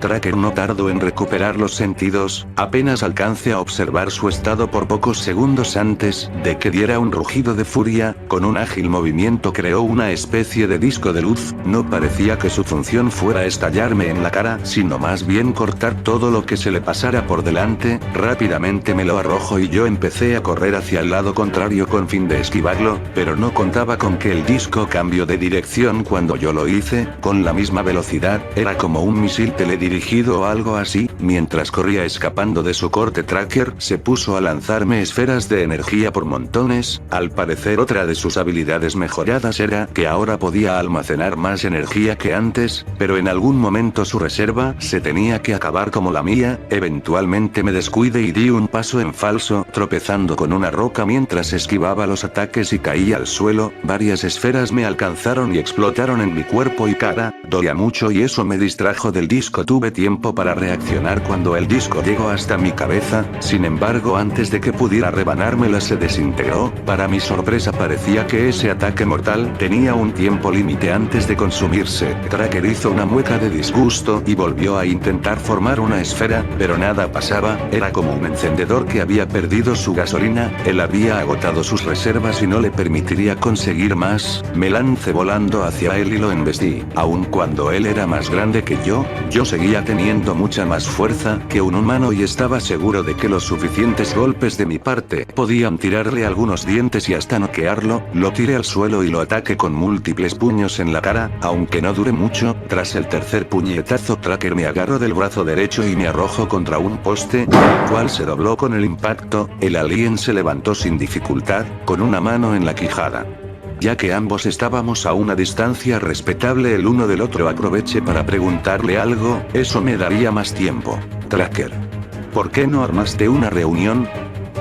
Speaker 2: Tracker no tardó en recuperar los sentidos. Apenas alcancé a observar su estado por pocos segundos antes de que diera un rugido de furia. Con un ágil movimiento creó una especie de disco de luz. No parecía que su función fuera estallarme en la cara, sino más bien cortar todo lo que se le pasara por delante. Rápidamente me lo arrojó y yo empecé a correr hacia el lado contrario con fin de esquivarlo, pero no contaba con que el disco cambió de dirección cuando yo lo hice. Con la misma velocidad, era como un misil teledirigido o algo así. Mientras corría escapando de su corte, Tracker se puso a lanzarme esferas de energía por montones. Al parecer otra de sus habilidades mejoradas era que ahora podía almacenar más energía que antes, pero en algún momento su reserva se tenía que acabar como la mía. Eventualmente me descuidé y di un paso en falso, tropezando con una roca mientras esquivaba los ataques y caí al suelo. Varias esferas me alcanzaron y explotaron en mi cuerpo y cara. Dolía mucho y eso me distrajo del disco. Tuve tiempo para reaccionar cuando el disco llegó hasta mi cabeza. Sin embargo, antes de que pudiera rebanármela se desintegró. Para mi sorpresa parecía que ese ataque mortal tenía un tiempo límite antes de consumirse. Tracker hizo una mueca de disgusto y volvió a intentar formar una esfera, pero nada pasaba. Era como un encendedor que había perdido su gasolina. Él había agotado sus reservas y no le permitiría conseguir más. Me lancé volando hacia él y lo embestí. Aun cuando él era más grande que yo seguía teniendo mucha más fuerza que un humano y estaba seguro de que los suficientes golpes de mi parte podían tirarle algunos dientes y hasta noquearlo. Lo tiré al suelo y lo ataqué con múltiples puños en la cara, aunque no duré mucho. Tras el tercer puñetazo, Tracker me agarró del brazo derecho y me arrojó contra un poste, el cual se dobló con el impacto. El alien se levantó sin dificultad, con una mano en la quijada. Ya que ambos estábamos a una distancia respetable el uno del otro, aproveché para preguntarle algo. Eso me daría más tiempo. Tracker, ¿por qué no armaste una reunión?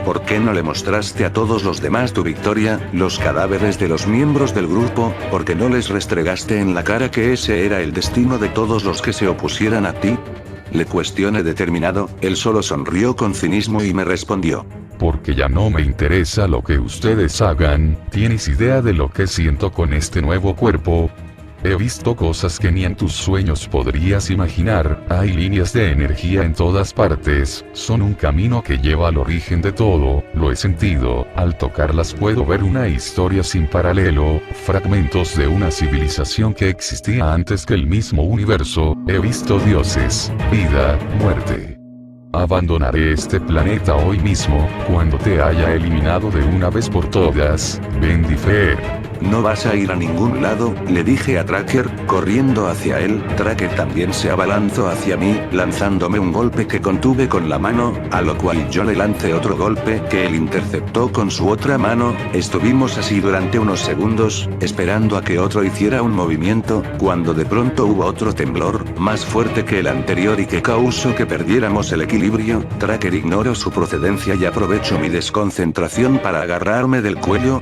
Speaker 2: ¿Por qué no le mostraste a todos los demás tu victoria, los cadáveres de los miembros del grupo? ¿Por qué no les restregaste en la cara que ese era el destino de todos los que se opusieran a ti? Le cuestioné determinado. Él solo sonrió con cinismo y me respondió:
Speaker 3: porque ya no me interesa lo que ustedes hagan. ¿Tienes idea de lo que siento con este nuevo cuerpo? He visto cosas que ni en tus sueños podrías imaginar, hay líneas de energía en todas partes, son un camino que lleva al origen de todo, lo he sentido, al tocarlas puedo ver una historia sin paralelo, fragmentos de una civilización que existía antes que el mismo universo, he visto dioses, vida, muerte. Abandonaré este planeta hoy mismo, cuando te haya eliminado de una vez por todas, Bendifer.
Speaker 2: No vas a ir a ningún lado, le dije a Tracker, corriendo hacia él. Tracker también se abalanzó hacia mí, lanzándome un golpe que contuve con la mano, a lo cual yo le lancé otro golpe que él interceptó con su otra mano. Estuvimos así durante unos segundos, esperando a que otro hiciera un movimiento, cuando de pronto hubo otro temblor, más fuerte que el anterior y que causó que perdiéramos el equilibrio. Tracker ignoró su procedencia y aprovechó mi desconcentración para agarrarme del cuello.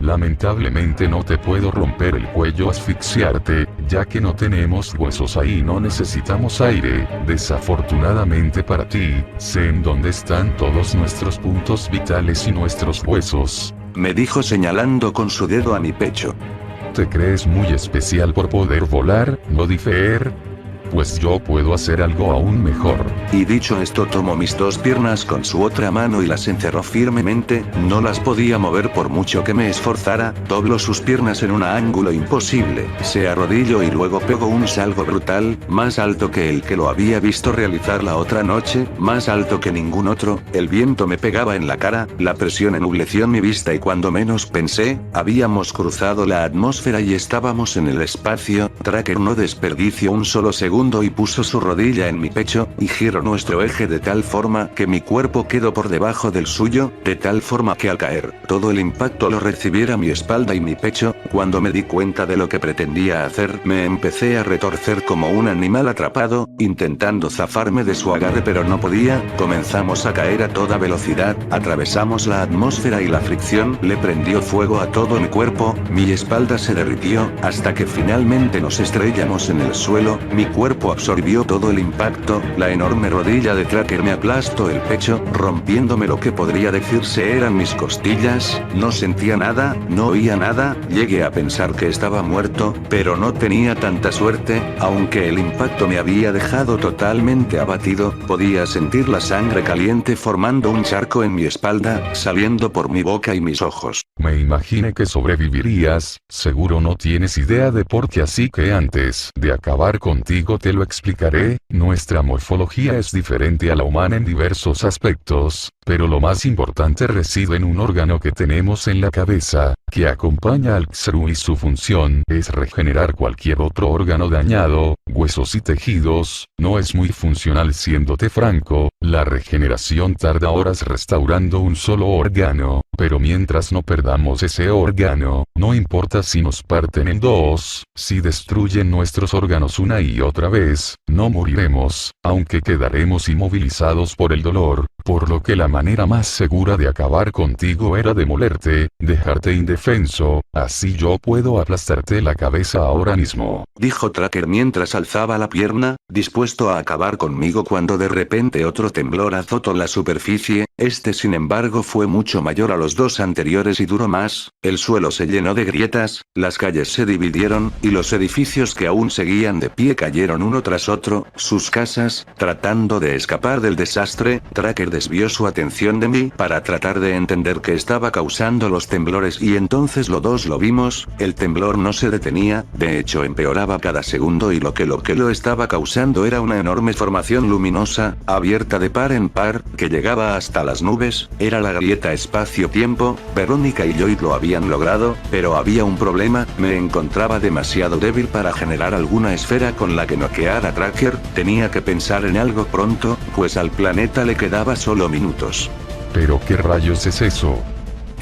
Speaker 3: Lamentablemente no te puedo romper el cuello, asfixiarte, ya que no tenemos huesos ahí, no necesitamos aire. Desafortunadamente para ti, sé en dónde están todos nuestros puntos vitales y nuestros huesos,
Speaker 2: me dijo señalando con su dedo a mi pecho.
Speaker 3: ¿Te crees muy especial por poder volar, Bendifer? Pues yo puedo hacer algo aún mejor.
Speaker 2: Y dicho esto tomó mis dos piernas con su otra mano y las encerró firmemente, no las podía mover por mucho que me esforzara, dobló sus piernas en un ángulo imposible, se arrodilló y luego pegó un salto brutal, más alto que el que lo había visto realizar la otra noche, más alto que ningún otro, el viento me pegaba en la cara, la presión ennubleció mi vista y cuando menos pensé, habíamos cruzado la atmósfera y estábamos en el espacio. Tracker no desperdició un solo segundo y puso su rodilla en mi pecho, y giró nuestro eje de tal forma que mi cuerpo quedó por debajo del suyo, de tal forma que al caer, todo el impacto lo recibiera mi espalda y mi pecho. Cuando me di cuenta de lo que pretendía hacer, me empecé a retorcer como un animal atrapado, intentando zafarme de su agarre pero no podía. Comenzamos a caer a toda velocidad, atravesamos la atmósfera y la fricción le prendió fuego a todo mi cuerpo, mi espalda se derritió, hasta que finalmente nos estrellamos en el suelo, mi cuerpo absorbió todo el impacto, la enorme rodilla de Tracker me aplastó el pecho, rompiéndome lo que podría decirse eran mis costillas. No sentía nada, no oía nada, llegué a pensar que estaba muerto, pero no tenía tanta suerte, aunque el impacto me había dejado totalmente abatido, podía sentir la sangre caliente formando un charco en mi espalda, saliendo por mi boca y mis ojos.
Speaker 3: Me imaginé que sobrevivirías, seguro no tienes idea de por qué, así que antes de acabar contigo te lo explicaré. Nuestra morfología es diferente a la humana en diversos aspectos, pero lo más importante reside en un órgano que tenemos en la cabeza, que acompaña al Xru y su función es regenerar cualquier otro órgano dañado, huesos y tejidos. No es muy funcional, siéndote franco, la regeneración tarda horas restaurando un solo órgano, pero mientras no perdamos ese órgano, no importa si nos parten en dos, si destruyen nuestros órganos una y otra vez, no moriremos, aunque quedaremos inmovilizados por el dolor, por lo que la manera más segura de acabar contigo era demolerte, dejarte indefenso, así yo puedo aplastarte la cabeza ahora mismo,
Speaker 2: dijo Tracker mientras alzaba la pierna, dispuesto a acabar conmigo cuando de repente otro temblor azotó la superficie. Este sin embargo fue mucho mayor a los dos anteriores y duró más, el suelo se llenó de grietas, las calles se dividieron, y los edificios que aún seguían de pie cayeron uno tras otro, sus casas, tratando de escapar del desastre. Tracker desvió su atención de mí para tratar de entender qué estaba causando los temblores y entonces los dos lo vimos, el temblor no se detenía, de hecho empeoraba cada segundo y lo que lo estaba causando era una enorme formación luminosa, abierta de par en par, que llegaba hasta las nubes, era la grieta espacio-tiempo. Verónica y Lloyd lo habían logrado, pero había un problema, me encontraba demasiado débil para generar alguna esfera con la que noquear a Tracker, tenía que pensar en algo pronto, pues al planeta le quedaba solo minutos.
Speaker 3: ¿Pero qué rayos es eso?,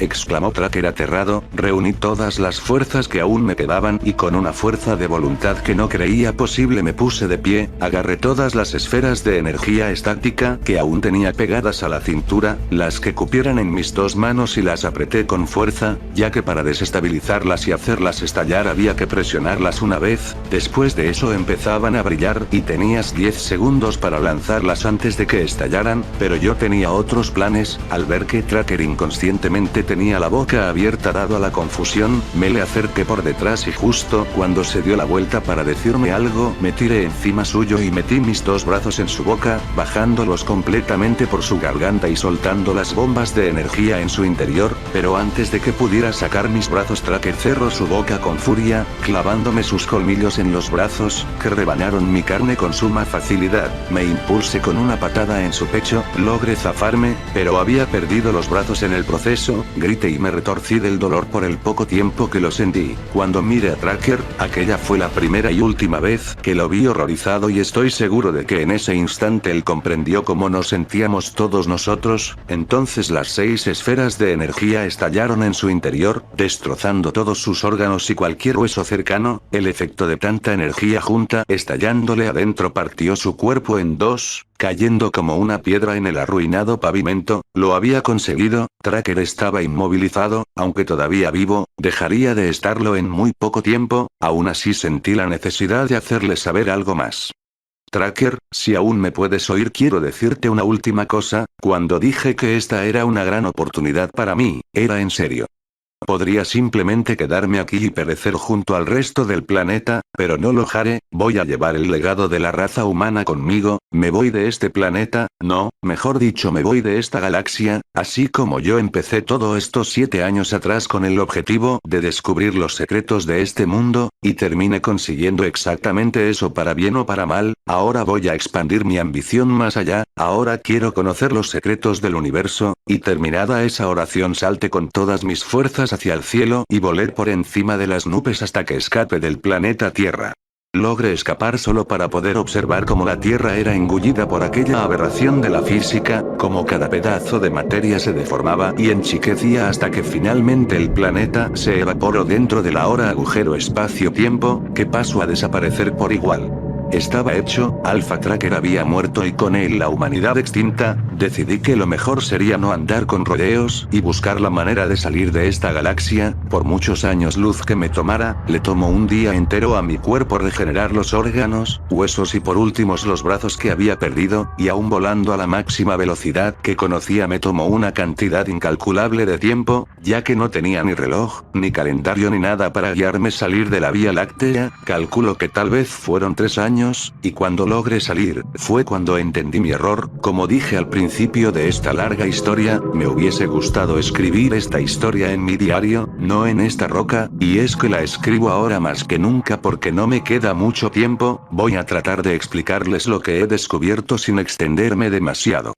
Speaker 2: exclamó Tracker aterrado. Reuní todas las fuerzas que aún me quedaban y con una fuerza de voluntad que no creía posible me puse de pie, agarré todas las esferas de energía estática que aún tenía pegadas a la cintura, las que cupieran en mis dos manos y las apreté con fuerza, ya que para desestabilizarlas y hacerlas estallar había que presionarlas una vez, después de eso empezaban a brillar y tenías 10 segundos para lanzarlas antes de que estallaran, pero yo tenía otros planes. Al ver que Tracker inconscientemente tenía la boca abierta dado a la confusión, me le acerqué por detrás y justo cuando se dio la vuelta para decirme algo, me tiré encima suyo y metí mis dos brazos en su boca, bajándolos completamente por su garganta y soltando las bombas de energía en su interior, pero antes de que pudiera sacar mis brazos, Tracker cerró su boca con furia, clavándome sus colmillos en los brazos, que rebanaron mi carne con suma facilidad. Me impulsé con una patada en su pecho, logré zafarme, pero había perdido los brazos en el proceso, grité y me retorcí del dolor por el poco tiempo que lo sentí. Cuando miré a Tracker, aquella fue la primera y última vez que lo vi horrorizado y estoy seguro de que en ese instante él comprendió cómo nos sentíamos todos nosotros. Entonces las 6 esferas de energía estallaron en su interior, destrozando todos sus órganos y cualquier hueso cercano. El efecto de tanta energía junta estallándole adentro partió su cuerpo en dos, cayendo como una piedra en el arruinado pavimento. Lo había conseguido. Tracker estaba inmovilizado, aunque todavía vivo, dejaría de estarlo en muy poco tiempo. Aún así sentí la necesidad de hacerle saber algo más. Tracker, si aún me puedes oír, quiero decirte una última cosa. Cuando dije que esta era una gran oportunidad para mí, era en serio. Podría simplemente quedarme aquí y perecer junto al resto del planeta, pero no lo haré. Voy a llevar el legado de la raza humana conmigo. Me voy de este planeta, no, mejor dicho, me voy de esta galaxia, así como yo empecé todo esto 7 años atrás con el objetivo de descubrir los secretos de este mundo, y terminé consiguiendo exactamente eso, para bien o para mal. Ahora voy a expandir mi ambición más allá, ahora quiero conocer los secretos del universo, y terminada esa oración salté con todas mis fuerzas hacia el cielo y volé por encima de las nubes hasta que escape del planeta Tierra. Logré escapar solo para poder observar cómo la Tierra era engullida por aquella aberración de la física, cómo cada pedazo de materia se deformaba y enchiquecía hasta que finalmente el planeta se evaporó dentro del ahora agujero espacio-tiempo, que pasó a desaparecer por igual. Estaba hecho, Alpha Tracker había muerto y con él la humanidad extinta. Decidí que lo mejor sería no andar con rodeos y buscar la manera de salir de esta galaxia. Por muchos años luz que me tomara, le tomó un día entero a mi cuerpo regenerar los órganos, huesos y por últimos los brazos que había perdido, y aún volando a la máxima velocidad que conocía me tomó una cantidad incalculable de tiempo, ya que no tenía ni reloj, ni calendario ni nada para guiarme salir de la Vía Láctea. Calculo que tal vez fueron 3 años. Y cuando logré salir, fue cuando entendí mi error. Como dije al principio de esta larga historia, me hubiese gustado escribir esta historia en mi diario, no en esta roca, y es que la escribo ahora más que nunca porque no me queda mucho tiempo. Voy a tratar de explicarles lo que he descubierto sin extenderme demasiado.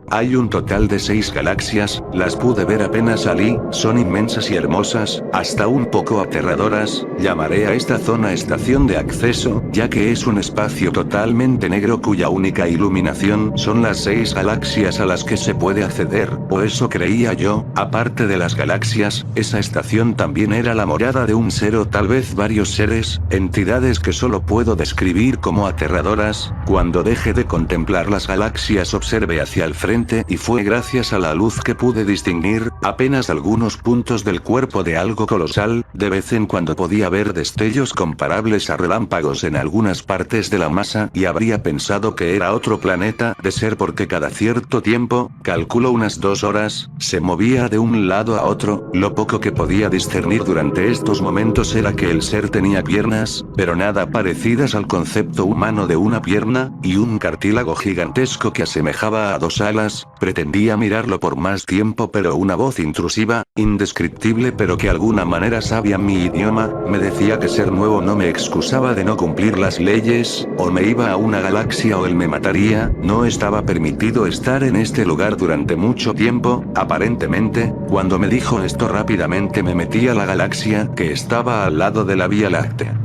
Speaker 2: Hay un total de 6 galaxias, las pude ver apenas salí, son inmensas y hermosas, hasta un poco aterradoras. Llamaré a esta zona estación de acceso, ya que es un espacio totalmente negro cuya única iluminación son las 6 galaxias a las que se puede acceder, o eso creía yo. Aparte de las galaxias, esa estación también era la morada de un ser o tal vez varios seres, entidades que solo puedo describir como aterradoras. Cuando deje de contemplar las galaxias observé hacia el frente y fue gracias a la luz que pude distinguir apenas algunos puntos del cuerpo de algo colosal. De vez en cuando podía ver destellos comparables a relámpagos en algunas partes de la masa y habría pensado que era otro planeta, de ser porque cada cierto tiempo, calculo unas 2 horas, se movía de un lado a otro. Lo poco que podía discernir durante estos momentos era que el ser tenía piernas, pero nada parecidas al concepto humano de una pierna, y un cartílago gigantesco que asemejaba a 2 alas. Pretendía mirarlo por más tiempo, pero una voz intrusiva, indescriptible pero que alguna manera sabía mi idioma, me decía que ser nuevo no me excusaba de no cumplir las leyes, o me iba a una galaxia o él me mataría. No estaba permitido estar en este lugar durante mucho tiempo, aparentemente. Cuando me dijo esto rápidamente me metí a la galaxia que estaba al lado de la Vía Láctea.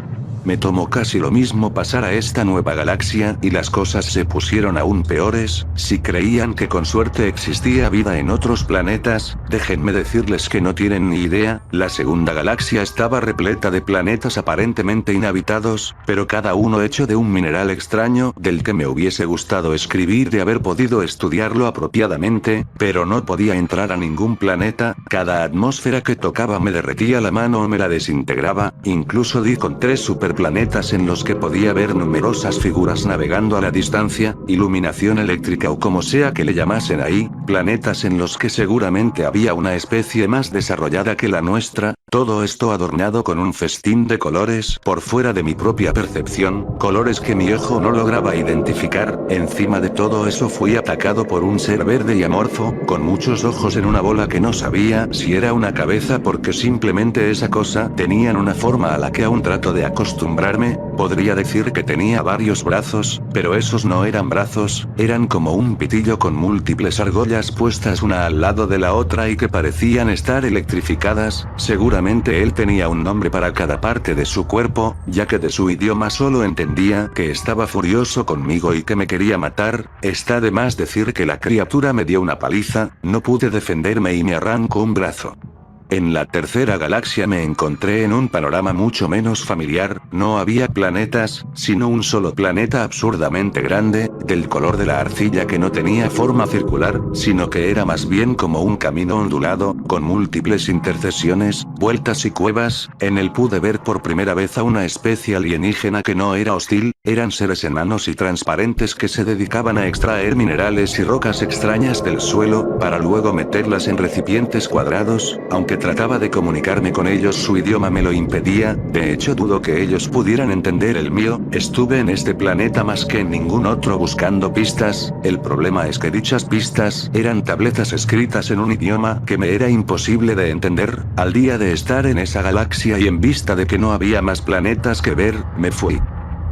Speaker 2: Me tomó casi lo mismo pasar a esta nueva galaxia y las cosas se pusieron aún peores. Si creían que con suerte existía vida en otros planetas, déjenme decirles que no tienen ni idea. La segunda galaxia estaba repleta de planetas aparentemente inhabitados, pero cada uno hecho de un mineral extraño del que me hubiese gustado escribir de haber podido estudiarlo apropiadamente, pero no podía entrar a ningún planeta. Cada atmósfera que tocaba me derretía la mano o me la desintegraba. Incluso di con 3 super ver planetas en los que podía ver numerosas figuras navegando a la distancia, iluminación eléctrica o como sea que le llamasen ahí, planetas en los que seguramente había una especie más desarrollada que la nuestra, todo esto adornado con un festín de colores por fuera de mi propia percepción, colores que mi ojo no lograba identificar. Encima de todo eso fui atacado por un ser verde y amorfo, con muchos ojos en una bola que no sabía si era una cabeza porque simplemente esa cosa tenían una forma a la que aún trato de acostumbrarme. Podría decir que tenía varios brazos, pero esos no eran brazos, eran como un pitillo con múltiples argollas puestas una al lado de la otra y que parecían estar electrificadas. Seguramente él tenía un nombre para cada parte de su cuerpo, ya que de su idioma solo entendía que estaba furioso conmigo y que me quería matar. Está de más decir que la criatura me dio una paliza, no pude defenderme y me arrancó un brazo. En la tercera galaxia me encontré en un panorama mucho menos familiar, no había planetas, sino un solo planeta absurdamente grande, del color de la arcilla que no tenía forma circular, sino que era más bien como un camino ondulado, con múltiples intercesiones, vueltas y cuevas. En él pude ver por primera vez a una especie alienígena que no era hostil, eran seres enanos y transparentes que se dedicaban a extraer minerales y rocas extrañas del suelo, para luego meterlas en recipientes cuadrados. Aunque trataba de comunicarme con ellos, su idioma me lo impedía, de hecho dudo que ellos pudieran entender el mío. Estuve en este planeta más que en ningún otro buscando pistas, el problema es que dichas pistas eran tabletas escritas en un idioma que me era imposible de entender. Al día de estar en esa galaxia y en vista de que no había más planetas que ver, me fui.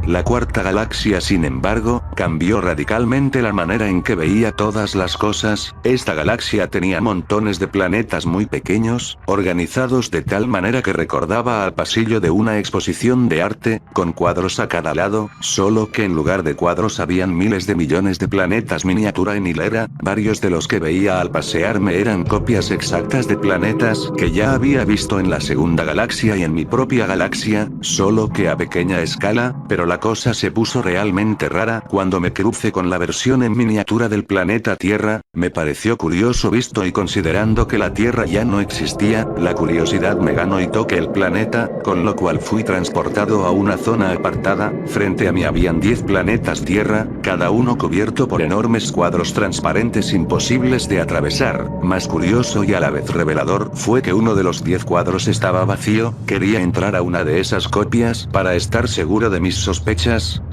Speaker 2: La cuarta galaxia, sin embargo, cambió radicalmente la manera en que veía todas las cosas. Esta galaxia tenía montones de planetas muy pequeños, organizados de tal manera que recordaba al pasillo de una exposición de arte, con cuadros a cada lado, solo que en lugar de cuadros habían miles de millones de planetas miniatura en hilera. Varios de los que veía al pasearme eran copias exactas de planetas que ya había visto en la segunda galaxia y en mi propia galaxia, solo que a pequeña escala, pero la cosa se puso realmente rara cuando me crucé con la versión en miniatura del planeta Tierra. Me pareció curioso visto y considerando que la Tierra ya no existía, la curiosidad me ganó y toqué el planeta, con lo cual fui transportado a una zona apartada. Frente a mí habían 10 planetas Tierra, cada uno cubierto por enormes cuadros transparentes imposibles de atravesar. Más curioso y a la vez revelador fue que uno de los 10 cuadros estaba vacío. Quería entrar a una de esas copias para estar seguro de mis sospechas,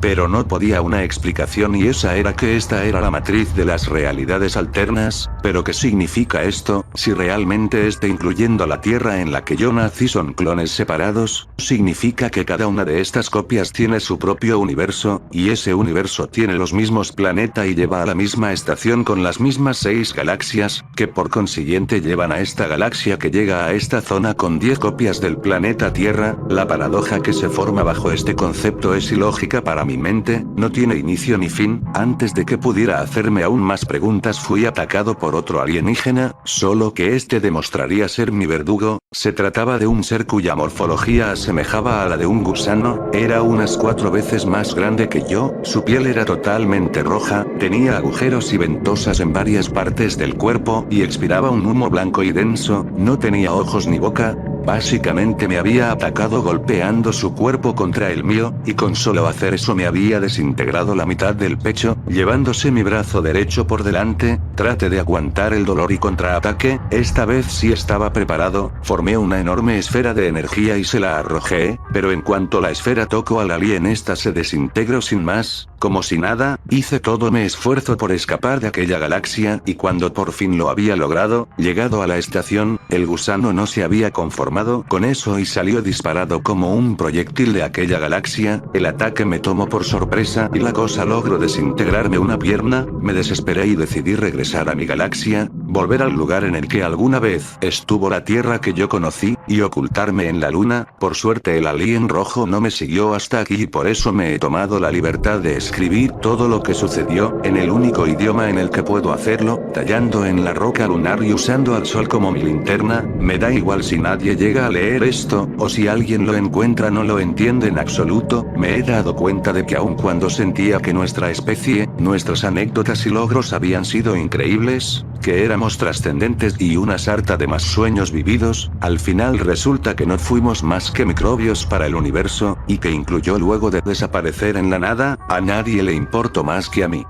Speaker 2: pero no podía una explicación y esa era que esta era la matriz de las realidades alternas. ¿Pero qué significa esto? Si realmente incluyendo la Tierra en la que yo nací son clones separados, significa que cada una de estas copias tiene su propio universo, y ese universo tiene los mismos planetas y lleva a la misma estación con las mismas 6 galaxias, que por consiguiente llevan a esta galaxia que llega a esta zona con 10 copias del planeta Tierra. La paradoja que se forma bajo este concepto es ilógica para mi mente, no tiene inicio ni fin. Antes de que pudiera hacerme aún más preguntas fui atacado por otro alienígena, solo que este demostraría ser mi verdugo. Se trataba de un ser cuya morfología asemejaba a la de un gusano, era unas 4 veces más grande que yo, su piel era totalmente roja, tenía agujeros y ventosas en varias partes del cuerpo y expiraba un humo blanco y denso, no tenía ojos ni boca. Básicamente me había atacado golpeando su cuerpo contra el mío, y con solo hacer eso me había desintegrado la mitad del pecho, llevándose mi brazo derecho por delante. Traté de aguantar el dolor y contraataque, esta vez sí estaba preparado, formé una enorme esfera de energía y se la arrojé, pero en cuanto la esfera tocó al alien esta se desintegró sin más, como si nada. Hice todo mi esfuerzo por escapar de aquella galaxia y cuando por fin lo había logrado, llegado a la estación, el gusano no se había conformado con eso y salió disparado como un proyectil de aquella galaxia. El ataque me tomó por sorpresa y la cosa logró desintegrarme una pierna. Me desesperé y decidí regresar a mi galaxia, volver al lugar en el que alguna vez estuvo la Tierra que yo conocí, y ocultarme en la luna. Por suerte el alien rojo no me siguió hasta aquí y por eso me he tomado la libertad de escribir todo lo que sucedió, en el único idioma en el que puedo hacerlo, tallando en la roca lunar y usando al sol como mi linterna. Me da igual si nadie llega a leer esto, o si alguien lo encuentra no lo entiende en absoluto. Me he dado cuenta de que aun cuando sentía que nuestra especie, nuestras anécdotas y logros habían sido increíbles, que éramos trascendentes y una sarta de más sueños vividos, al final resulta que no fuimos más que microbios para el universo, y que incluyó luego de desaparecer en la nada, a nadie le importó más que a mí.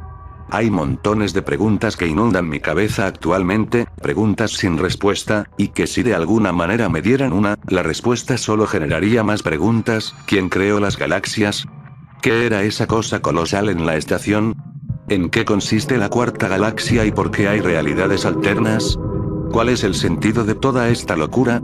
Speaker 2: Hay montones de preguntas que inundan mi cabeza actualmente, preguntas sin respuesta, y que si de alguna manera me dieran una, la respuesta solo generaría más preguntas. ¿Quién creó las galaxias? ¿Qué era esa cosa colosal en la estación? ¿En qué consiste la cuarta galaxia y por qué hay realidades alternas? ¿Cuál es el sentido de toda esta locura?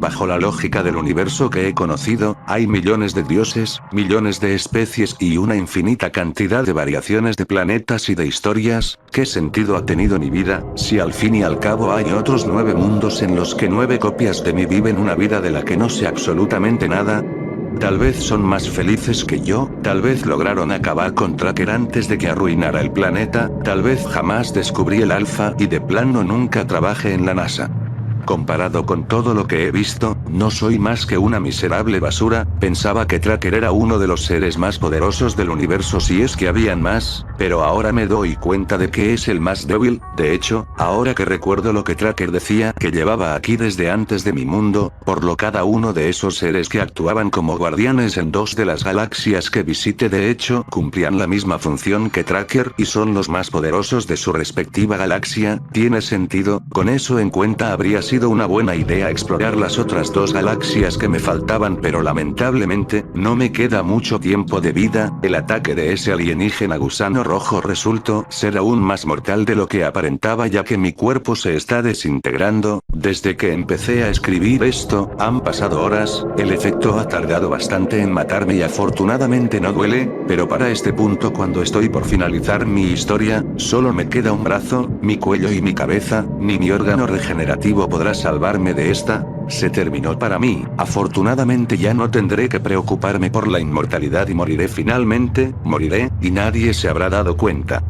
Speaker 2: Bajo la lógica del universo que he conocido, hay millones de dioses, millones de especies y una infinita cantidad de variaciones de planetas y de historias. ¿Qué sentido ha tenido mi vida, si al fin y al cabo hay otros 9 mundos en los que 9 copias de mí viven una vida de la que no sé absolutamente nada? Tal vez son más felices que yo, tal vez lograron acabar con Tracker antes de que arruinara el planeta, tal vez jamás descubrí el alfa y de plano nunca trabajé en la NASA. Comparado con todo lo que he visto, no soy más que una miserable basura. Pensaba que Tracker era uno de los seres más poderosos del universo si es que habían más, pero ahora me doy cuenta de que es el más débil. De hecho, ahora que recuerdo lo que Tracker decía que llevaba aquí desde antes de mi mundo, por lo cada uno de esos seres que actuaban como guardianes en 2 de las galaxias que visité de hecho cumplían la misma función que Tracker y son los más poderosos de su respectiva galaxia. ¿Tiene sentido? Con eso en cuenta habría sido una buena idea explorar las otras 2 galaxias que me faltaban, pero lamentablemente, no me queda mucho tiempo de vida. El ataque de ese alienígena gusano rojo resultó ser aún más mortal de lo que aparentaba, ya que mi cuerpo se está desintegrando. Desde que empecé a escribir esto, han pasado horas, el efecto ha tardado bastante en matarme y afortunadamente no duele, pero para este punto cuando estoy por finalizar mi historia, solo me queda un brazo, mi cuello y mi cabeza, ni mi órgano regenerativo podrá salvarme de esta. Se terminó para mí. Afortunadamente ya no tendré que preocuparme por la inmortalidad y moriré finalmente, moriré, y nadie se habrá dado cuenta.